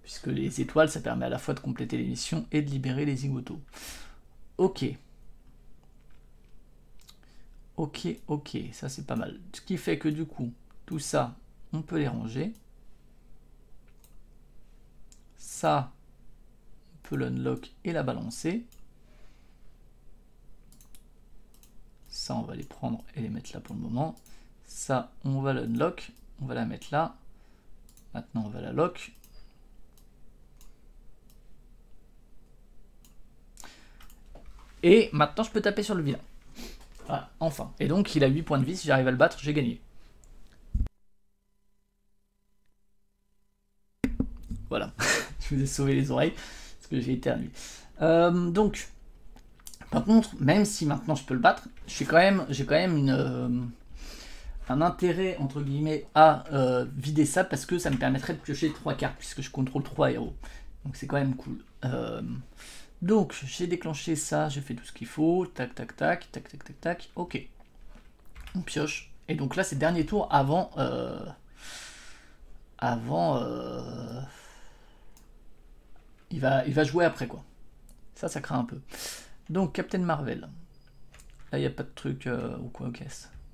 Puisque les étoiles, ça permet à la fois de compléter les missions et de libérer les zigotos. Ok. Ok, ok. Ça, c'est pas mal. Ce qui fait que du coup, tout ça, on peut les ranger. Ça, on peut l'unlock et la balancer. Ça, on va les prendre et les mettre là pour le moment. Ça, on va l'unlock. On va la mettre là. Maintenant, on va la lock. Et maintenant, je peux taper sur le vilain. Voilà, enfin. Et donc, il a 8 points de vie. Si j'arrive à le battre, j'ai gagné. Voilà. Je vous ai sauvé les oreilles parce que j'ai éternué. Donc, par contre, même si maintenant je peux le battre, j'ai quand même un intérêt, entre guillemets, à vider ça parce que ça me permettrait de piocher 3 cartes puisque je contrôle 3 héros. Donc, c'est quand même cool. Donc, j'ai déclenché ça, j'ai fait tout ce qu'il faut. Tac, tac, tac, tac, tac, tac, tac. Ok. On pioche. Et donc là, c'est le dernier tour avant... Il va jouer après, quoi. Ça craint un peu. Donc, Captain Marvel. Là, il n'y a pas de truc... ou quoi, ok.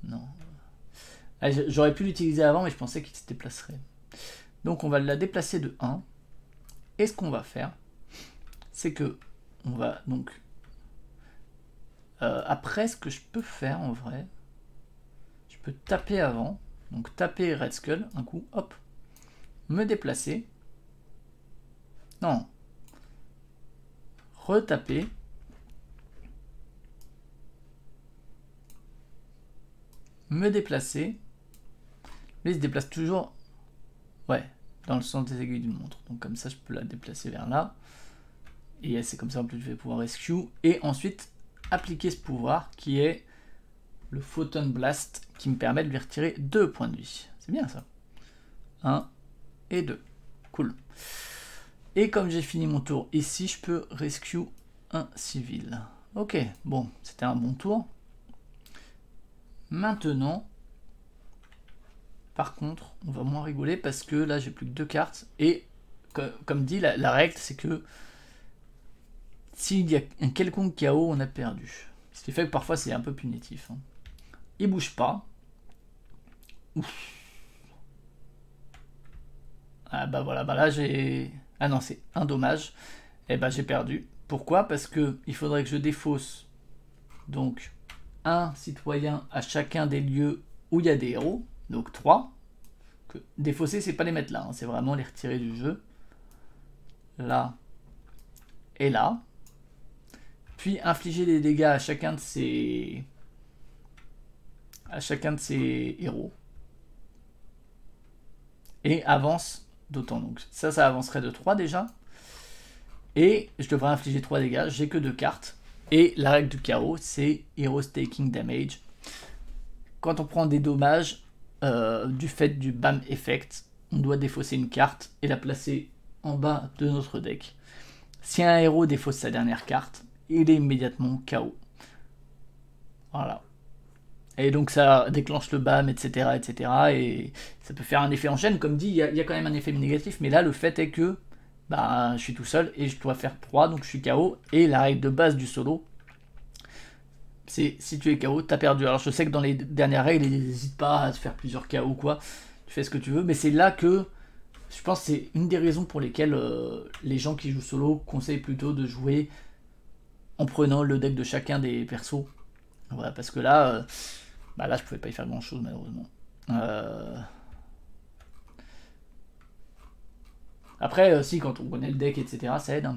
Non. J'aurais pu l'utiliser avant, mais je pensais qu'il se déplacerait. Donc, on va la déplacer de 1. Et ce qu'on va faire, c'est que on va donc... après, ce que je peux faire, en vrai, je peux taper avant. Donc, taper Red Skull, un coup, hop. Me déplacer. Non. Retaper. Me déplacer. Lui, il se déplace toujours, ouais, dans le sens des aiguilles d'une montre. Donc comme ça, je peux la déplacer vers là. Et c'est comme ça en plus je vais pouvoir rescue. Et ensuite, appliquer ce pouvoir qui est le Photon Blast, qui me permet de lui retirer 2 points de vie. C'est bien ça. 1 et 2. Cool. Et comme j'ai fini mon tour ici, je peux rescue un civil. Ok, bon, c'était un bon tour. Maintenant, par contre, on va moins rigoler parce que là, j'ai plus que 2 cartes. Et comme dit, la règle, c'est que s'il y a un quelconque chaos, on a perdu. Ce qui fait que parfois, c'est un peu punitif. Hein. Il bouge pas. Ouf. Ah bah voilà, bah là, j'ai... Ah non, c'est un dommage. Et bah j'ai perdu. Pourquoi? Parce que il faudrait que je défausse donc un citoyen à chacun des lieux où il y a des héros. Donc 3. Défausser, c'est pas les mettre là, hein, c'est vraiment les retirer du jeu. Là et là. Puis infliger des dégâts à chacun de ces héros. Et avance d'autant. Donc ça avancerait de 3 déjà. Et je devrais infliger 3 dégâts. J'ai que 2 cartes. Et la règle du chaos, c'est Heroes Taking Damage. Quand on prend des dommages du fait du BAM Effect, on doit défausser une carte et la placer en bas de notre deck. Si un héros défausse sa dernière carte, il est immédiatement KO. Voilà. Et donc ça déclenche le BAM, etc., etc. Et ça peut faire un effet en chaîne. Comme dit, il y a quand même un effet négatif. Mais là, le fait est que bah, je suis tout seul et je dois faire 3, donc je suis KO. Et la règle de base du solo, c'est si tu es KO, t'as perdu. Alors je sais que dans les dernières règles, ils n'hésitent pas à te faire plusieurs KO, quoi. Tu fais ce que tu veux, mais c'est là que je pense que c'est une des raisons pour lesquelles les gens qui jouent solo conseillent plutôt de jouer en prenant le deck de chacun des persos. Voilà, parce que là, bah là je pouvais pas y faire grand chose malheureusement. Après, si, quand on connaît le deck, etc., ça aide, hein,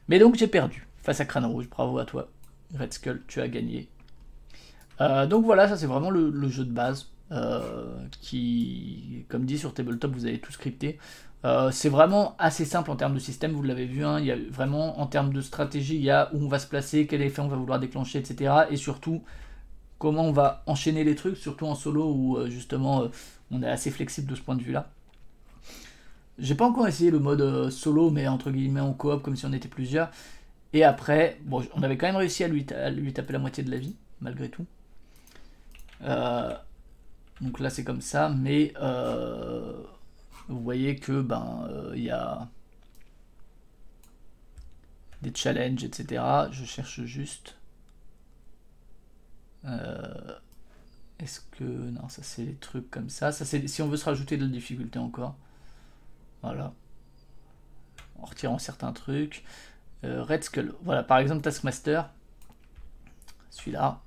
mais donc j'ai perdu face à Crâne Rouge. Bravo à toi, Red Skull, tu as gagné. Donc voilà, ça c'est vraiment le jeu de base qui, comme dit sur Tabletop, vous avez tout scripté. C'est vraiment assez simple en termes de système, vous l'avez vu, hein, il y a vraiment en termes de stratégie, il y a où on va se placer, quel effet on va vouloir déclencher, etc. Et surtout, comment on va enchaîner les trucs, surtout en solo où justement on est assez flexible de ce point de vue-là. J'ai pas encore essayé le mode solo, mais entre guillemets en coop, comme si on était plusieurs. Et après, bon, on avait quand même réussi à lui taper la moitié de la vie, malgré tout. Donc là c'est comme ça, mais vous voyez que ben il y a des challenges, etc. Je cherche juste. Est-ce que non, ça c'est des trucs comme ça. Ça c'est si on veut se rajouter de la difficulté encore. Voilà. En retirant certains trucs. Red Skull. Voilà, par exemple Taskmaster. Celui-là.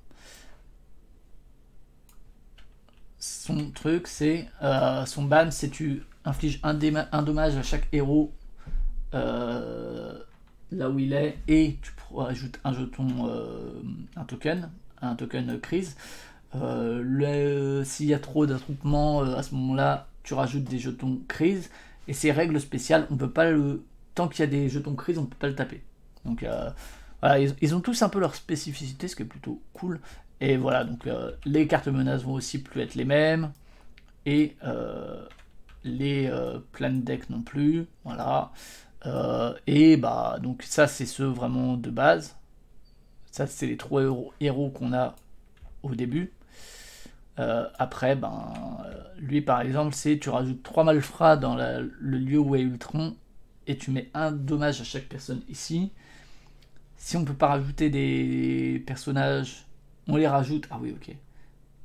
Son truc, c'est son ban, c'est tu infliges un dommage à chaque héros là où il est, et tu ajoutes un jeton, un token crise. S'il y a trop d'attroupements, à ce moment-là, tu rajoutes des jetons crise. Et ces règles spéciales, on peut pas le. Tant qu'il y a des jetons crise, on peut pas le taper. Donc voilà, ils ont tous un peu leur spécificité, ce qui est plutôt cool. Et voilà, donc les cartes menaces vont aussi plus être les mêmes. Et les plan deck non plus. Voilà. Et bah, donc ça, c'est ceux vraiment de base. Ça, c'est les 3 héros qu'on a au début. Après, ben, lui par exemple, c'est tu rajoutes 3 malfrats dans le lieu où est Ultron et tu mets un dommage à chaque personne ici. Si on peut pas rajouter des personnages, on les rajoute. Ah oui, ok.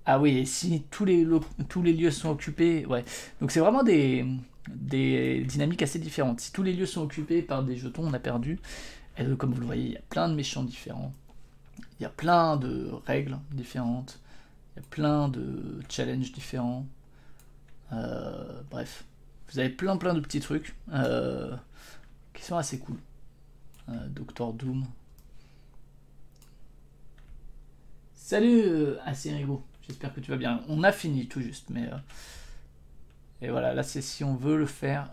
Ah oui, et si tous les lieux sont occupés, ouais. Donc c'est vraiment des dynamiques assez différentes. Si tous les lieux sont occupés par des jetons, on a perdu. Et donc, comme vous le voyez, il y a plein de méchants différents. Il y a plein de règles différentes. Il y a plein de challenges différents. Bref, vous avez plein de petits trucs qui sont assez cool. Doctor Doom. Salut Asirigo, j'espère que tu vas bien. On a fini tout juste, mais et voilà, là c'est si on veut le faire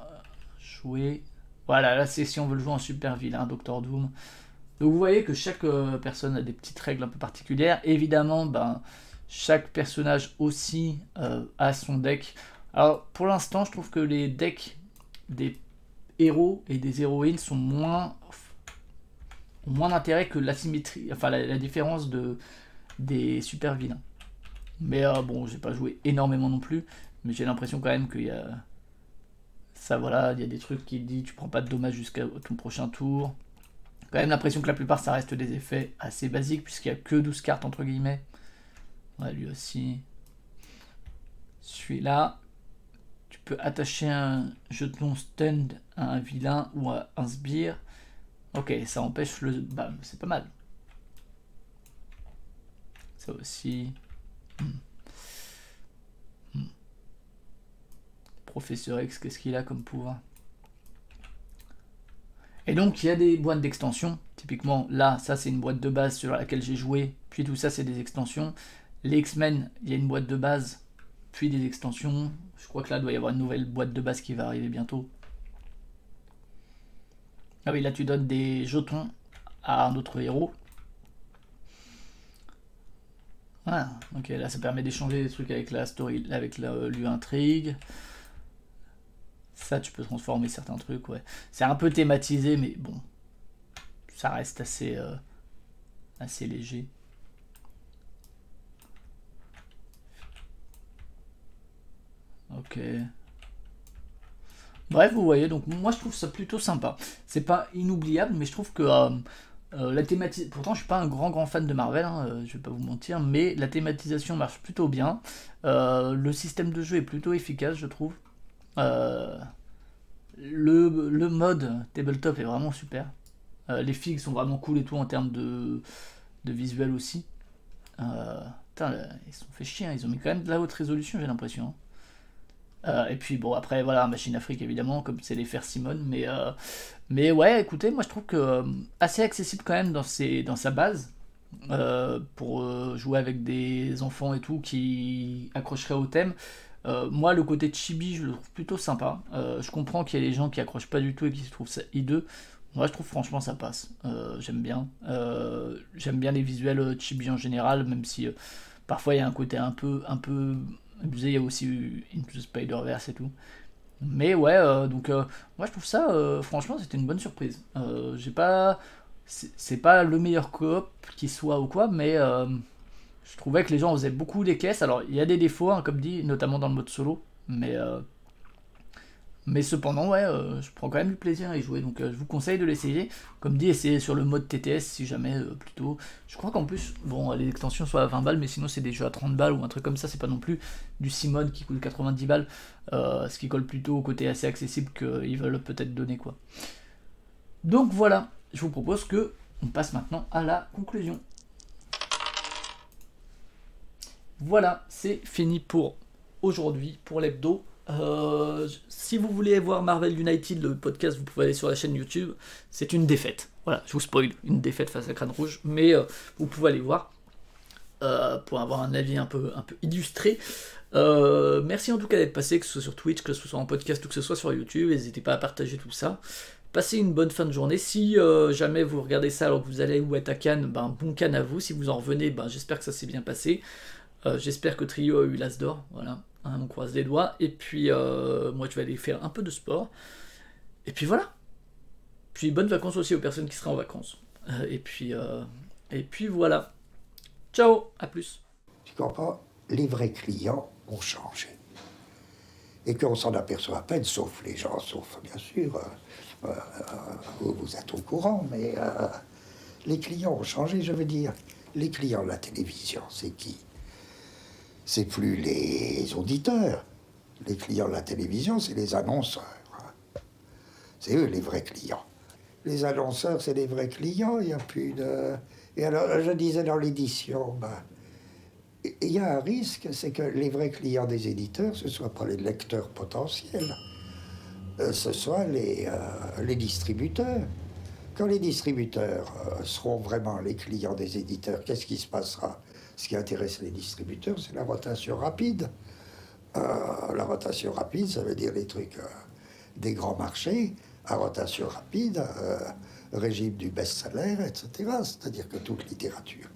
jouer. Voilà, là c'est si on veut le jouer en super vilain, Doctor Doom. Donc vous voyez que chaque personne a des petites règles un peu particulières. Évidemment, ben, chaque personnage aussi a son deck. Alors pour l'instant, je trouve que les decks des héros et des héroïnes sont ont moins d'intérêt que l'asymétrie, enfin la différence des super vilains. Mais bon, j'ai pas joué énormément non plus, mais j'ai l'impression quand même qu'il y a ça, voilà, il y a des trucs qui disent tu prends pas de dommages jusqu'à ton prochain tour. Quand même l'impression que la plupart ça reste des effets assez basiques puisqu'il y a que 12 cartes entre guillemets. Ouais, lui aussi. Celui-là, tu peux attacher un jeton stun à un vilain ou à un sbire. Ok, ça empêche le bam, c'est pas mal. Ça aussi. Professeur X, qu'est-ce qu'il a comme pouvoir? Et donc il y a des boîtes d'extension. Typiquement là, ça c'est une boîte de base sur laquelle j'ai joué. Puis tout ça c'est des extensions. Les X-Men, il y a une boîte de base, puis des extensions. Je crois que là il doit y avoir une nouvelle boîte de base qui va arriver bientôt. Ah oui, là tu donnes des jetons à un autre héros. Voilà, ok, là ça permet d'échanger des trucs avec la story, avec l'intrigue. Ça, tu peux transformer certains trucs, ouais. C'est un peu thématisé, mais bon, ça reste assez, assez léger. Ok. Bref, vous voyez, donc moi je trouve ça plutôt sympa. C'est pas inoubliable, mais je trouve que la thématisation. Pourtant, je suis pas un grand fan de Marvel, hein, je vais pas vous mentir, mais la thématisation marche plutôt bien. Le système de jeu est plutôt efficace, je trouve. Euh, le mode tabletop est vraiment super. Les figues sont vraiment cool et tout en termes de visuel aussi. Putain, ils se sont fait chier, hein, ils ont mis quand même de la haute résolution, j'ai l'impression, hein. Et puis bon, après, voilà, Machine Afrique évidemment, comme c'est les frères Simone, mais ouais, écoutez, moi je trouve que assez accessible quand même dans sa base, pour jouer avec des enfants et tout qui accrocheraient au thème. Moi, le côté chibi, je le trouve plutôt sympa. Je comprends qu'il y a des gens qui accrochent pas du tout et qui se trouvent ça hideux. Moi, je trouve franchement ça passe. J'aime bien. J'aime bien les visuels chibi en général, même si parfois il y a un côté un peu abusé. Il y a aussi Into the Spider-Verse et tout. Mais ouais, donc moi je trouve ça, franchement, c'était une bonne surprise. J'ai pas, c'est pas le meilleur coop qui soit ou quoi, mais je trouvais que les gens faisaient beaucoup des caisses. Alors il y a des défauts, hein, comme dit, notamment dans le mode solo, mais cependant, ouais, je prends quand même du plaisir à y jouer, donc je vous conseille de l'essayer. Comme dit, essayez sur le mode TTS si jamais, plutôt. Je crois qu'en plus, bon, les extensions sont à 20 balles, mais sinon c'est des jeux à 30 balles ou un truc comme ça, c'est pas non plus du 6 mode qui coûte 90 balles, ce qui colle plutôt au côté assez accessible qu'ils veulent peut-être donner, quoi. Donc voilà, je vous propose que on passe maintenant à la conclusion. Voilà, c'est fini pour aujourd'hui, pour l'hebdo. Si vous voulez voir Marvel United, le podcast, vous pouvez aller sur la chaîne YouTube. C'est une défaite. Voilà, je vous spoil, une défaite face à Crâne Rouge, mais vous pouvez aller voir pour avoir un avis un peu illustré. Merci en tout cas d'être passé, que ce soit sur Twitch, que ce soit en podcast ou que ce soit sur YouTube. N'hésitez pas à partager tout ça. Passez une bonne fin de journée. Si jamais vous regardez ça alors que vous allez ou être à Cannes, ben, bon Cannes à vous. Si vous en revenez, ben, j'espère que ça s'est bien passé. J'espère que Trio a eu l'As d'or. Voilà, hein, on croise les doigts. Et puis, moi, je vais aller faire un peu de sport. Et puis voilà. Puis bonnes vacances aussi aux personnes qui seraient en vacances. Et puis voilà. Ciao, à plus. Tu comprends? Les vrais clients ont changé. Et qu'on s'en aperçoit à peine, sauf les gens, sauf bien sûr, vous êtes au courant, mais les clients ont changé, je veux dire. Les clients de la télévision, c'est qui? C'est plus les auditeurs. Les clients de la télévision, c'est les annonceurs. C'est eux les vrais clients. Les annonceurs, c'est les vrais clients, il n'y a plus de... Et alors, je disais dans l'édition, ben, il y a un risque, c'est que les vrais clients des éditeurs, ce ne soient pas les lecteurs potentiels, ce soient les distributeurs. Quand les distributeurs seront vraiment les clients des éditeurs, qu'est-ce qui se passera? Ce qui intéresse les distributeurs, c'est la rotation rapide. La rotation rapide, ça veut dire les trucs des grands marchés, à rotation rapide, régime du best-seller, etc. C'est-à-dire que toute littérature,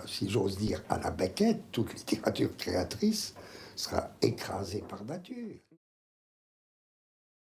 si j'ose dire à la Beckett, toute littérature créatrice sera écrasée par nature.